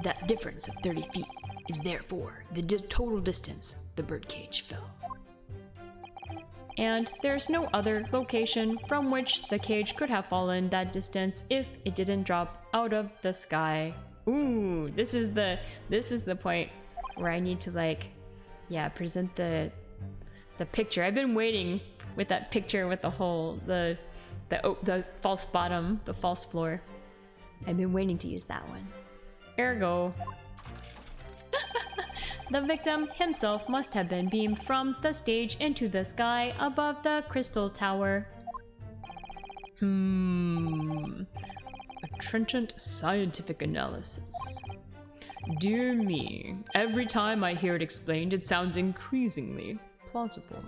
That difference of 30 feet is therefore the total distance the birdcage fell. And there's no other location from which the cage could have fallen that distance if it didn't drop out of the sky. Ooh, this is the point where I need to like, yeah, present the picture. I've been waiting with that picture with the hole, the false bottom, the false floor. I've been waiting to use that one. Ergo. The victim himself must have been beamed from the stage into the sky above the crystal tower. A trenchant scientific analysis. Dear me, every time I hear it explained, it sounds increasingly plausible.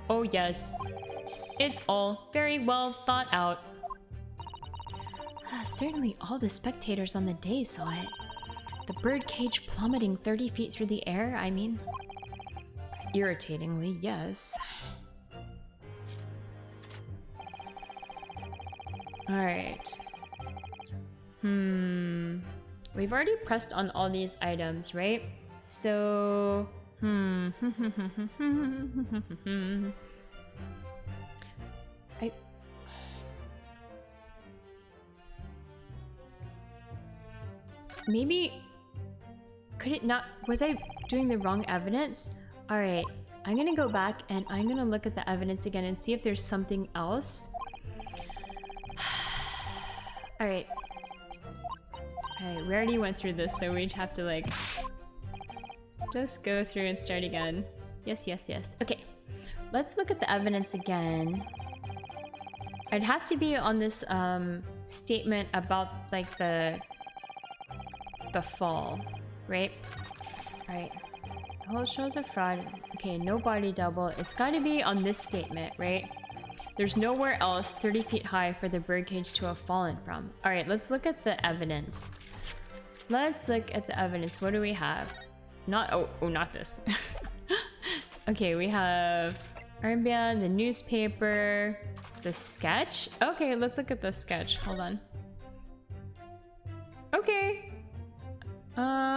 Oh yes, it's all very well thought out. Certainly all the spectators on the day saw it. The birdcage plummeting 30 feet through the air, I mean... Irritatingly, yes. Alright. We've already pressed on all these items, right? So... Maybe... Could it not... Was I doing the wrong evidence? Alright, I'm gonna go back and I'm gonna look at the evidence again and see if there's something else. Alright. Alright, we already went through this, so we'd have to like... just go through and start again. Yes, yes, yes. Okay, let's look at the evidence again. It has to be on this statement about like the fall, right? Alright. The whole shows a fraud. Okay, no body double. It's gotta be on this statement, right? There's nowhere else 30 feet high for the birdcage to have fallen from. Alright, let's look at the evidence. Let's look at the evidence. What do we have? Not not this. Okay, we have armband, the newspaper, the sketch. Okay, let's look at the sketch. Hold on. Okay.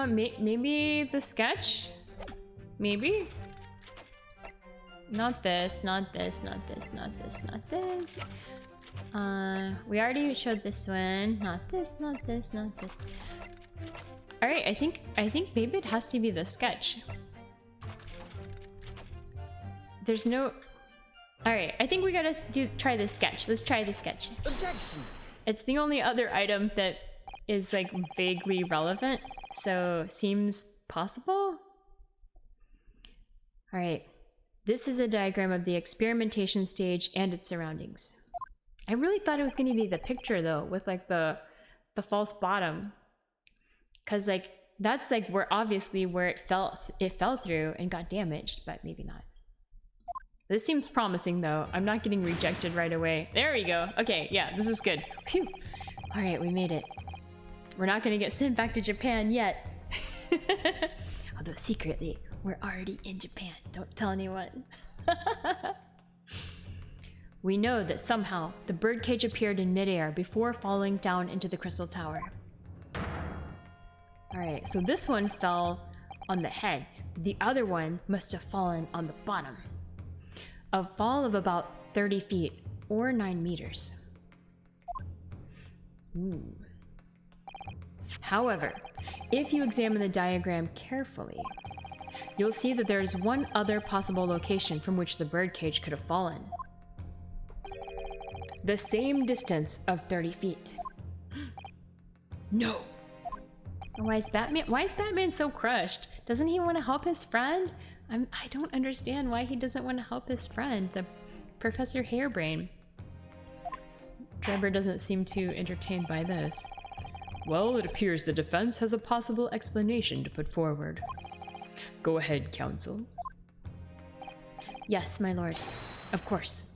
Maybe the sketch? Maybe? Not this, not this, not this, not this, not this. We already showed this one. Not this, not this, not this. Alright, I think maybe it has to be the sketch. There's no... Alright, I think we gotta try the sketch. Let's try the sketch. Objection. It's the only other item that is like vaguely relevant, so seems possible. Alright, this is a diagram of the experimentation stage and its surroundings. I really thought it was gonna be the picture though, with like the false bottom. Cause like, that's like where obviously where it fell through and got damaged, but maybe not. This seems promising though. I'm not getting rejected right away. There we go. Okay, yeah, this is good. Phew. Alright, we made it. We're not gonna get sent back to Japan yet. Although secretly, we're already in Japan. Don't tell anyone. We know that somehow the birdcage appeared in midair before falling down into the crystal tower. Alright, so this one fell on the head. The other one must have fallen on the bottom. A fall of about 30 feet, or 9 meters. Ooh. However, if you examine the diagram carefully, you'll see that there is one other possible location from which the birdcage could have fallen. The same distance of 30 feet. No! Why is Batman so crushed? Doesn't he want to help his friend? I don't understand why he doesn't want to help his friend, the Professor Hairbrain. Trevor doesn't seem too entertained by this. Well, it appears the defense has a possible explanation to put forward. Go ahead, counsel. Yes, my lord. Of course.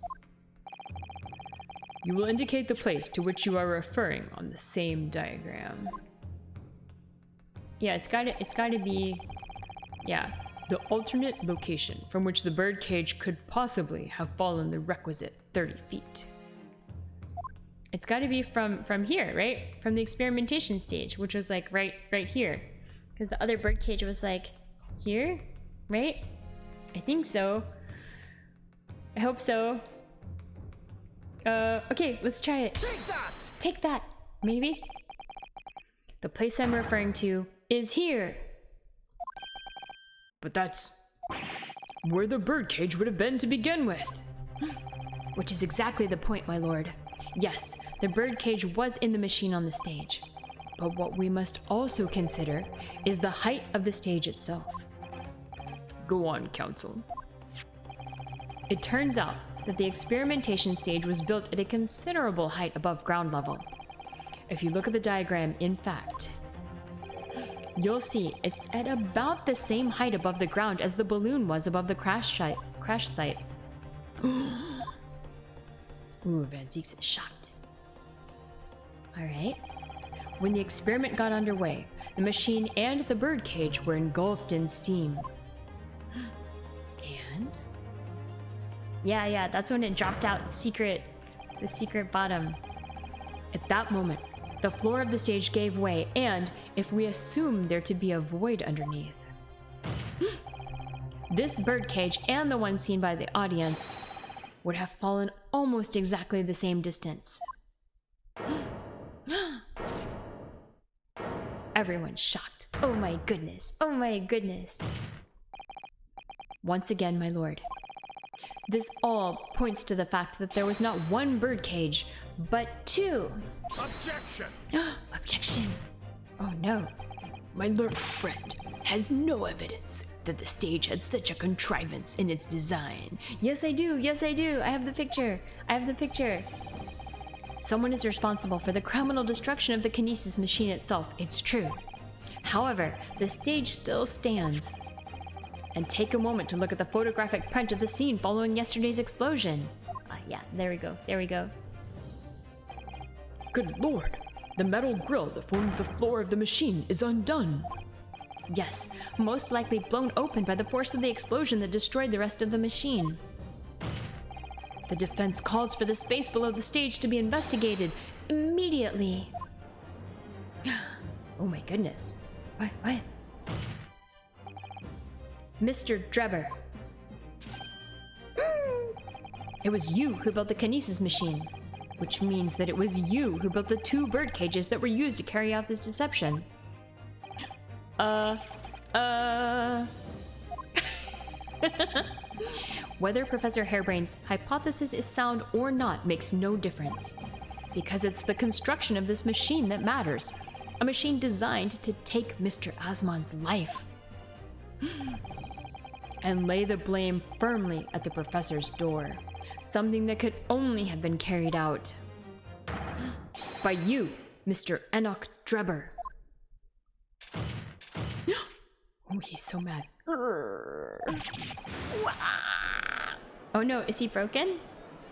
You will indicate the place to which you are referring on the same diagram. Yeah, it's gotta be... Yeah. The alternate location from which the birdcage could possibly have fallen the requisite 30 feet. It's got to be from here, right? From the experimentation stage, which was like right here. Because the other birdcage was like here, right? I think so. I hope so. Okay, let's try it. Take that! Take that! maybe? The place I'm referring to is here. But that's where the birdcage would have been to begin with. Which is exactly the point, my lord. Yes, the birdcage was in the machine on the stage. But what we must also consider is the height of the stage itself. Go on, Counsel. It turns out that the experimentation stage was built at a considerable height above ground level. If you look at the diagram, in fact, you'll see it's at about the same height above the ground as the balloon was above the crash site. Ooh, Van Zieks is shocked. Alright. When the experiment got underway, the machine and the birdcage were engulfed in steam. And? Yeah, that's when it dropped out the secret bottom. At that moment, the floor of the stage gave way, and if we assume there to be a void underneath, this birdcage and the one seen by the audience would have fallen almost exactly the same distance. Everyone's shocked. Oh my goodness. Oh my goodness. Once again, my lord, this all points to the fact that there was not one birdcage, but two. Objection! Objection. Oh no. My learned friend has no evidence that the stage had such a contrivance in its design. Yes, I do. Yes, I do. I have the picture. Someone is responsible for the criminal destruction of the kinesis machine itself. It's true. However, the stage still stands. And take a moment to look at the photographic print of the scene following yesterday's explosion. Yeah, there we go. Good lord, the metal grill that formed the floor of the machine is undone. Yes, most likely blown open by the force of the explosion that destroyed the rest of the machine. The defense calls for the space below the stage to be investigated immediately. Oh my goodness. What? Mr. Drebber. It was you who built the kinesis machine, which means that it was you who built the two bird cages that were used to carry out this deception. Whether Professor Hairbrain's hypothesis is sound or not makes no difference, because it's the construction of this machine that matters. A machine designed to take Mr. Asmon's life. And lay the blame firmly at the professor's door. Something that could only have been carried out by you, Mr. Enoch Drebber. Oh, he's so mad. Oh no, is he broken?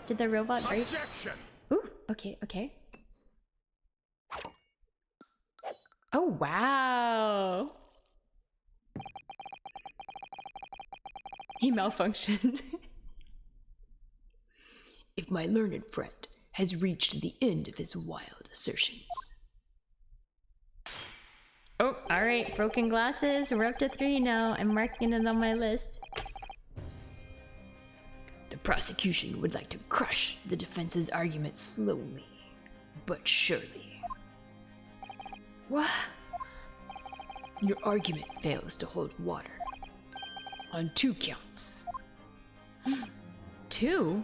Did the robot break? Objection! Ooh, okay. Oh, wow. He malfunctioned. If my learned friend has reached the end of his wild assertions. Oh, alright, broken glasses. We're up to 3 now. I'm marking it on my list. The prosecution would like to crush the defense's argument slowly, but surely. What? Your argument fails to hold water. On 2 counts. 2?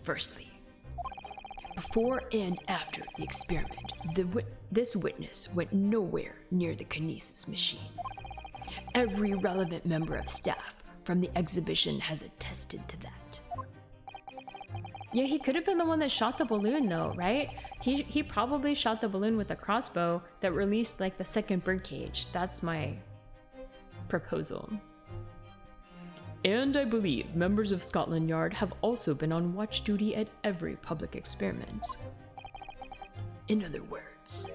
Firstly, before and after the experiment, this witness went nowhere near the kinesis machine. Every relevant member of staff from the exhibition has attested to that. Yeah, he could have been the one that shot the balloon though, right? He probably shot the balloon with a crossbow that released like the second birdcage. That's my proposal. And I believe members of Scotland Yard have also been on watch duty at every public experiment. In other words,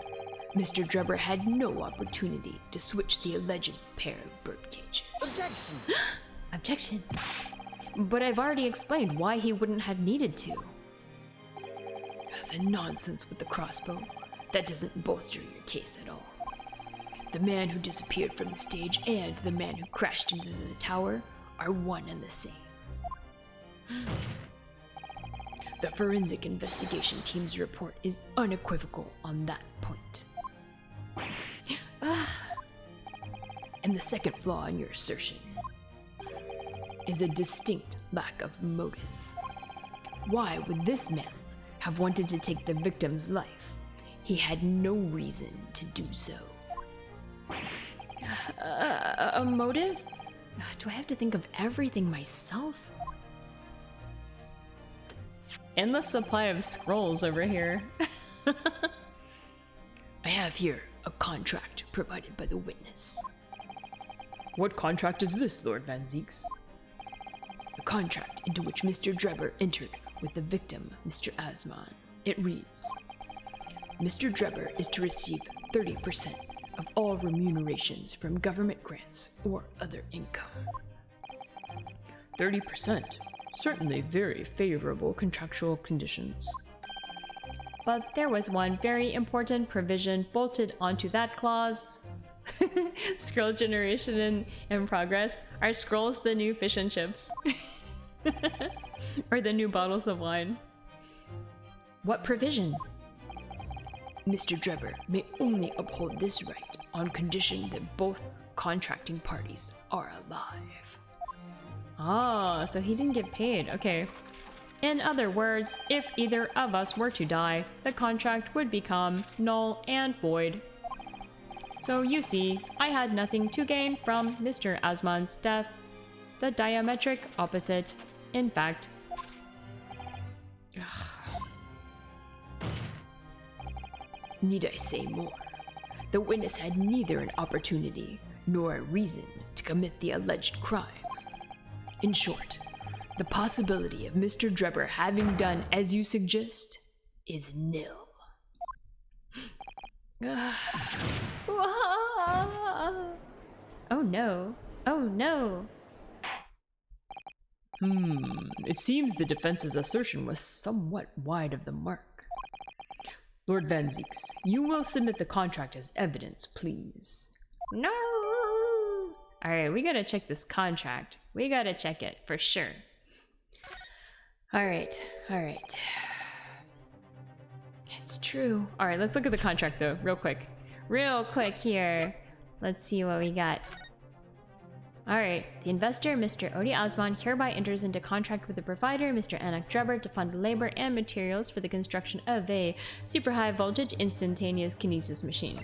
Mr. Drebber had no opportunity to switch the alleged pair of birdcages. Objection! Objection. But I've already explained why he wouldn't have needed to. The nonsense with the crossbow, that doesn't bolster your case at all. The man who disappeared from the stage and the man who crashed into the tower are one and the same. The forensic investigation team's report is unequivocal on that point. And the second flaw in your assertion is a distinct lack of motive. Why would this man have wanted to take the victim's life? He had no reason to do so. A motive? Do I have to think of everything myself? Endless supply of scrolls over here. I have here a contract provided by the witness. What contract is this, Lord Van Zeeks? A contract into which Mr. Drebber entered with the victim, Mr. Asman. It reads, Mr. Drebber is to receive 30% of all remunerations from government grants or other income. 30%. Certainly very favorable contractual conditions. But there was one very important provision bolted onto that clause. Scroll generation in progress. Are scrolls the new fish and chips? Or the new bottles of wine? What provision? Mr. Drebber may only uphold this right on condition that both contracting parties are alive. Ah, so he didn't get paid. Okay. In other words, if either of us were to die, the contract would become null and void. So you see, I had nothing to gain from Mr. Asman's death. The diametric opposite, in fact. Need I say more? The witness had neither an opportunity nor a reason to commit the alleged crime. In short, the possibility of Mr. Drebber having done as you suggest is nil. Oh no. Oh no. It seems the defense's assertion was somewhat wide of the mark. Lord Van Zeeks, you will submit the contract as evidence, please. No. Alright, we gotta check this contract. We gotta check it for sure. Alright, alright. It's true. Alright, let's look at the contract though, real quick. Real quick here. Let's see what we got. Alright, the investor, Mr. Odi Asman, hereby enters into contract with the provider, Mr. Anak Drebber, to fund labor and materials for the construction of a super high voltage instantaneous kinesis machine.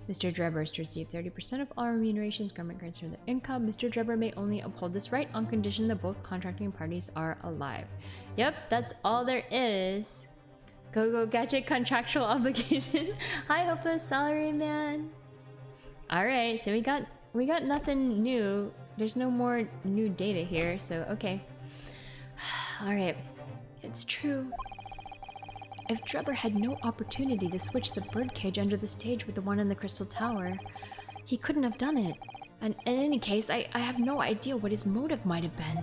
Mr. Drebber is to receive 30% of all remunerations, government grants from their income. Mr. Drebber may only uphold this right on condition that both contracting parties are alive. Yep, that's all there is. Go gadget contractual obligation. Hi, hopeless salary man. Alright, so we got nothing new. There's no more new data here, so okay. Alright, it's true. If Drebber had no opportunity to switch the birdcage under the stage with the one in the Crystal Tower, he couldn't have done it. And in any case, I have no idea what his motive might have been.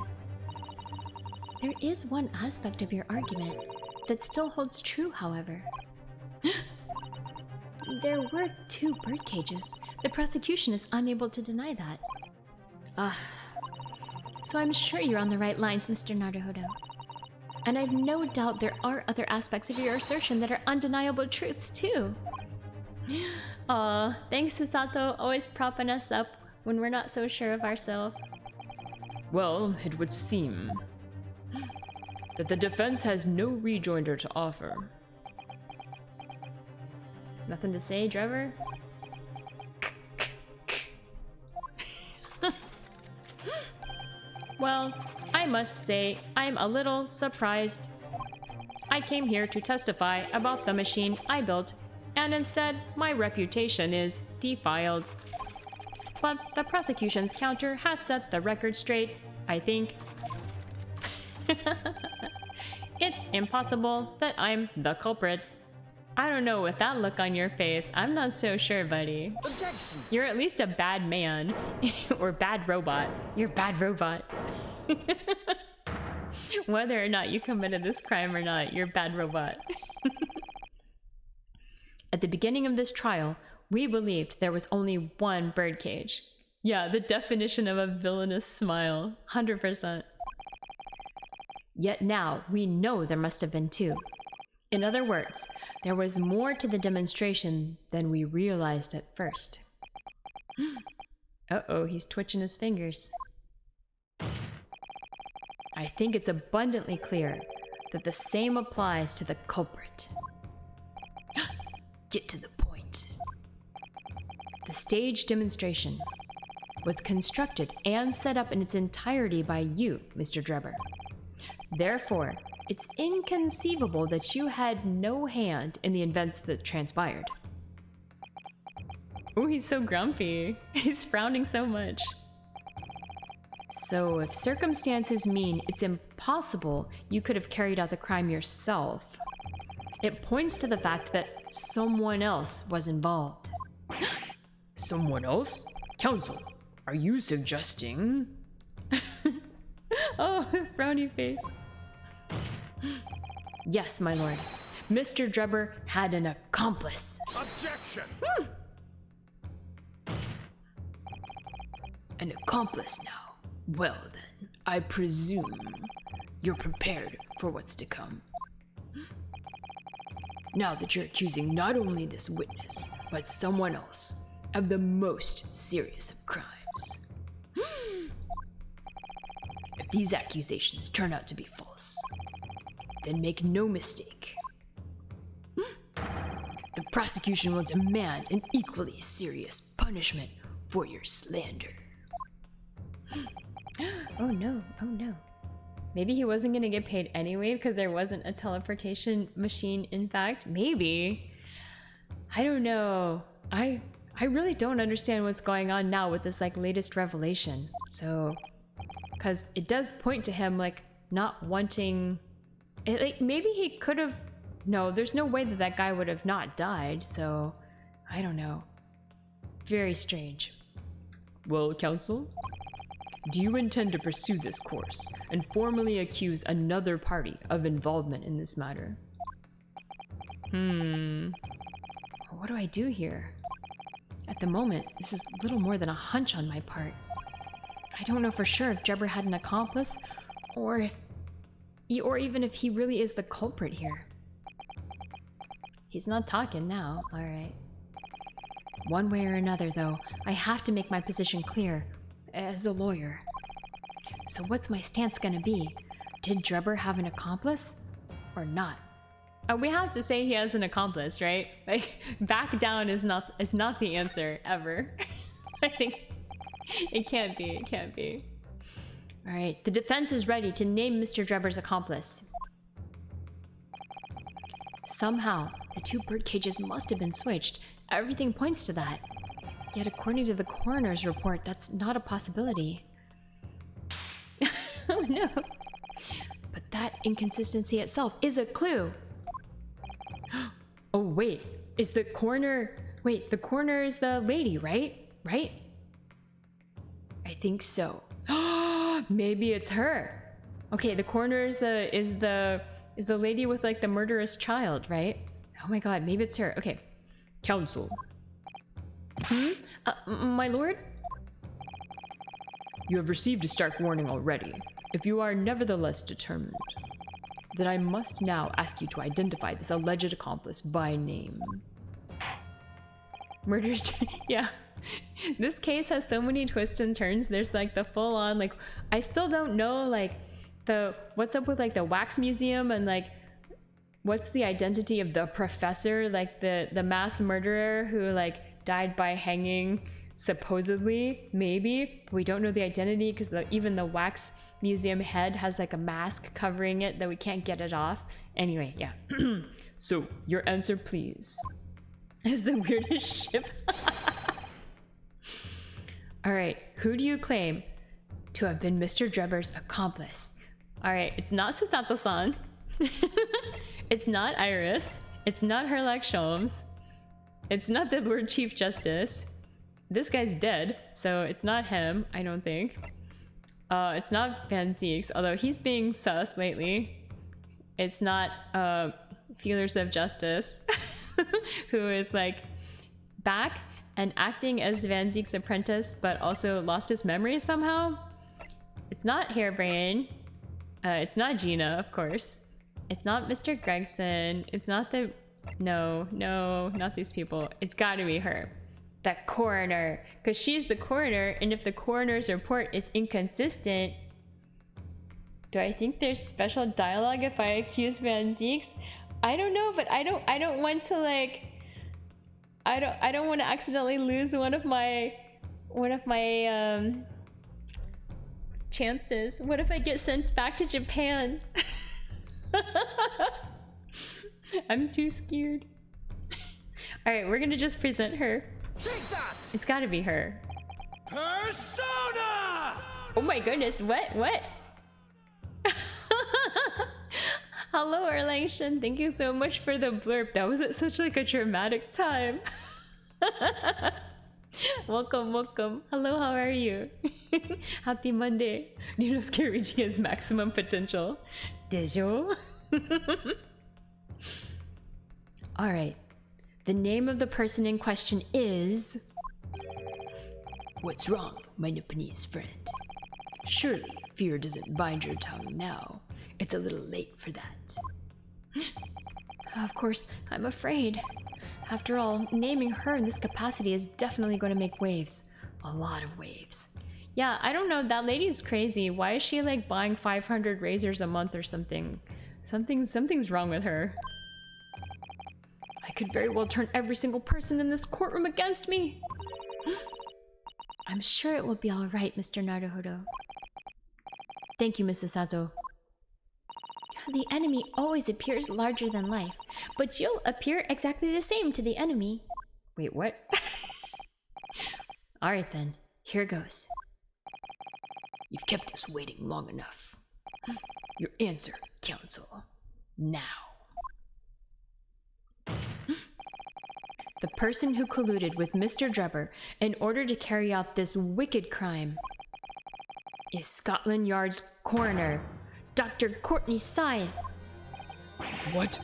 There is one aspect of your argument that still holds true, however. There were 2 birdcages. The prosecution is unable to deny that. So I'm sure you're on the right lines, Mr. Naruhodo. And I've no doubt there are other aspects of your assertion that are undeniable truths, too. Aw, thanks Susato, always propping us up when we're not so sure of ourselves. Well, it would seem that the defense has no rejoinder to offer. Nothing to say, Drebber? Well, I must say, I'm a little surprised. I came here to testify about the machine I built, and instead, my reputation is defiled. But the prosecution's counter has set the record straight, I think. It's impossible that I'm the culprit. I don't know, with that look on your face, I'm not so sure, buddy. Objection! You're at least a bad man. Or bad robot. You're a bad robot. Whether or not you committed this crime or not, you're a bad robot. At the beginning of this trial, we believed there was only one birdcage. Yeah, the definition of a villainous smile. 100%. Yet now, we know there must have been two. In other words, there was more to the demonstration than we realized at first. Uh-oh, he's twitching his fingers. I think it's abundantly clear that the same applies to the culprit. Get to the point. The stage demonstration was constructed and set up in its entirety by you, Mr. Drebber. Therefore, it's inconceivable that you had no hand in the events that transpired. Oh, he's so grumpy. He's frowning so much. So, if circumstances mean it's impossible you could have carried out the crime yourself, it points to the fact that someone else was involved. Someone else? Counsel, are you suggesting? Oh, frowny face. Yes, my lord. Mr. Drebber had an accomplice. Objection! An accomplice now. Well then, I presume you're prepared for what's to come. Now that you're accusing not only this witness, but someone else of the most serious of crimes. If these accusations turn out to be false, then make no mistake. The prosecution will demand an equally serious punishment for your slander. Oh no, oh no. Maybe he wasn't gonna get paid anyway because there wasn't a teleportation machine, in fact. Maybe. I don't know. I really don't understand what's going on now with this like latest revelation. So, because it does point to him like not wanting it, like maybe he could have, no, there's no way that that guy would have not died. So, I don't know. Very strange. Well, counsel, do you intend to pursue this course and formally accuse another party of involvement in this matter? What do I do here? At the moment, this is little more than a hunch on my part. I don't know for sure if Drebber had an accomplice, or even if he really is the culprit here. He's not talking now, alright. One way or another, though, I have to make my position clear, as a lawyer. So what's my stance gonna be? Did Drebber have an accomplice, or not? We have to say he has an accomplice, right? Like, back down is not the answer, ever. I think it can't be. Alright, the defense is ready to name Mr. Drebber's accomplice. Somehow, the two bird cages must have been switched. Everything points to that. Yet according to the coroner's report, that's not a possibility. Oh no. But that inconsistency itself is a clue. Oh wait, is the coroner... Wait, the coroner is the lady, right? Right? I think so. Maybe it's her. Okay, the coroner is the lady with like the murderous child, right? Oh my god, maybe it's her. Okay. Counsel. My lord? You have received a stark warning already. If you are nevertheless determined, then I must now ask you to identify this alleged accomplice by name. Murder's... yeah. This case has so many twists and turns. There's like the full-on, like, I still don't know, like, what's up with like the wax museum and like, what's the identity of the professor, like the mass murderer who like died by hanging, supposedly, maybe. We don't know the identity because even the wax museum head has like a mask covering it that we can't get it off. Anyway, yeah. So, your answer please. Is the weirdest ship. Alright, who do you claim to have been Mr. Drebber's accomplice? Alright, it's not Susato-san. It's not Iris. It's not Herlock Sholmes. It's not the Lord Chief Justice. This guy's dead, so it's not him, I don't think. It's not Van Zieks, although he's being sus lately. It's not Feelers of Justice, who is like back and acting as Van Ziek's apprentice, but also lost his memory somehow. It's not Hairbrain. It's not Gina, of course. It's not Mr. Gregson. It's not the... No, not these people. It's gotta be her. The coroner. Because she's the coroner, and if the coroner's report is inconsistent... Do I think there's special dialogue if I accuse Van Zieks? I don't know, but I don't want to like... I don't want to accidentally lose one of my chances. What if I get sent back to Japan? I'm too scared. All right, we're gonna just present her. Take that! It's gotta be her. Persona! Oh my goodness, what? Hello, Erlangshan. Thank you so much for the blurb. That was at such like a dramatic time. Welcome. Hello, how are you? Happy Monday. Ryunosuke reaching his maximum potential. Dejo? Alright. The name of the person in question is... What's wrong, my Nipponese friend? Surely fear doesn't bind your tongue now. It's a little late for that. Of course, I'm afraid. After all, naming her in this capacity is definitely going to make waves. A lot of waves. Yeah, I don't know, that lady's crazy. Why is she like buying 500 razors a month or something? Something's wrong with her. I could very well turn every single person in this courtroom against me. I'm sure it will be all right, Mr. Naruhodo. Thank you, Mrs. Sato. The enemy always appears larger than life, but you'll appear exactly the same to the enemy. Wait, what? Alright then, here goes. You've kept us waiting long enough. Your answer, counsel. Now. The person who colluded with Mr. Drebber in order to carry out this wicked crime is Scotland Yard's coroner, Dr. Courtney Scythe. What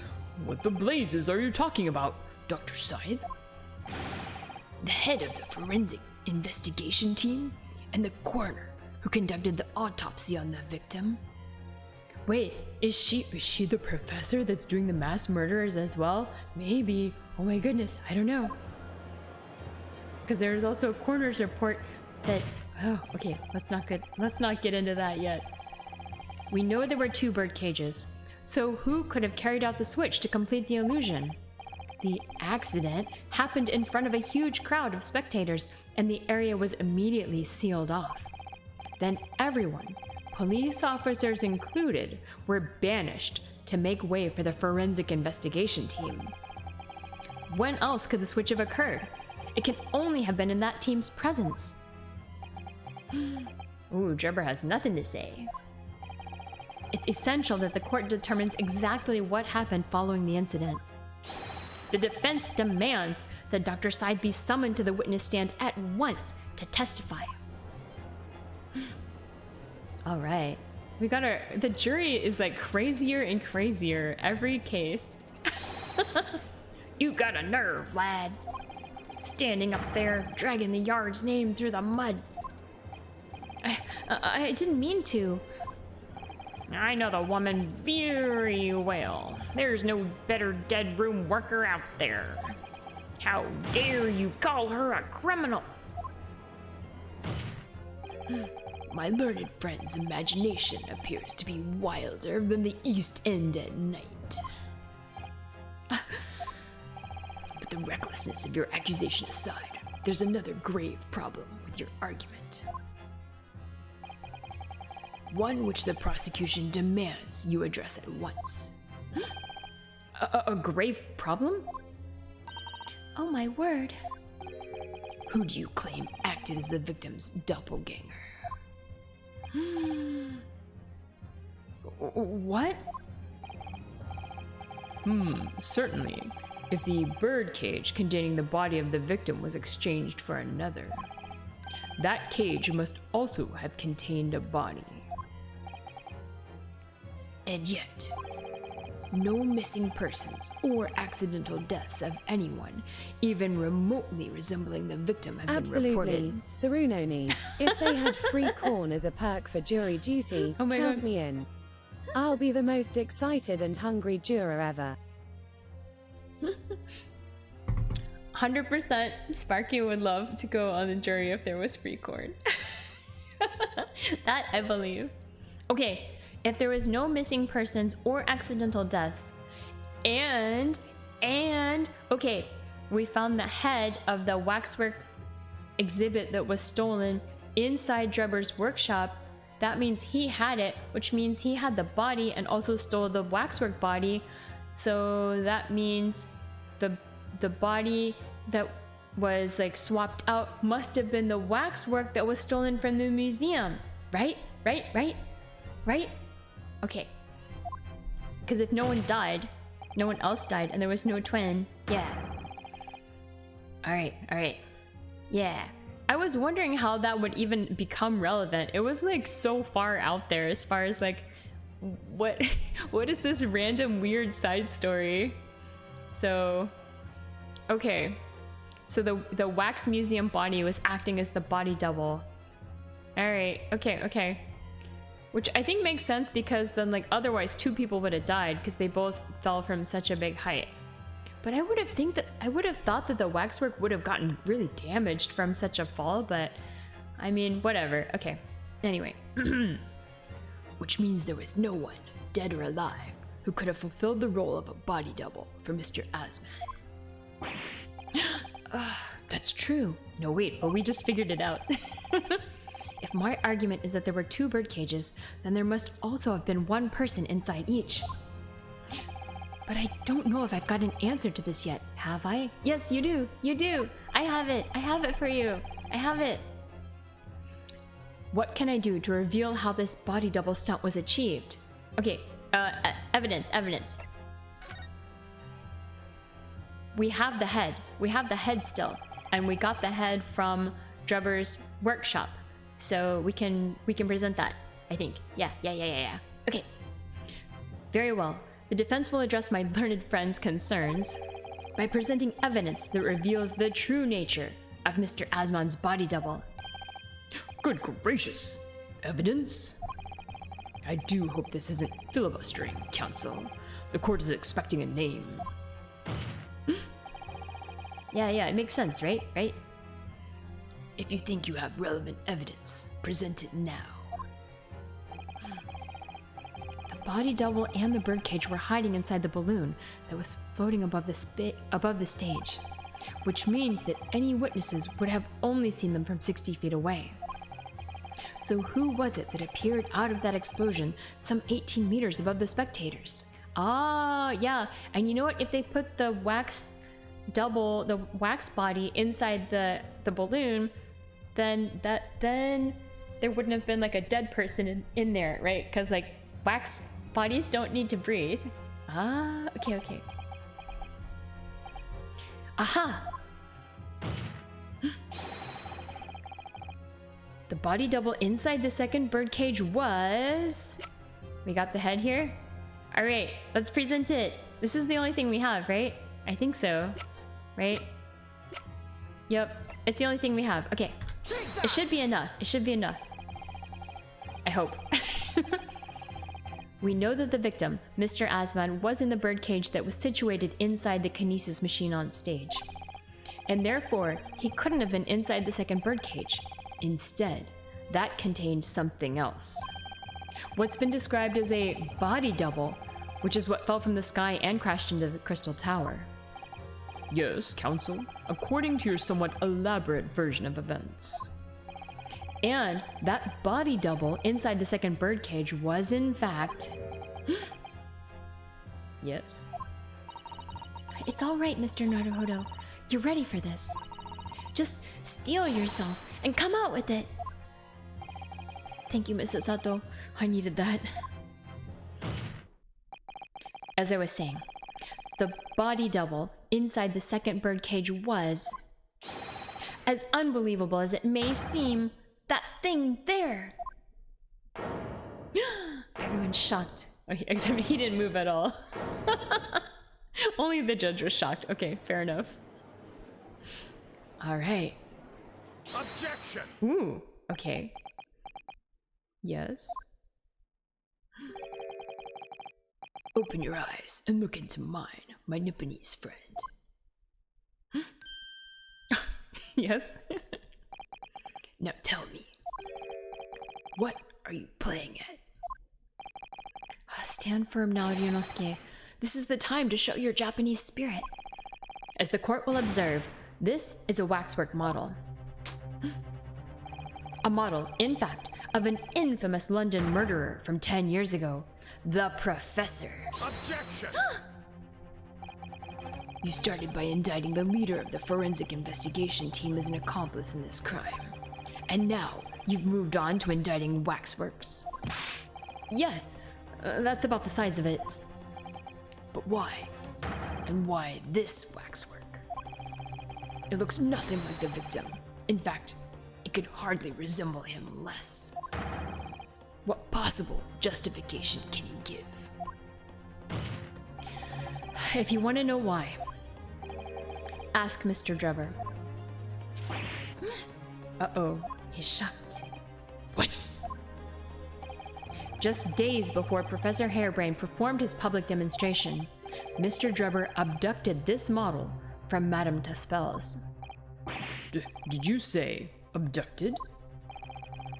the blazes are you talking about, Dr. Scythe? The head of the forensic investigation team and the coroner who conducted the autopsy on the victim. Wait, is she the professor that's doing the mass murderers as well? Maybe. Oh my goodness, I don't know. Because there was also a coroner's report that... Oh, okay, let's not get into that yet. We know there were 2 bird cages. So who could have carried out the switch to complete the illusion? The accident happened in front of a huge crowd of spectators, and the area was immediately sealed off. Then everyone, police officers included, were banished to make way for the forensic investigation team. When else could the switch have occurred? It can only have been in that team's presence. Ooh, Drebber has nothing to say. It's essential that the court determines exactly what happened following the incident. The defense demands that Dr. Scythe be summoned to the witness stand at once to testify. All right. We got the jury is like crazier and crazier every case. You got a nerve, lad. Standing up there, dragging the Yard's name through the mud. I didn't mean to. I know the woman very well. There's no better dead room worker out there. How dare you call her a criminal? My learned friend's imagination appears to be wilder than the East End at night. But the recklessness of your accusation aside, there's another grave problem with your argument. One which the prosecution demands you address at once. A grave problem? Oh my word. Who do you claim acted as the victim's doppelganger? What? Certainly. If the bird cage containing the body of the victim was exchanged for another, that cage must also have contained a body. And yet, no missing persons or accidental deaths of anyone, even remotely resembling the victim, have been reported. Absolutely. Sarunoni, if they had free corn as a perk for jury duty, Oh my count God. me in. I'll be the most excited and hungry juror ever. 100% Sparky would love to go on the jury if there was free corn. That I believe. Okay, if there was no missing persons or accidental deaths, and okay, we found the head of the waxwork exhibit that was stolen inside Drebber's workshop. That means he had it, which means he had the body and also stole the waxwork body. So that means the body that was like swapped out must have been the waxwork that was stolen from the museum. Right? Okay. Because if no one died, no one else died, and there was no twin, yeah. Alright. Yeah. I was wondering how that would even become relevant. It was like so far out there as far as like, what is this random weird side story? So, okay. So the wax museum body was acting as the body double. Alright, okay. Which I think makes sense because then like otherwise 2 people would have died because they both fell from such a big height. But I would have thought that the waxwork would have gotten really damaged from such a fall, but I mean, whatever. Okay. Anyway. Which means there was no one, dead or alive, who could have fulfilled the role of a body double for Mr. Asman. That's true. No, wait, but we just figured it out. If my argument is that there were 2 bird cages, then there must also have been 1 person inside each. But I don't know if I've got an answer to this yet. Have I? Yes, you do. You do. I have it. I have it for you. I have it. What can I do to reveal how this body double stunt was achieved? Okay, evidence. We have the head. We have the head still. And we got the head from Drebber's workshop. So we can present that, I think. Yeah. Okay. Very well. The defense will address my learned friend's concerns by presenting evidence that reveals the true nature of Mr. Asman's body double. Good gracious! Evidence? I do hope this isn't filibustering, counsel. The court is expecting a name. Yeah, it makes sense, right? If you think you have relevant evidence, present it now. The body double and the birdcage were hiding inside the balloon that was floating above the stage, which means that any witnesses would have only seen them from 60 feet away. So who was it that appeared out of that explosion some 18 meters above the spectators? Ah, yeah, and you know what? If they put the wax body inside the balloon, then there wouldn't have been like a dead person in there, right? Because like wax bodies don't need to breathe. Ah, okay. Aha! The body double inside the second birdcage was... We got the head here? Alright, let's present it. This is the only thing we have, right? I think so. Right? Yep, it's the only thing we have. Okay. It should be enough. I hope. We know that the victim, Mr. Asman, was in the birdcage that was situated inside the kinesis machine on stage. And therefore, he couldn't have been inside the second birdcage. Instead, that contained something else. What's been described as a body double, which is what fell from the sky and crashed into the crystal tower. Yes, counsel, according to your somewhat elaborate version of events. And that body double inside the second birdcage was in fact... Yes. It's all right, Mr. Naruhodo. You're ready for this. Just steel yourself and come out with it. Thank you, Mrs. Sato. I needed that. As I was saying, the body double inside the second birdcage was, as unbelievable as it may seem, that thing there. Everyone's shocked. Okay, except he didn't move at all. Only the judge was shocked. Okay, fair enough. All right. Objection! Ooh, okay. Yes. Open your eyes and look into mine, my Nipponese friend. Yes. Now tell me, what are you playing at? Stand firm now, Ryunosuke. This is the time to show your Japanese spirit. As the court will observe, this is a waxwork model. A model, in fact, of an infamous London murderer from 10 years ago, the Professor. Objection! You started by indicting the leader of the forensic investigation team as an accomplice in this crime. And now, you've moved on to indicting waxworks. Yes, that's about the size of it. But why? And why this waxwork? It looks nothing like the victim. In fact, it could hardly resemble him less. What possible justification can you give? If you want to know why, ask Mr. Drebber. Uh-oh, he's shocked. What? Just days before Professor Harebrain performed his public demonstration, Mr. Drebber abducted this model from Madame Taspels. Did you say abducted?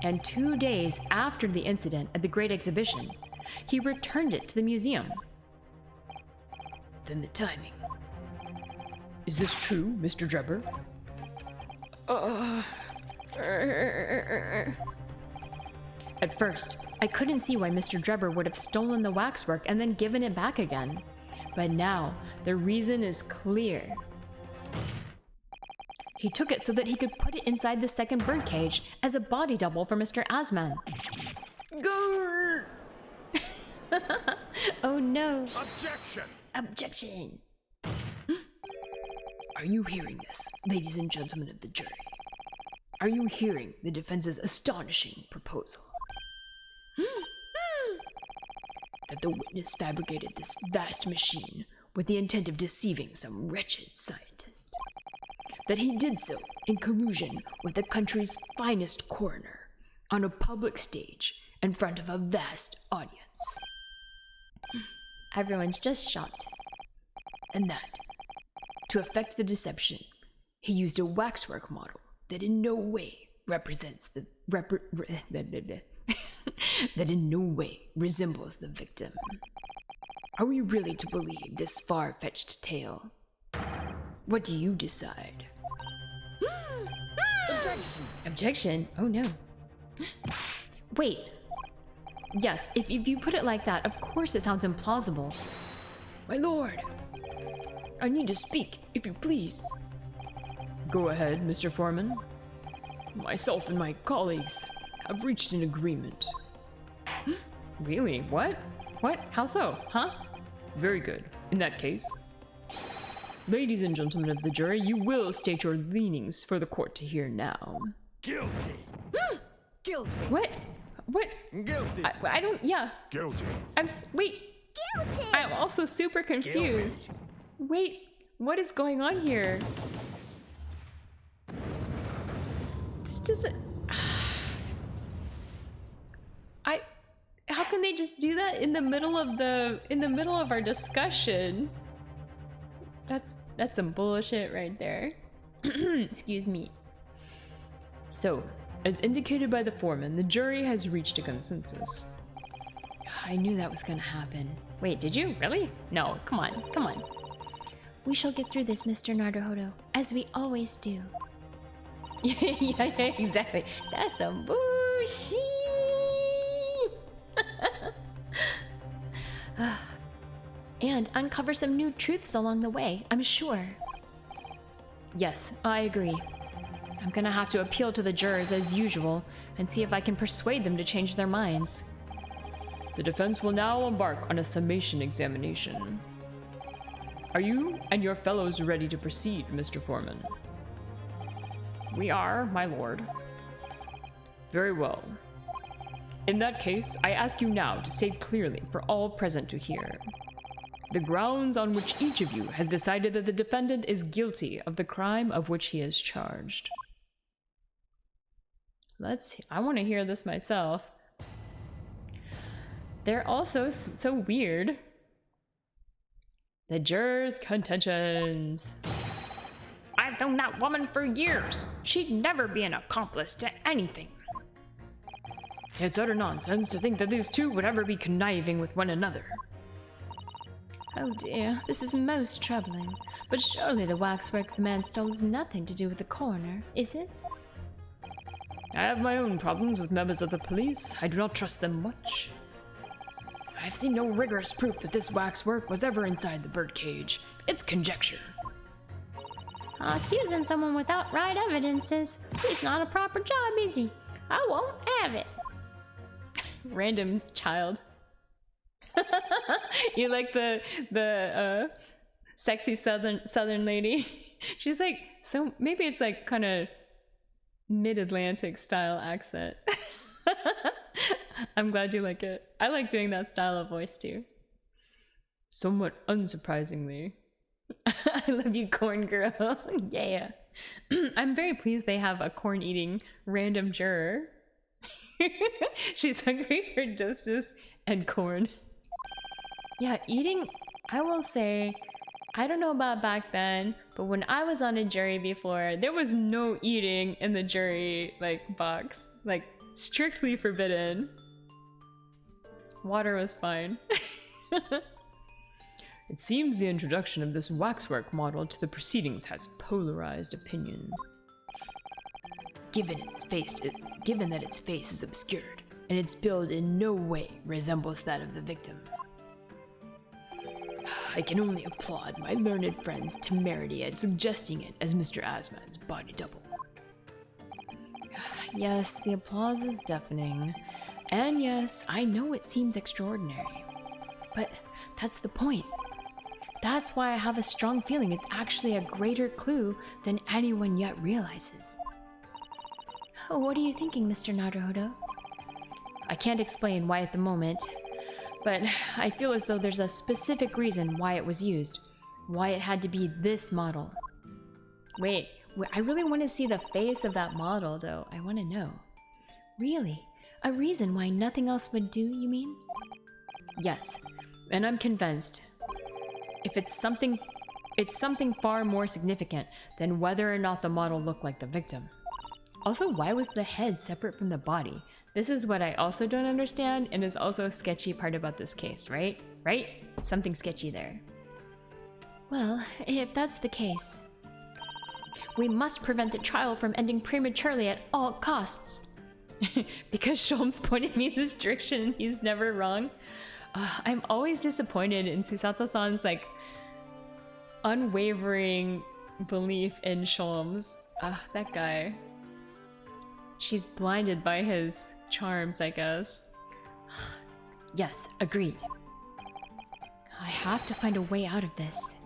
And 2 days after the incident at the Great Exhibition, he returned it to the museum. Then the timing. Is this true, Mr. Drebber? At first, I couldn't see why Mr. Drebber would have stolen the waxwork and then given it back again. But now, the reason is clear. He took it so that he could put it inside the second birdcage as a body double for Mr. Asman. Grrr! Oh no. Objection! Objection. Are you hearing this, ladies and gentlemen of the jury? Are you hearing the defense's astonishing proposal? That the witness fabricated this vast machine with the intent of deceiving some wretched scientist. That he did so in collusion with the country's finest coroner on a public stage in front of a vast audience. Everyone's just shocked. And that, to effect the deception, he used a waxwork model that in no way represents the that in no way resembles the victim. Are we really to believe this far-fetched tale? What do you decide? Objection! Objection? Oh no. Wait. Yes, if you put it like that, of course it sounds implausible. My lord, I need to speak, if you please. Go ahead, Mr. Foreman. Myself and my colleagues have reached an agreement. Really? What? What? How so? Huh? Very good. In that case, ladies and gentlemen of the jury, you will state your leanings for the court to hear now. Guilty! Guilty! What? What? Guilty! I don't, yeah. Guilty! Wait. Guilty! I'm also super confused. Wait, what is going on here? This doesn't... How can they just do that in the middle of our discussion? That's some bullshit right there. Excuse me. So, as indicated by the foreman, the jury has reached a consensus. I knew that was gonna happen. Wait, did you? Really? No, come on, come on. We shall get through this, Mr. Naruhodo, as we always do. yeah, exactly. That's some bullshit. And uncover some new truths along the way, I'm sure. Yes, I agree. I'm gonna have to appeal to the jurors as usual and see if I can persuade them to change their minds. The defense will now embark on a summation examination. Are you and your fellows ready to proceed, Mr. Foreman? We are, my lord. Very well. In that case, I ask you now to state clearly for all present to hear the grounds on which each of you has decided that the defendant is guilty of the crime of which he is charged. I want to hear this myself. They're also so weird. The jurors' contentions. I've known that woman for years. She'd never be an accomplice to anything. It's utter nonsense to think that these two would ever be conniving with one another. Oh dear, this is most troubling. But surely the waxwork the man stole has nothing to do with the coroner, is it? I have my own problems with members of the police. I do not trust them much. I've seen no rigorous proof that this waxwork was ever inside the birdcage. It's conjecture. Accusing someone without right evidences is not a proper job, is he? I won't have it. Random child. You like the sexy southern lady? She's like, so maybe it's like kind of mid-Atlantic style accent. I'm glad you like it. I like doing that style of voice too. Somewhat unsurprisingly. I love you, corn girl. Yeah. I'm very pleased they have a corn-eating random juror. She's hungry for justice and corn. Yeah, eating, I will say, I don't know about back then, but when I was on a jury before, there was no eating in the jury, like, box. Like, strictly forbidden. Water was fine. It seems the introduction of this waxwork model to the proceedings has polarized opinion. Given that its face is obscured, and its build in no way resembles that of the victim, I can only applaud my learned friend's temerity at suggesting it as Mr. Asman's body double. Yes, the applause is deafening. And yes, I know it seems extraordinary. But that's the point. That's why I have a strong feeling it's actually a greater clue than anyone yet realizes. Oh, what are you thinking, Mr. Naruhodo? I can't explain why at the moment, but I feel as though there's a specific reason why it was used. Why it had to be this model. Wait, I really want to see the face of that model, though. I want to know. Really? A reason why nothing else would do, you mean? Yes, and I'm convinced. If it's something far more significant than whether or not the model looked like the victim. Also, why was the head separate from the body? This is what I also don't understand, and is also a sketchy part about this case, right? Right? Something sketchy there. Well, if that's the case, we must prevent the trial from ending prematurely at all costs. Because Sholmes pointed me in this direction and he's never wrong. I'm always disappointed in Susato-san's like unwavering belief in Sholmes. That guy. She's blinded by his charms, I guess. Yes, agreed. I have to find a way out of this.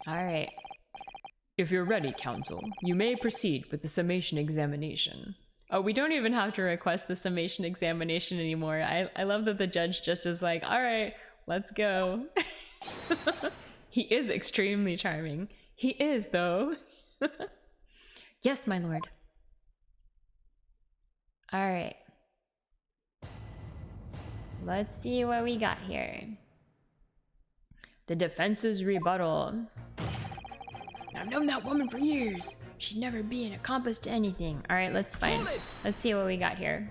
Alright. If you're ready, counsel, you may proceed with the summation examination. Oh, we don't even have to request the summation examination anymore. I love that the judge just is like, alright, let's go. He is extremely charming. He is, though. Yes, my lord. Alright. Let's see what we got here. The defense's rebuttal. I've known that woman for years. She'd never be an accomplice to anything. Alright, let's see what we got here.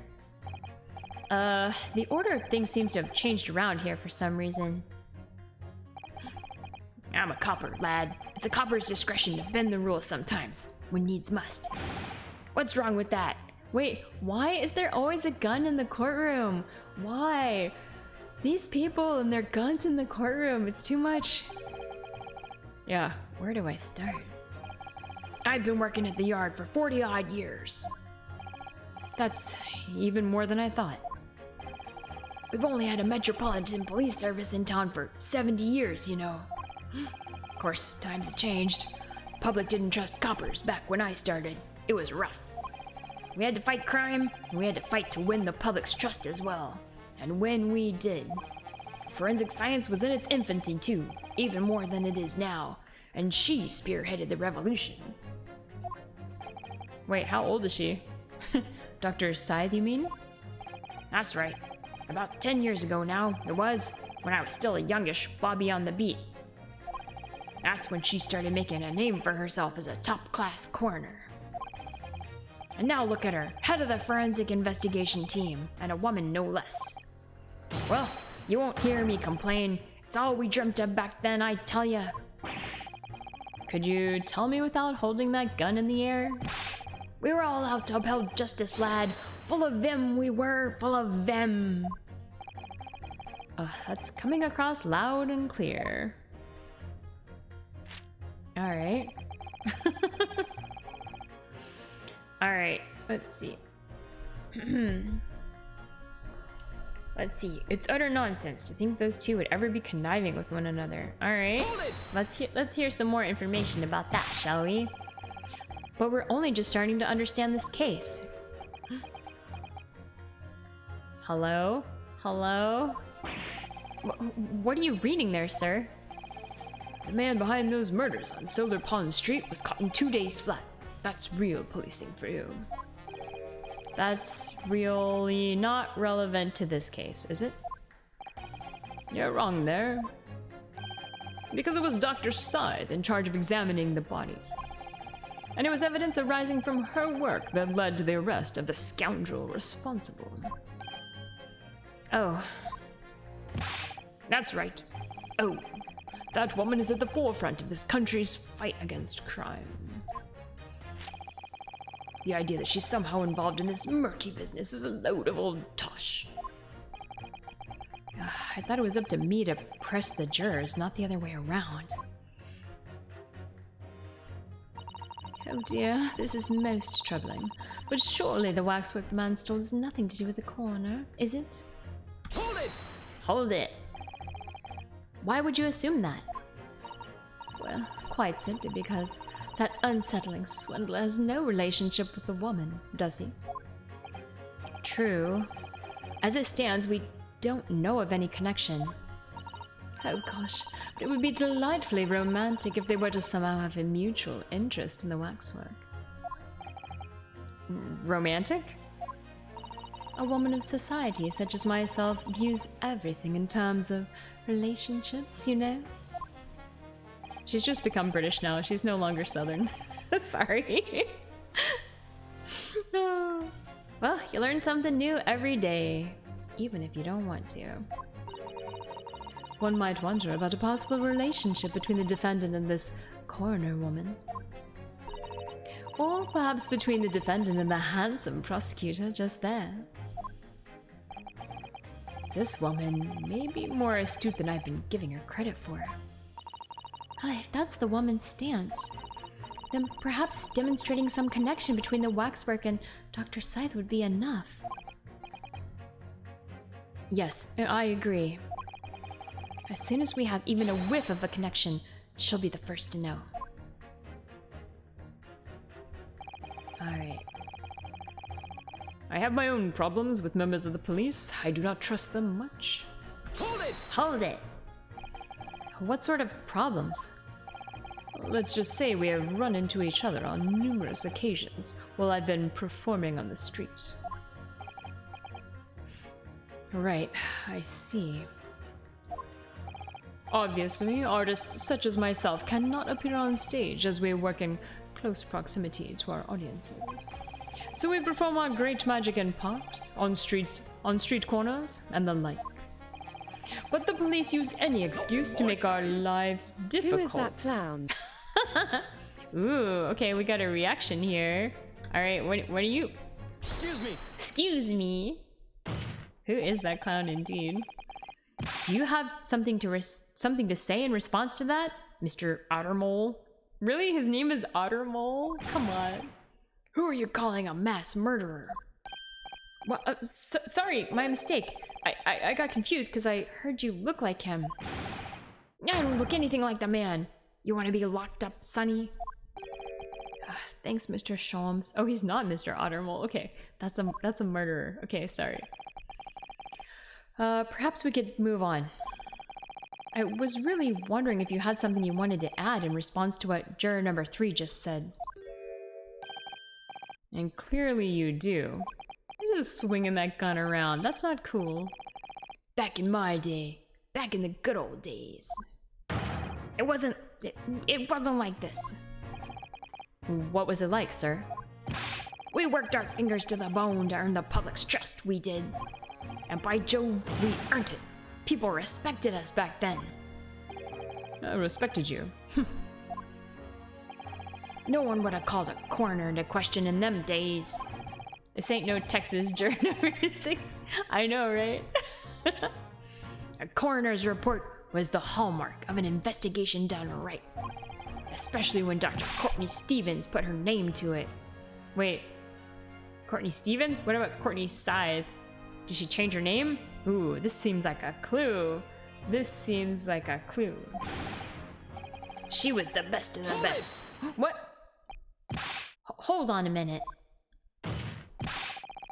The order of things seems to have changed around here for some reason. I'm a copper, lad. It's a copper's discretion to bend the rules sometimes, when needs must. What's wrong with that? Wait, why is there always a gun in the courtroom? Why? These people and their guns in the courtroom, it's too much. Yeah. Where do I start? I've been working at the yard for 40-odd years. That's even more than I thought. We've only had a metropolitan police service in town for 70 years, you know. Of course, times have changed. Public didn't trust coppers back when I started. It was rough. We had to fight crime, and we had to fight to win the public's trust as well. And when we did, forensic science was in its infancy too, even more than it is now, and she spearheaded the revolution. Wait, how old is she? Dr. Scythe, you mean? That's right. About 10 years ago now, it was. when I was still a youngish Bobby on the beat. That's when she started making a name for herself as a top-class coroner. And now look at her, head of the forensic investigation team, and a woman no less. Well, you won't hear me complain. It's all we dreamt of back then, I tell ya. Could you tell me without holding that gun in the air? We were all out to uphold justice, lad. Full of vim we were, full of vim. That's coming across loud and clear. Alright. Alright, let's see. Let's see. It's utter nonsense to think those two would ever be conniving with one another. Alright. Let's hear some more information about that, shall we? But we're only just starting to understand this case. Hello? Hello? What are you reading there, sir? The man behind those murders on Solar Pond Street was caught in 2 days flat. That's real policing for you. That's really not relevant to this case, is it? You're wrong there. Because it was Dr. Scythe in charge of examining the bodies. And it was evidence arising from her work that led to the arrest of the scoundrel responsible. Oh. That's right. Oh. That woman is at the forefront of this country's fight against crime. The idea that she's somehow involved in this murky business is a load of old tosh. I thought it was up to me to press the jurors, not the other way around. Oh dear, this is most troubling. But surely the waxwork man stole has nothing to do with the coroner, is it? Hold it! Hold it! Why would you assume that? Well, quite simply because that unsettling swindler has no relationship with the woman, does he? True. As it stands, we don't know of any connection. Oh gosh, but it would be delightfully romantic if they were to somehow have a mutual interest in the waxwork. Romantic? A woman of society such as myself views everything in terms of relationships, you know? She's just become British now. She's no longer Southern. Sorry. Oh. Well, you learn something new every day, even if you don't want to. One might wonder about a possible relationship between the defendant and this coroner woman. Or perhaps between the defendant and the handsome prosecutor just there. This woman may be more astute than I've been giving her credit for. If that's the woman's stance, then perhaps demonstrating some connection between the waxwork and Dr. Scythe would be enough. Yes, I agree. As soon as we have even a whiff of a connection, she'll be the first to know. Alright. I have my own problems with members of the police. I do not trust them much. Hold it! Hold it! What sort of problems? Let's just say we have run into each other on numerous occasions while I've been performing on the street. Right, I see. Obviously, artists such as myself cannot appear on stage as we work in close proximity to our audiences. So we perform our great magic in parks, on street corners, and the like. But the police use any excuse to make our lives difficult. Who is that clown? Ooh, okay, we got a reaction here. Alright, what are you? Excuse me! Excuse me? Who is that clown indeed? Do you have something to say in response to that, Mr. Ottermole? Really? His name is Ottermole? Come on. Who are you calling a mass murderer? Well, sorry, my mistake. I got confused because I heard you look like him. I don't look anything like the man. You want to be locked up, Sonny? Thanks, Mr. Sholmes. Oh, he's not Mr. Ottermole. Okay, that's a murderer. Okay, sorry. Perhaps we could move on. I was really wondering if you had something you wanted to add in response to what juror number 3 just said. And clearly you do. You're just swinging that gun around. That's not cool. Back in my day, Back in the good old days. It wasn't like this. What was it like, sir? We worked our fingers to the bone to earn the public's trust, we did. And by Jove, we earned it. People respected us back then. I respected you. No one would have called a coroner into question in them days. This ain't no Texas Juror number 6. I know, right? A coroner's report was the hallmark of an investigation done right. Especially when Dr. Courtney Stevens put her name to it. Wait, Courtney Stevens? What about Courtney Scythe? Did she change her name? Ooh, this seems like a clue. This seems like a clue. She was the best of the best. What? Hold on a minute.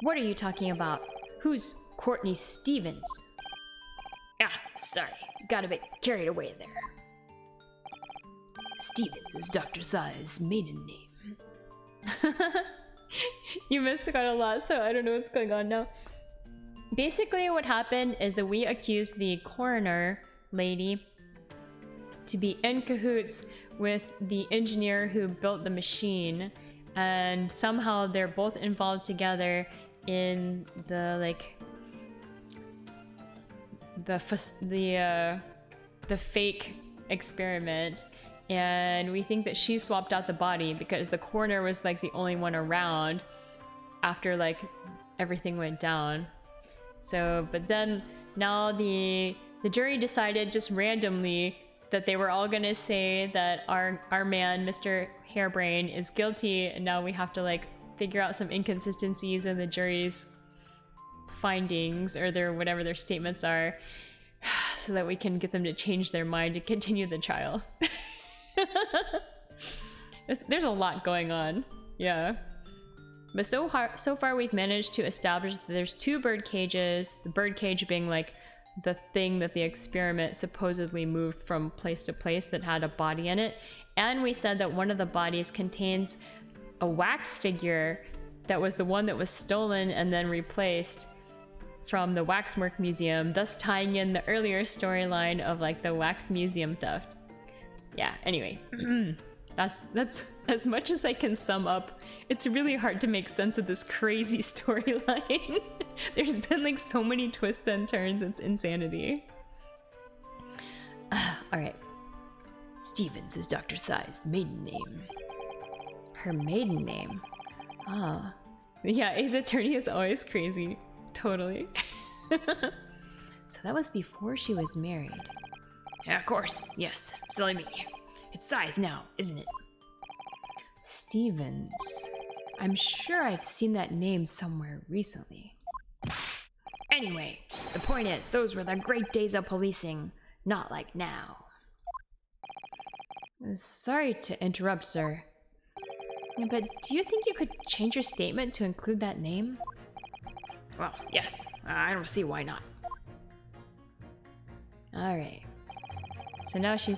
What are you talking about? Who's Courtney Stevens? Ah, sorry. Got a bit carried away there. Stevens is Dr. Sai's maiden name. You missed out a lot, so I don't know what's going on now. Basically, what happened is that we accused the coroner lady to be in cahoots with the engineer who built the machine, and somehow they're both involved together in the the fake experiment. And we think that she swapped out the body because the coroner was like the only one around after like everything went down. So, but then now the jury decided just randomly that they were all gonna say that our man, Mr. Hairbrain, is guilty, and now we have to like figure out some inconsistencies in the jury's findings or their whatever their statements are, so that we can get them to change their mind to continue the trial. There's a lot going on, yeah. But so far we've managed to establish that there's 2 bird cages, the bird cage being like the thing that the experiment supposedly moved from place to place that had a body in it. And we said that one of the bodies contains a wax figure that was the one that was stolen and then replaced from the Waxwork Museum, thus tying in the earlier storyline of like the wax museum theft. Yeah, anyway, that's as much as I can sum up. It's really hard to make sense of this crazy storyline. There's been like so many twists and turns, it's insanity. Alright. Stevens is Dr. Sai's maiden name. Her maiden name? Oh. Yeah, Ace Attorney is always crazy. Totally. So that was before she was married. Yeah, of course. Yes. Silly me. It's Scythe now, isn't it? Stevens. I'm sure I've seen that name somewhere recently. Anyway, the point is, those were the great days of policing. Not like now. Sorry to interrupt, sir. But do you think you could change your statement to include that name? Well, yes. I don't see why not. Alright. So now he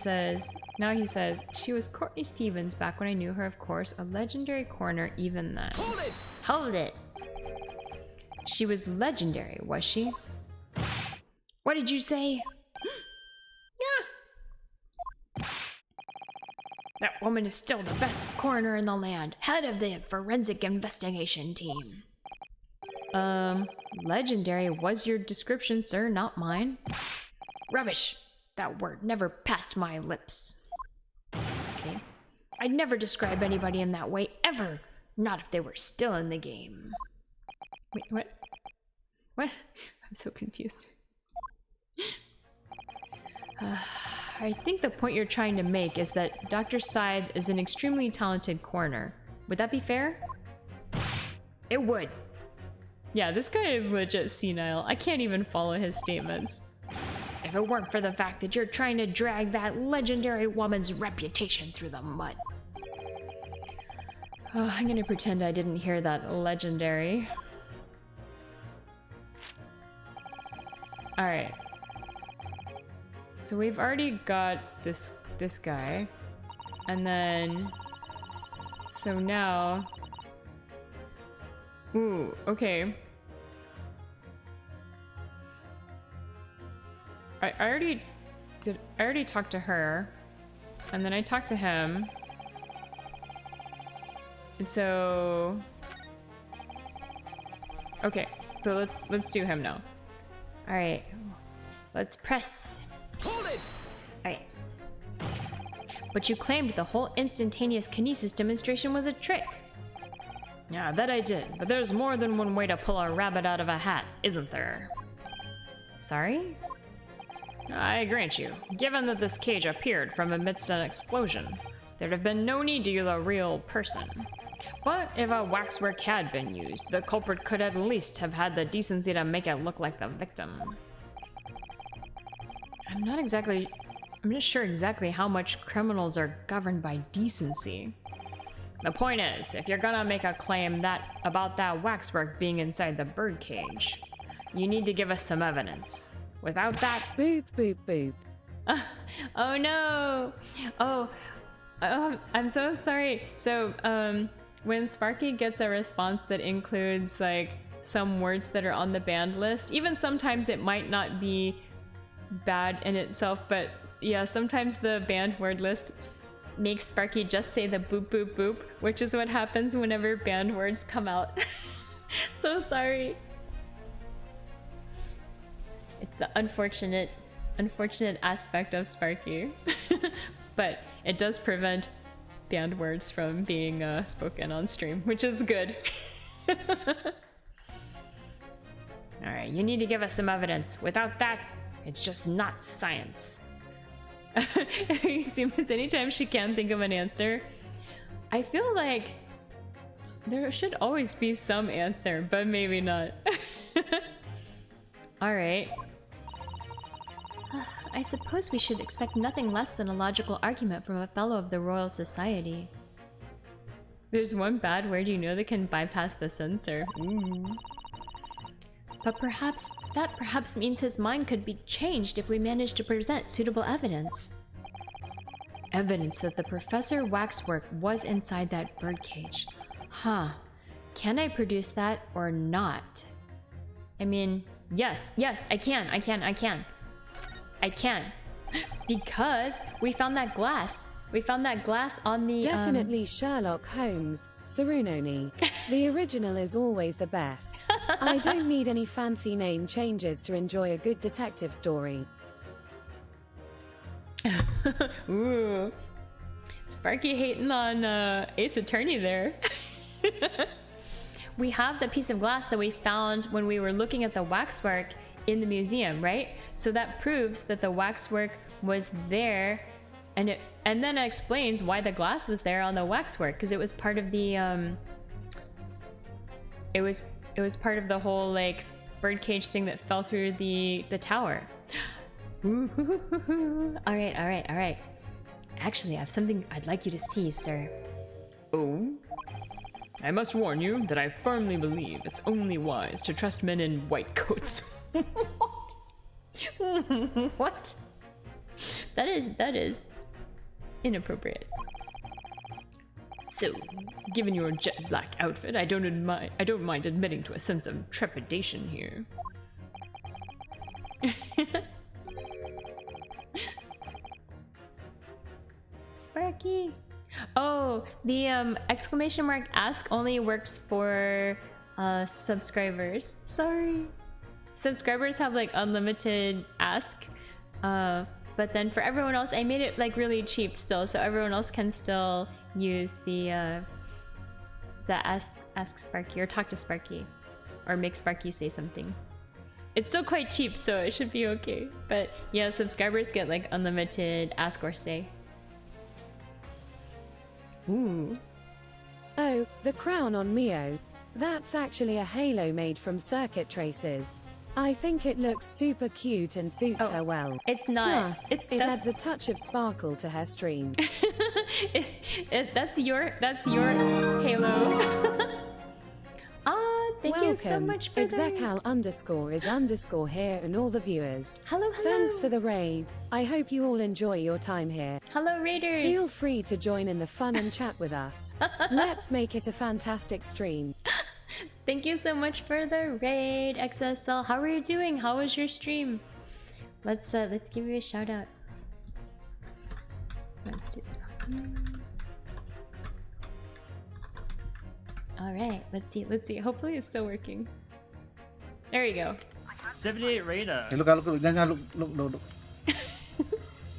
says, she was Courtney Stevens back when I knew her, of course, a legendary coroner even then. Hold it! Hold it! She was legendary, was she? What did you say? Yeah. That woman is still the best coroner in the land, head of the forensic investigation team. Legendary was your description, sir, not mine. Rubbish. That word never passed my lips. Okay. I'd never describe anybody in that way, ever. Not if they were still in the game. Wait, what? What? I'm so confused. I think the point you're trying to make is that Dr. Scythe is an extremely talented coroner. Would that be fair? It would. Yeah, this guy is legit senile. I can't even follow his statements. If it weren't for the fact that you're trying to drag that legendary woman's reputation through the mud. Oh, I'm gonna pretend I didn't hear that legendary. Alright. So we've already got this guy. And then... So now... Ooh, okay. I already talked to her, and then I talked to him, and so okay, so let's do him now. All right, let's press. Hold it! All right. But you claimed the whole instantaneous kinesis demonstration was a trick. Yeah, that I did, but there's more than one way to pull a rabbit out of a hat, isn't there? Sorry? I grant you, given that this cage appeared from amidst an explosion, there'd have been no need to use a real person. But if a waxwork had been used, the culprit could at least have had the decency to make it look like the victim. I'm not sure exactly how much criminals are governed by decency. The point is, if you're gonna make a claim about that waxwork being inside the birdcage, you need to give us some evidence. Without that— Boop, boop, boop. Oh no! Oh, I'm so sorry. So, when Sparky gets a response that includes like some words that are on the banned list, even sometimes it might not be bad in itself, but yeah, sometimes the banned word list makes Sparky just say the boop boop boop, which is what happens whenever banned words come out. So sorry. It's the unfortunate aspect of Sparky. But it does prevent banned words from being spoken on stream, which is good. Alright, you need to give us some evidence. Without that, it's just not science. You see, it's anytime she can think of an answer. I feel like there should always be some answer, but maybe not. Alright. I suppose we should expect nothing less than a logical argument from a fellow of the Royal Society. There's one bad word you know that can bypass the censor. Ooh. But that perhaps means his mind could be changed if we manage to present suitable evidence. Evidence that the Professor Waxwork was inside that birdcage. Huh. Can I produce that or not? I mean, yes, I can. Because we found that glass. We found that glass on the Definitely Sherlock Holmes, Sarunoni. The original is always the best. I don't need any fancy name changes to enjoy a good detective story. Ooh. Sparky hating on Ace Attorney there. We have the piece of glass that we found when we were looking at the waxwork in the museum, right? So that proves that the waxwork was there, and then it explains why the glass was there on the waxwork, because it was part of the it was part of the whole like birdcage thing that fell through the tower. All right. Actually, I have something I'd like you to see, sir. Oh? I must warn you that I firmly believe it's only wise to trust men in white coats. What? That is inappropriate. So, given your jet black outfit, I don't mind admitting to a sense of trepidation here. Sparky. Oh, the exclamation mark ask only works for subscribers. Sorry. Subscribers have like unlimited ask, but then for everyone else, I made it like really cheap still, so everyone else can still use the ask Sparky or talk to Sparky, or make Sparky say something. It's still quite cheap, so it should be okay. But yeah, subscribers get like unlimited ask or say. Ooh. Oh, the crown on Mio. That's actually a halo made from circuit traces. I think it looks super cute and suits her well. It's not. Plus, it adds a touch of sparkle to her stream. That's your halo. Thank you so much for Execal _ is _ here and all the viewers. Hello. Thanks for the raid. I hope you all enjoy your time here. Hello, Raiders. Feel free to join in the fun and chat with us. Let's make it a fantastic stream. Thank you so much for the raid, XSL. How are you doing? How was your stream? Let's give you a shout out. Let's see. All right, let's see. Hopefully it's still working. There you go. 78 radar. Hey, look, look.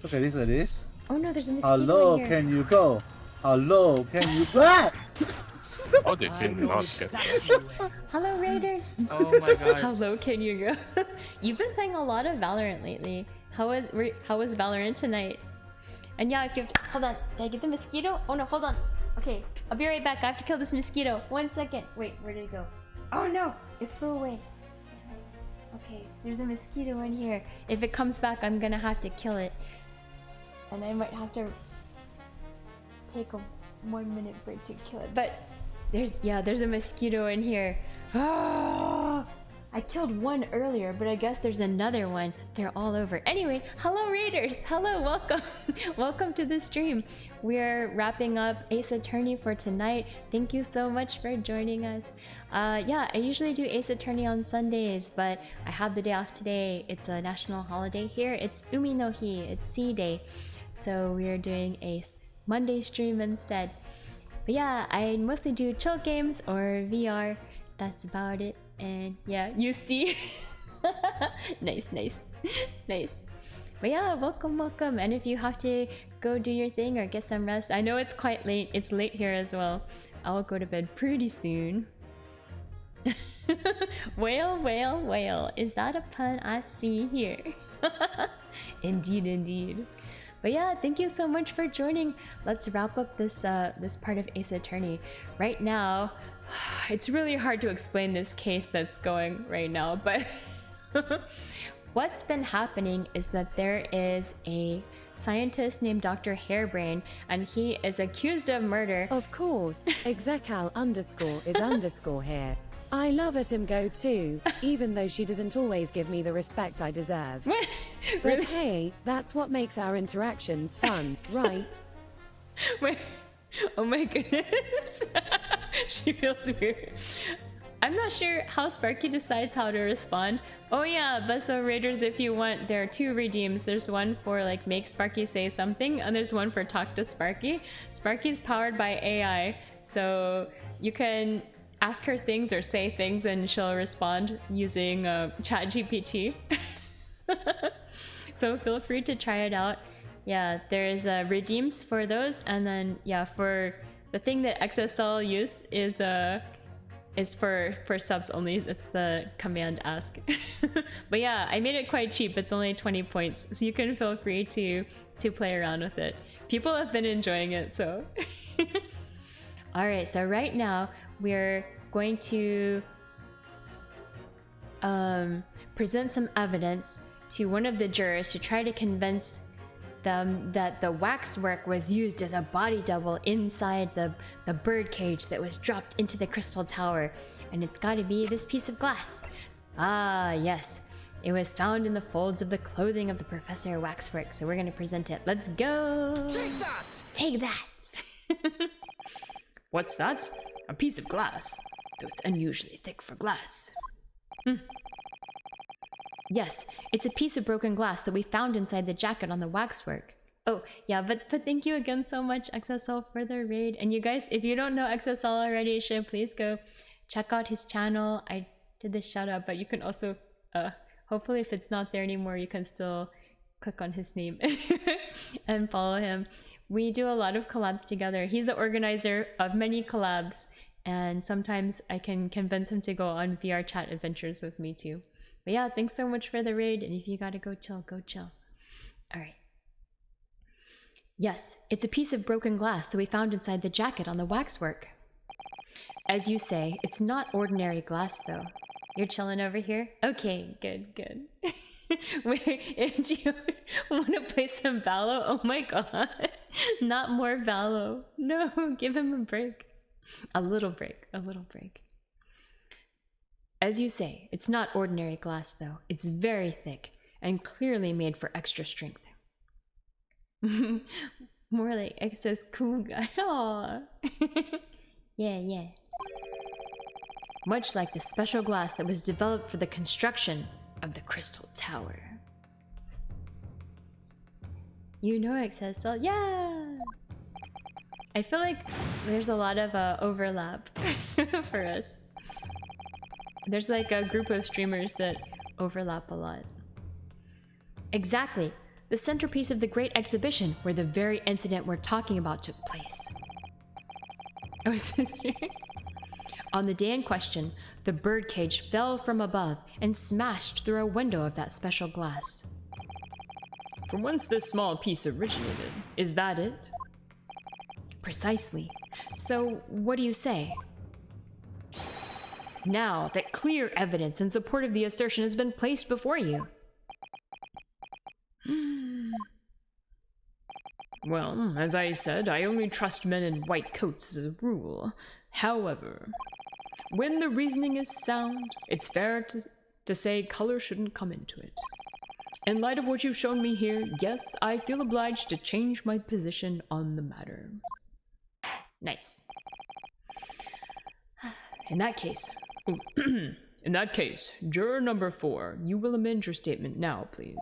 Look at this. Oh no, there's a mosquito Hello, in here. can you go? Hello, can you go? How did you not get Hello, Raiders. Oh my god. Hello, can you go? You've been playing a lot of Valorant lately. How was Valorant tonight? And yeah, if you have to, hold on. Did I get the mosquito? Oh no, hold on. Okay, I'll be right back. I have to kill this mosquito. 1 second. Wait, where did it go? Oh no, it flew away. Okay, there's a mosquito in here. If it comes back, I'm gonna have to kill it. And I might have to take a 1 minute break to kill it. But there's a mosquito in here. Oh, I killed one earlier, but I guess there's another one. They're all over. Anyway, hello Raiders. Hello, welcome. Welcome to the stream. We're wrapping up Ace Attorney for tonight. Thank you so much for joining us. Yeah, I usually do Ace Attorney on Sundays, but I have the day off today. It's a national holiday here. It's Umi no Hi. It's Sea Day. So we're doing a Monday stream instead. But yeah, I mostly do chill games or VR. That's about it. And yeah, you see. Nice. But yeah, welcome. And if you have to go do your thing or get some rest, I know it's quite late. It's late here as well. I'll go to bed pretty soon. Whale. Is that a pun I see here? Indeed. But yeah, thank you so much for joining. Let's wrap up this this part of Ace Attorney. Right now, it's really hard to explain this case that's going right now, but what's been happening is that there is a scientist named Dr. Hairbrain, and he is accused of murder. Of course, execal underscore is underscore here. I love at him go too, even though she doesn't always give me the respect I deserve. But Really? hey, that's what makes our interactions fun, right? Wait. Oh my goodness. She feels weird. I'm not sure how Sparky decides how to respond. Oh yeah, but so Raiders, if you want, there are 2 redeems. There's one for like make Sparky say something, and there's one for talk to Sparky. Sparky's powered by AI, so you can ask her things or say things and she'll respond using ChatGPT. So feel free to try it out. Yeah, there's redeems for those, and then yeah, for the thing that XSL used is for subs only. That's the command ask. But yeah, I made it quite cheap. It's only 20 points, so you can feel free to play around with it. People have been enjoying it, so. All right, so right now we're going to present some evidence to one of the jurors to try to convince them that the waxwork was used as a body double inside the bird cage that was dropped into the crystal tower, and it's got to be this piece of glass. Ah, yes. It was found in the folds of the clothing of the Professor Waxwork, so we're going to present it. Let's go! Take that! Take that! What's that? A piece of glass, though it's unusually thick for glass. Yes, it's a piece of broken glass that we found inside the jacket on the waxwork. Oh, yeah, but thank you again so much, XSL, for the raid. And you guys, if you don't know XSL already, you should please go check out his channel. I did this shout out, but you can also, hopefully if it's not there anymore, you can still click on his name and follow him. We do a lot of collabs together. He's the organizer of many collabs, and sometimes I can convince him to go on VR chat adventures with me too. But yeah, thanks so much for the raid, and if you gotta go chill, go chill. Alright. Yes, it's a piece of broken glass that we found inside the jacket on the waxwork. As you say, it's not ordinary glass though. You're chilling over here? Okay, good. Wait, if you want to play some Valo? Oh my god. Not more Valo. No, give him a break. A little break. As you say, it's not ordinary glass though. It's very thick and clearly made for extra strength. More like excess cool guy. Aww. Yeah. Much like the special glass that was developed for the construction of the Crystal Tower. You know accessible. Yeah! I feel like there's a lot of overlap for us. There's like a group of streamers that overlap a lot. Exactly. The centerpiece of the great exhibition where the very incident we're talking about took place. Oh, is this true? On the day in question, the birdcage fell from above and smashed through a window of that special glass. From whence this small piece originated? Is that it? Precisely. So, what do you say? Now that clear evidence in support of the assertion has been placed before you. Well, as I said, I only trust men in white coats as a rule. However, when the reasoning is sound, it's fair to say color shouldn't come into it. In light of what you've shown me here, yes, I feel obliged to change my position on the matter. Nice. In that case, juror number 4, you will amend your statement now, please.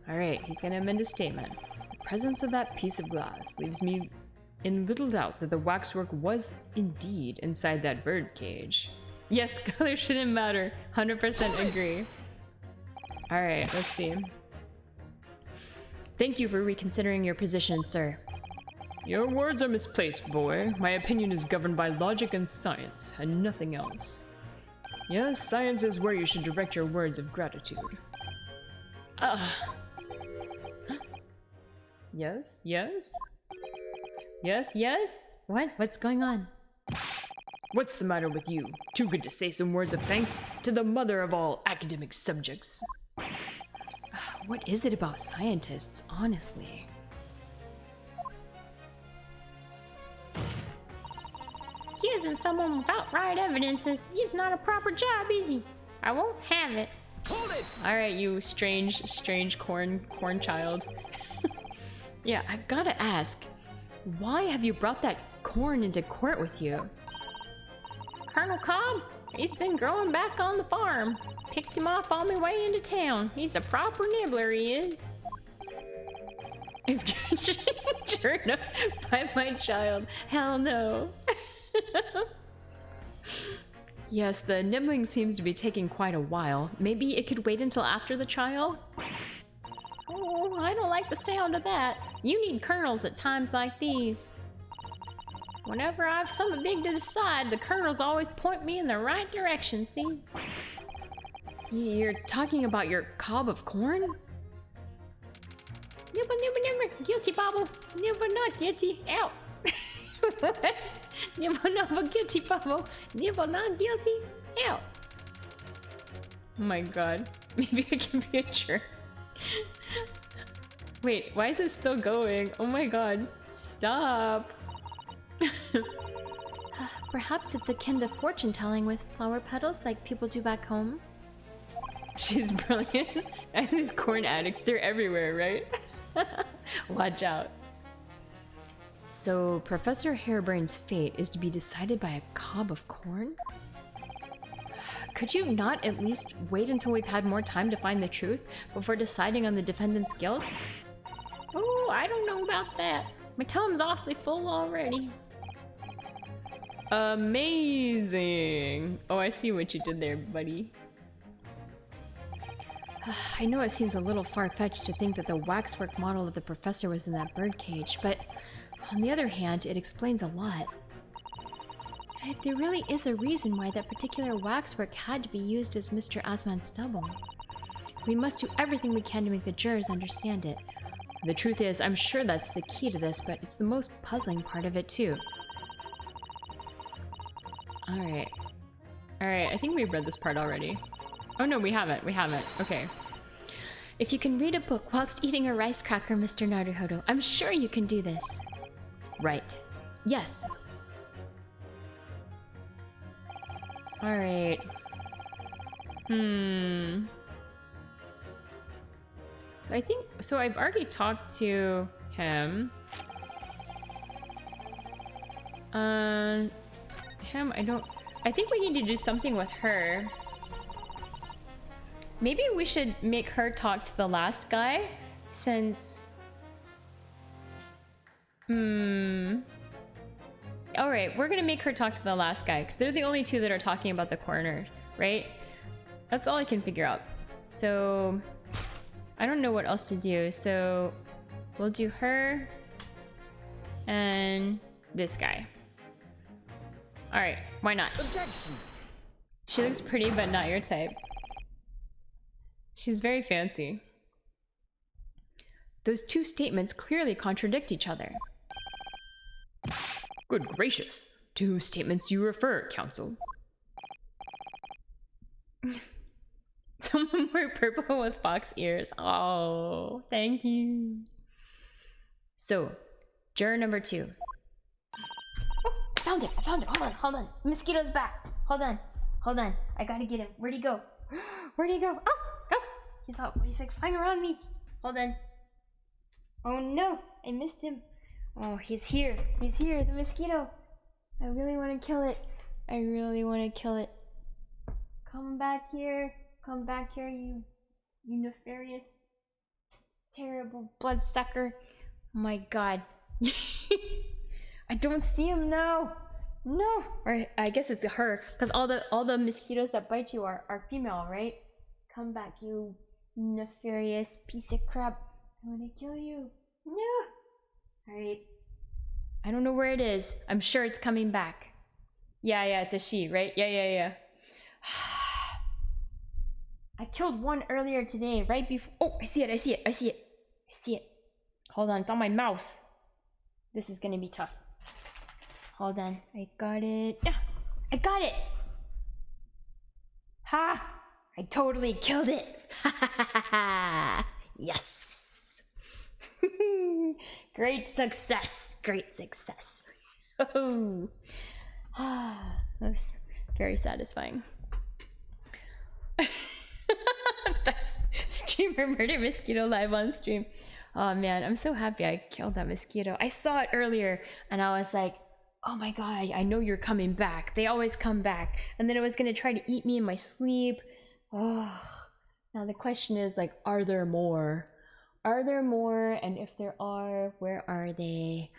Alright, he's gonna amend his statement. The presence of that piece of glass leaves me in little doubt that the waxwork was indeed inside that birdcage. Yes, color shouldn't matter. 100% agree. Alright, let's see. Thank you for reconsidering your position, sir. Your words are misplaced, boy. My opinion is governed by logic and science, and nothing else. Yes, science is where you should direct your words of gratitude. Yes? Yes? Yes, yes? What? What's going on? What's the matter with you? Too good to say some words of thanks to the mother of all academic subjects. What is it about scientists, honestly? Accusing someone without right evidences is not a proper job, is he? I won't have it. Hold it! Alright, you strange corn child. Yeah, I've gotta ask, why have you brought that corn into court with you? Colonel Cobb, he's been growing back on the farm. Picked him up on my way into town. He's a proper nibbler, he is. He's turned up by my child. Hell no. Yes, the nibbling seems to be taking quite a while. Maybe it could wait until after the trial? Oh, I don't like the sound of that. You need colonels at times like these. Whenever I have something big to decide, the colonels always point me in the right direction, see? You're talking about your cob of corn? Nibble, nibble, nibble. Guilty, Bobble. Nibble, not guilty. Out. Nibble, not guilty, Bobble. Nibble, not guilty. Out. Oh my god. Maybe I can be a jerk. Wait, why is it still going? Oh my god. Stop. Perhaps it's akin to fortune telling with flower petals like people do back home. She's brilliant. And these corn addicts, they're everywhere, right? Watch out. So, Professor Harebrain's fate is to be decided by a cob of corn? Could you not at least wait until we've had more time to find the truth before deciding on the defendant's guilt? Oh, I don't know about that. My time's awfully full already. Amazing! Oh, I see what you did there, buddy. I know it seems a little far-fetched to think that the waxwork model of the professor was in that birdcage, but on the other hand, it explains a lot. If there really is a reason why that particular waxwork had to be used as Mr. Asman's stubble, we must do everything we can to make the jurors understand it. The truth is, I'm sure that's the key to this, but it's the most puzzling part of it too. Alright. Alright, I think we've read this part already. Oh no, we haven't. Okay. If you can read a book whilst eating a rice cracker, Mr. Naruhodo, I'm sure you can do this. Right. Yes. Alright. So I've already talked to him. I think we need to do something with her. maybe we should make her talk to the last guy, since... Alright, we're gonna make her talk to the last guy, because they're the only two that are talking about the coroner, right? That's all I can figure out. So... I don't know what else to do, so... We'll do her... and... this guy. Alright, why not? Objection. She looks pretty, but not your type. She's very fancy. Those two statements clearly contradict each other. Good gracious. To whose statements do you refer, counsel? Someone wore purple with fox ears. Oh, thank you. So, juror number 2. Oh, I found it. Hold on. Mosquito's back. Hold on. I gotta get him. Where'd he go? Oh! He's like flying around me. Hold on. Oh no, I missed him. Oh, he's here, the mosquito. I really want to kill it. Come back here, you nefarious, terrible bloodsucker. Oh my god. I don't see him now. No. Or I guess it's her, because all the mosquitoes that bite you are female, right? Come back, you nefarious piece of crap. I want to kill you. No. Alright. I don't know where it is. I'm sure it's coming back. Yeah, it's a she, right? Yeah. I killed one earlier today, right before. Oh, I see it. Hold on, it's on my mouse. This is gonna be tough. Hold on, I got it. Yeah, I got it. Ha! I totally killed it. Yes. Great success. Oh. That's very satisfying. Best streamer murder mosquito live on stream. Oh man, I'm so happy I killed that mosquito. I saw it earlier and I was like, oh my god, I know you're coming back. They always come back. And then it was gonna try to eat me in my sleep. Oh. Now the question is, like, are there more? And if there are, where are they?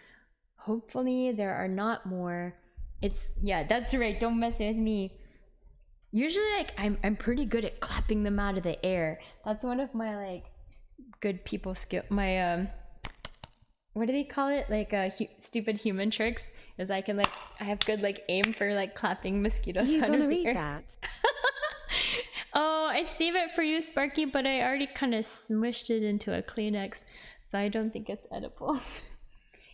Hopefully there are not more. Yeah, that's right, don't mess with me. Usually, like, I'm pretty good at clapping them out of the air. That's one of my, like, good people skill. My, what do they call it? Like, stupid human tricks. Is I have good, like, aim for, like, clapping mosquitoes You out of gonna the eat air. that? Oh, I'd save it for you, Sparky, but I already kind of smushed it into a Kleenex, so I don't think it's edible.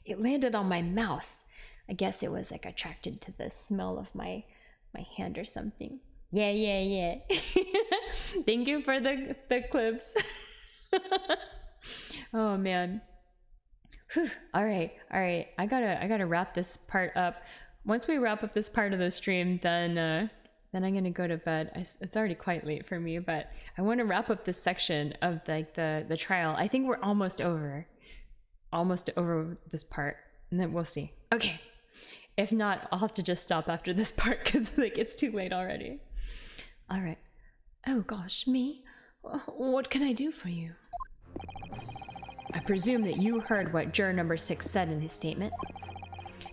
It landed on my mouse. I guess it was, like, attracted to the smell of my hand or something. Yeah. Thank you for the clips. Oh man. Whew. All right. I gotta wrap this part up. Once we wrap up this part of the stream, then I'm gonna go to bed. It's already quite late for me, but I want to wrap up this section of like the trial. I think we're almost over this part, and then we'll see. Okay. If not, I'll have to just stop after this part because like it's too late already. All right. Oh gosh, me? What can I do for you? I presume that you heard what juror number 6 said in his statement.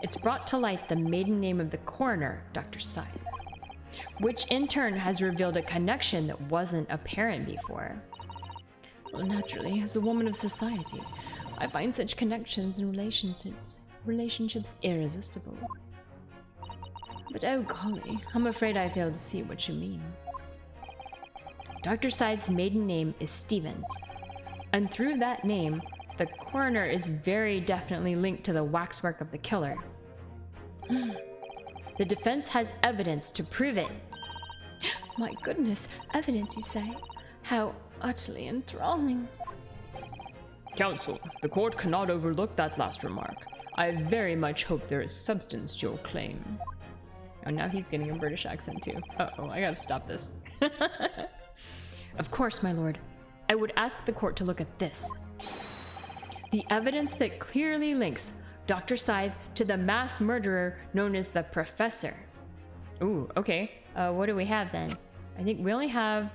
It's brought to light the maiden name of the coroner, Dr. Side, which in turn has revealed a connection that wasn't apparent before. Well, naturally, as a woman of society, I find such connections and relationships irresistible. But oh golly, I'm afraid I fail to see what you mean. Dr. Side's maiden name is Stevens, and through that name, the coroner is very definitely linked to the waxwork of the killer. The defense has evidence to prove it. My goodness, evidence, you say? How utterly enthralling. Counsel, the court cannot overlook that last remark. I very much hope there is substance to your claim. Oh, now he's getting a British accent too. Uh-oh, I gotta stop this. Of course, my lord. I would ask the court to look at this. The evidence that clearly links Dr. Side to the mass murderer known as the Professor. Ooh, okay. What do we have then? I think we only have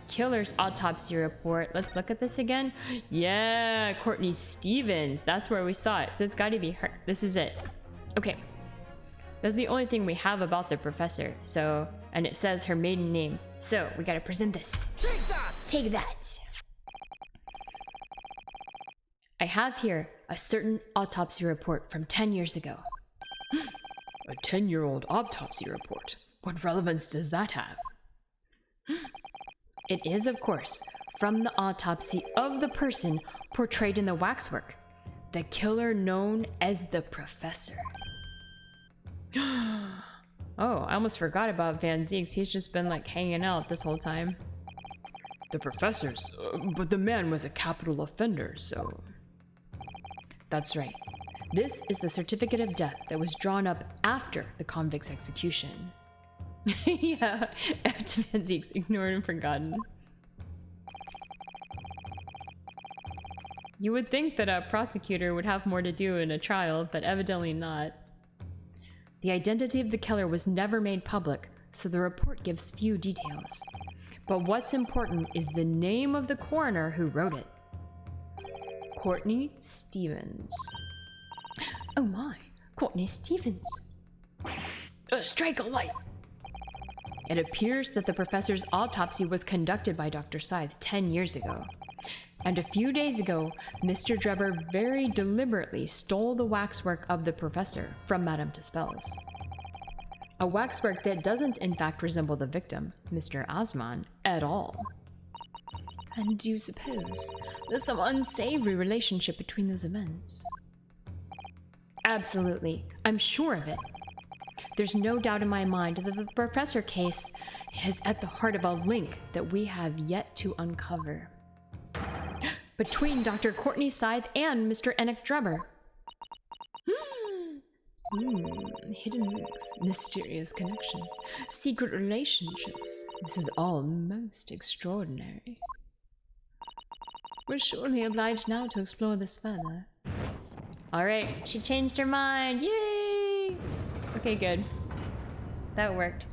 Killer's autopsy report. Let's look at this again. Yeah, Courtney Stevens. That's where we saw it. So it's got to be her. This is it. Okay. That's the only thing we have about the professor. So, and it says her maiden name. So we got to present this. Take that! Take that. I have here a certain autopsy report from 10 years ago. A 10-year-old autopsy report? What relevance does that have? It is, of course, from the autopsy of the person portrayed in the waxwork, the killer known as the Professor. Oh, I almost forgot about Van Zieks. He's just been like hanging out this whole time. The Professor's, but the man was a capital offender, so... That's right. This is the certificate of death that was drawn up after the convict's execution. Yeah, after Van Zieks, ignored and forgotten. You would think that a prosecutor would have more to do in a trial, but evidently not. The identity of the killer was never made public, so the report gives few details. But what's important is the name of the coroner who wrote it. Courtney Stevens. Oh my, Courtney Stevens. Strike a light! It appears that the professor's autopsy was conducted by Dr. Scythe 10 years ago. And a few days ago, Mr. Drebber very deliberately stole the waxwork of the professor from Madame Tuspel's. A waxwork that doesn't in fact resemble the victim, Mr. Osman, at all. And do you suppose there's some unsavory relationship between those events? Absolutely. I'm sure of it. There's no doubt in my mind that the professor case is at the heart of a link that we have yet to uncover. Between Dr. Courtney Scythe and Mr. Enoch Drebber. Hidden links, mysterious connections, secret relationships. This is all most extraordinary. We're surely obliged now to explore this further. Alright, she changed her mind. Yay! Okay, good. That worked.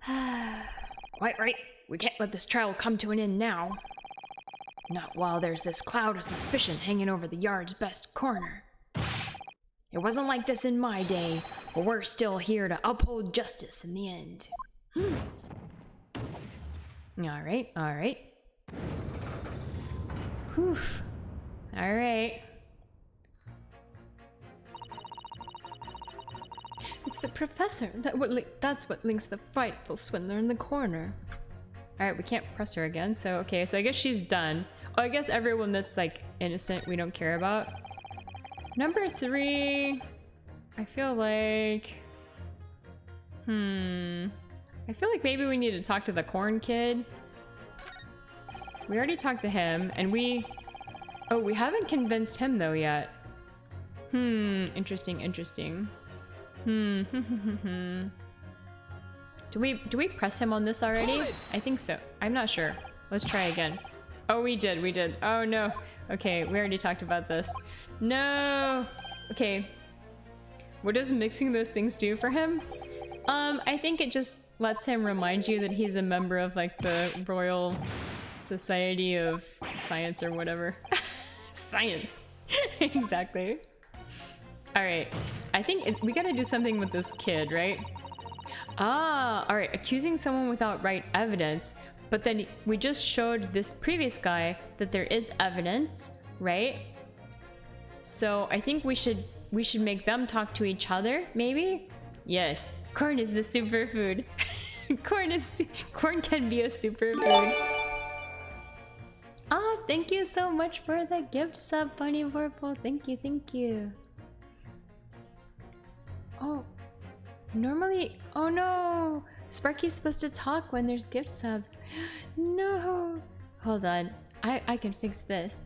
Quite right. We can't let this trial come to an end now. Not while there's this cloud of suspicion hanging over the yard's best coroner. It wasn't like this in my day, but we're still here to uphold justice in the end. Alright, alright. Whew. Alright. It's the professor. That's what links the frightful swindler and the coroner. Alright, we can't press her again, so okay, so I guess she's done. Oh, I guess everyone that's like innocent we don't care about. Number 3, I feel like... I feel like maybe we need to talk to the corn kid. We already talked to him, and we... Oh, we haven't convinced him though yet. Interesting, interesting. Do we press him on this already? I think so. I'm not sure. Let's try again. Oh, we did. Oh no. Okay, we already talked about this. No. Okay. What does mixing those things do for him? I think it just lets him remind you that he's a member of like the Royal Society of Science or whatever. Science. Exactly. All right. I think we gotta do something with this kid, right? Ah, all right. Accusing someone without right evidence, but then we just showed this previous guy that there is evidence, right? So I think we should make them talk to each other, maybe? Yes. Corn is the superfood. Corn can be a superfood. Ah, thank you so much for the gift sub, Bunny Purple. Thank you. Oh, normally, oh no, Sparky's supposed to talk when there's gift subs. No, hold on, I can fix this.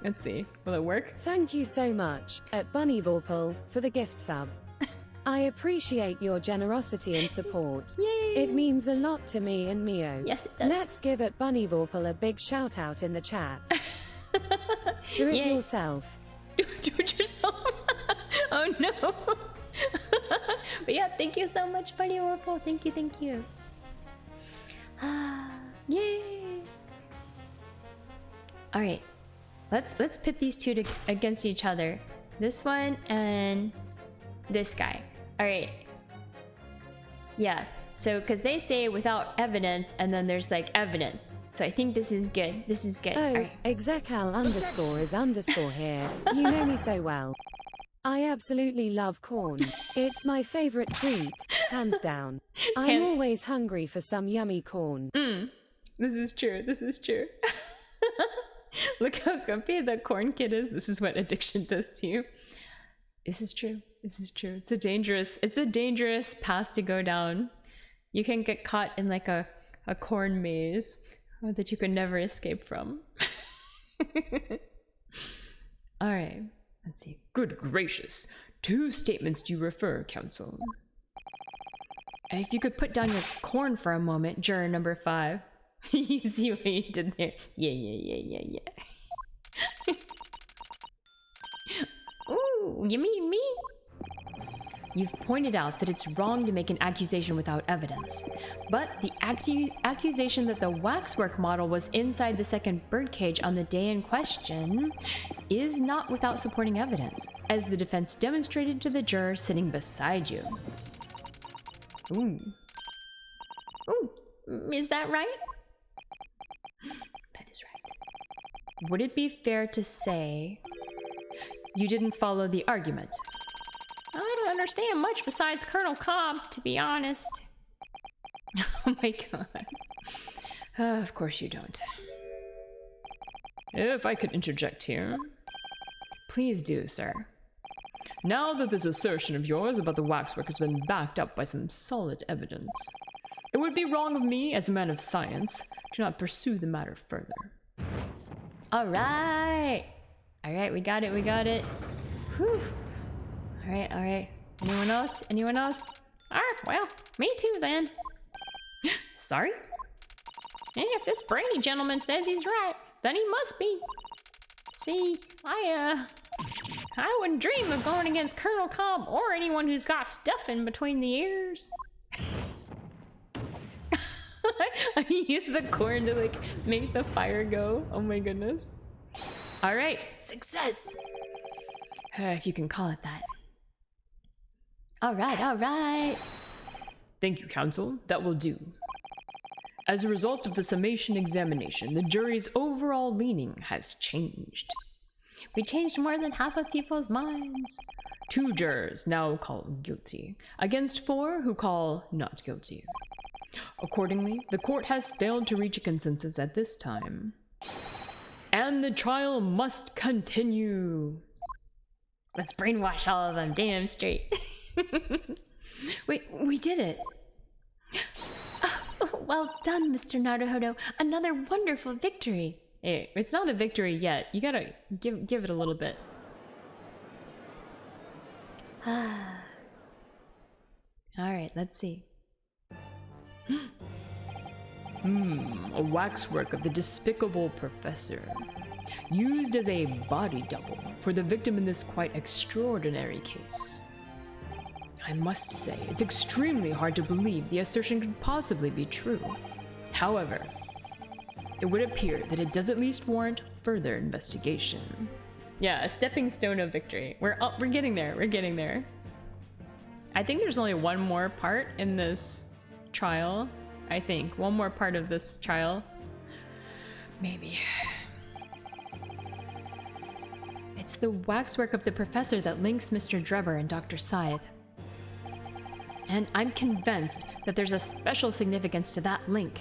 Let's see, will it work? Thank you so much, at Bunny Vorpal, for the gift sub. I appreciate your generosity and support. Yay! It means a lot to me and Mio. Yes, it does. Let's give it Bunny Vorpal a big shout out in the chat. Do it Yay. yourself. Do it yourself. Oh no. But yeah, thank you so much, Buddy Warple. Thank you, thank you. Yay! All right, let's pit these two against each other. This one and this guy. All right. Yeah. So, because they say without evidence, and then there's like evidence. So I think this is good. This is good. Oh, All right. execal underscore is underscore here. You know me so well. I absolutely love corn. It's my favorite treat, hands down. I'm always hungry for some yummy corn. This is true. This is true. Look how grumpy the corn kid is. This is what addiction does to you. This is true. This is true. It's a dangerous path to go down. You can get caught in like a corn maze that you could never escape from. All right. Let's see. Good gracious. 2 statements do you refer, counsel? If you could put down your corn for a moment, juror number 5. You see what you did there? Yeah. Ooh, you mean me? You've pointed out that it's wrong to make an accusation without evidence, but the accusation that the waxwork model was inside the second birdcage on the day in question is not without supporting evidence, as the defense demonstrated to the juror sitting beside you. Ooh, is that right? That is right. Would it be fair to say you didn't follow the argument? I don't understand much besides Colonel Cobb, to be honest. Oh my god. Of course you don't. If I could interject here. Please do, sir. Now that this assertion of yours about the waxwork has been backed up by some solid evidence, it would be wrong of me, as a man of science, to not pursue the matter further. Alright, we got it, Whew. Alright. Anyone else? Alright, well, me too then. Sorry? And if this Brady gentleman says he's right, then he must be. See, I wouldn't dream of going against Colonel Cobb or anyone who's got stuff in between the ears. I use the corn to like make the fire go. Oh my goodness. Alright, success! If you can call it that. Alright. Thank you, counsel. That will do. As a result of the summation examination, the jury's overall leaning has changed. We changed more than half of people's minds. 2 jurors now call guilty, against 4 who call not guilty. Accordingly, the court has failed to reach a consensus at this time. And the trial must continue. Let's brainwash all of them, damn straight. Wait, we did it! Oh, well done, Mr. Naruhodo. Another wonderful victory. Hey, it's not a victory yet. You gotta give it a little bit. Alright, let's see. A waxwork of the despicable professor, used as a body double for the victim in this quite extraordinary case. I must say, it's extremely hard to believe the assertion could possibly be true. However, it would appear that it does at least warrant further investigation. Yeah, a stepping stone of victory. We're getting there. I think there's only one more part in this trial. I think one more part of this trial. Maybe. It's the waxwork of the professor that links Mr. Drebber and Dr. Scythe. And I'm convinced that there's a special significance to that link.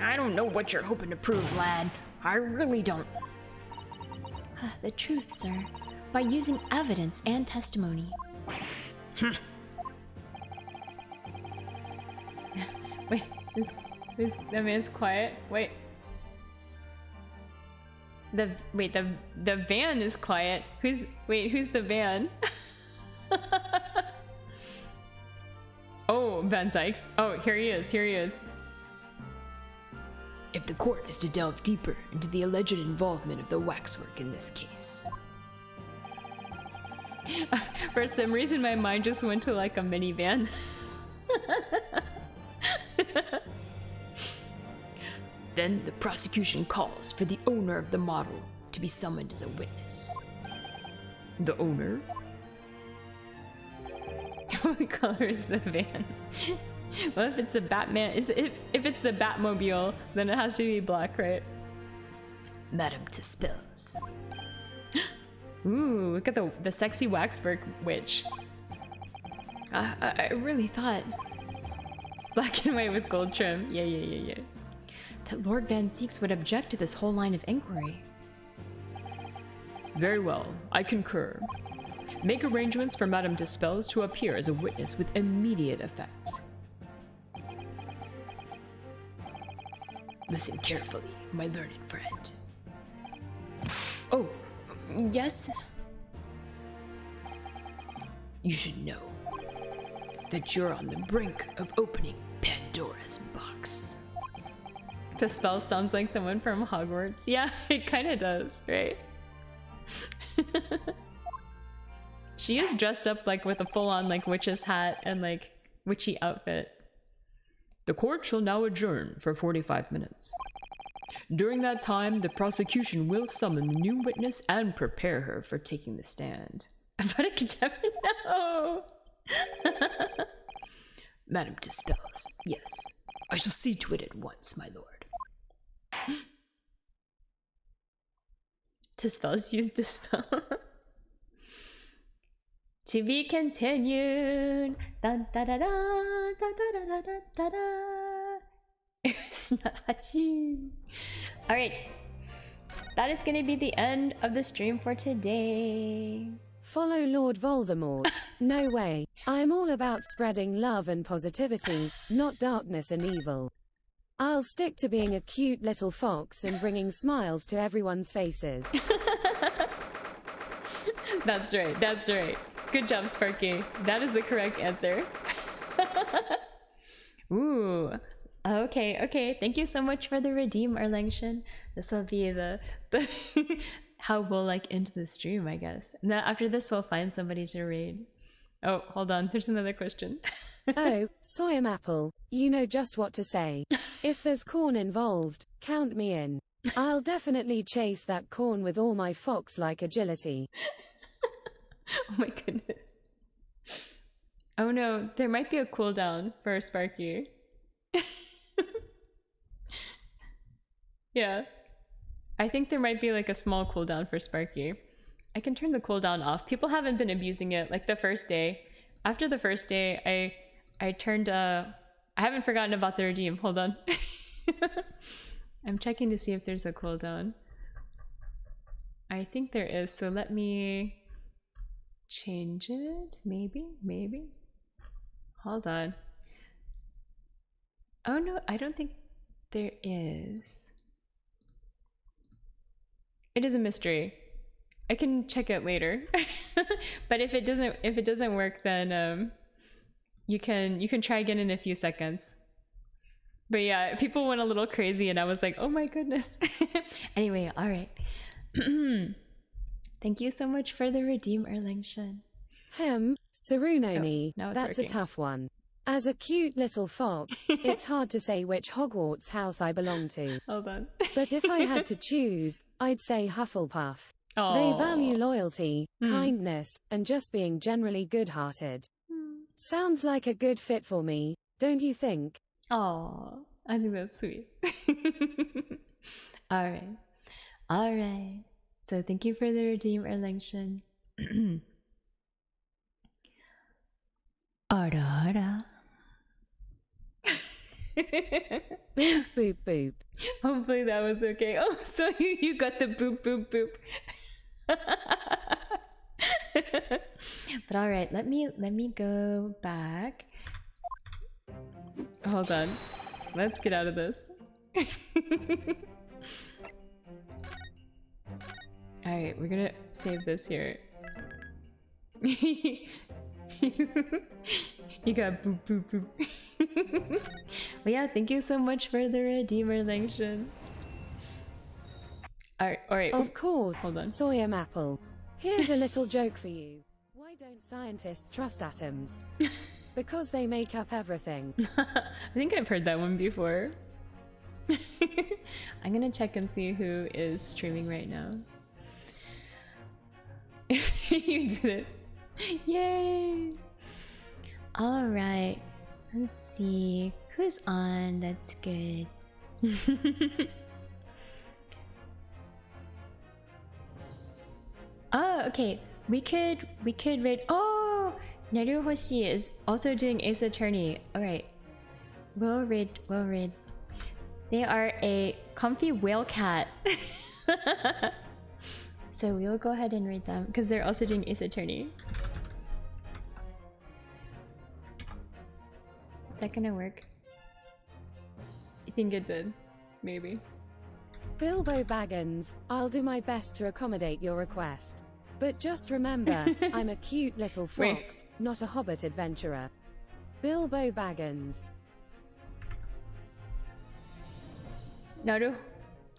I don't know what you're hoping to prove, lad. I really don't. The truth, sir. By using evidence and testimony. Wait, that man's quiet. Wait. The van is quiet. Who's the van? Oh, Van Sykes. Oh, here he is. Here he is. If the court is to delve deeper into the alleged involvement of the waxwork in this case. For some reason, my mind just went to like a minivan. Then the prosecution calls for the owner of the model to be summoned as a witness. The owner? What color is the van? Well, if it's the Batman, if it's the Batmobile, then it has to be black, right? Madame Tispels. Ooh, look at the sexy waxwork witch. I really thought black and white with gold trim. Yeah. That Lord Van Seeks would object to this whole line of inquiry. Very well, I concur. Make arrangements for Madame Tispels to appear as a witness with immediate effect. Listen carefully, my learned friend. Oh, yes? You should know that you're on the brink of opening Pandora's box. Tispel sounds like someone from Hogwarts. Yeah, it kind of does, right? She is dressed up like with a full-on like witch's hat and like witchy outfit. The court shall now adjourn for 45 minutes. During that time, the prosecution will summon the new witness and prepare her for taking the stand. But I could never know. Madame Tispels, yes. I shall see to it at once, my lord. Tispel's used Dispel. To be continued. Dun, da, da, da, da, da, da, da, da, da. It's not Hachi. Alright. That is going to be the end of the stream for today. Follow Lord Voldemort. No way. I'm all about spreading love and positivity, not darkness and evil. I'll stick to being a cute little fox and bringing smiles to everyone's faces. That's right. That's right. Good job, Sparky. That is the correct answer. Ooh. Okay. Thank you so much for the redeem, Erlengshin. This will be the how we'll like end the stream, I guess. And then after this, we'll find somebody to raid. Oh, hold on. There's another question. Oh, Soyam Apple, you know just what to say. If there's corn involved, count me in. I'll definitely chase that corn with all my fox-like agility. Oh my goodness. Oh no, there might be a cooldown for Sparky. Yeah. I think there might be like a small cooldown for Sparky. I can turn the cooldown off. People haven't been abusing it like the first day. After the first day, I turned I haven't forgotten about the redeem. Hold on. I'm checking to see if there's a cooldown. I think there is, so let me change it. Maybe. Hold on. Oh no, I don't think there is. It is a mystery. I can check it later. But if it doesn't work, then you can try again in a few seconds. But yeah, people went a little crazy and I was like, oh my goodness. Anyway, all right. Thank you so much for the redeem, Erlengshin. Sarunoni, now it's that's working. a tough one. As a cute little fox, it's hard to say which Hogwarts house I belong to. Hold on. But if I had to choose, I'd say Hufflepuff. Aww. They value loyalty, kindness, and just being generally good-hearted. Sounds like a good fit for me, don't you think? Oh, I think that's sweet. All right. So thank you for the redeem, Erlengshin. Ara. Boop, boop, boop. Hopefully that was okay. Oh, so you got the boop, boop, boop. But all right, let me go back. Hold on. Let's get out of this. All right, we're gonna save this here. You got boop boop boop. But yeah, thank you so much for the Redeemer Langshan. Alright. Of course, Hold on. Soya Maple. Here's a little joke for you. Why don't scientists trust atoms? Because they make up everything. I think I've heard that one before. I'm gonna check and see who is streaming right now. You did it. Yay! Alright. Let's see. Who's on? That's good. Oh, okay. We could raid. Oh! Naruhoshi is also doing Ace Attorney. Alright. We'll raid. They are a comfy whale cat. So we'll go ahead and raid them because they're also doing Ace Attorney. Is that gonna work? I think it did. Maybe. Bilbo Baggins, I'll do my best to accommodate your request. But just remember, I'm a cute little fox, not a hobbit adventurer. Bilbo Baggins. Naru.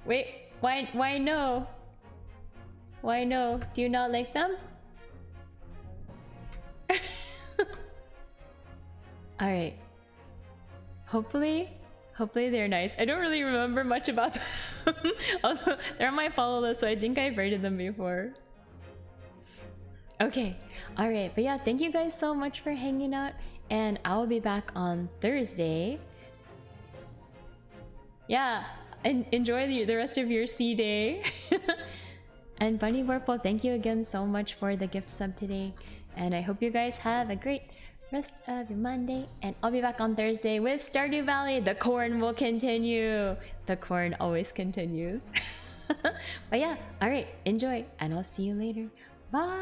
Wait, why no? Why no? Do you not like them? Alright. Hopefully they're nice. I don't really remember much about them. Although they're on my follow list, so I think I've rated them before. Okay. Alright, but yeah, thank you guys so much for hanging out. And I'll be back on Thursday. Yeah, and enjoy the rest of your sea day. And Bunny Warple, thank you again so much for the gift sub today. And I hope you guys have a great rest of your Monday. And I'll be back on Thursday with Stardew Valley. The corn will continue. The corn always continues. But yeah, alright, enjoy. And I'll see you later. Bye!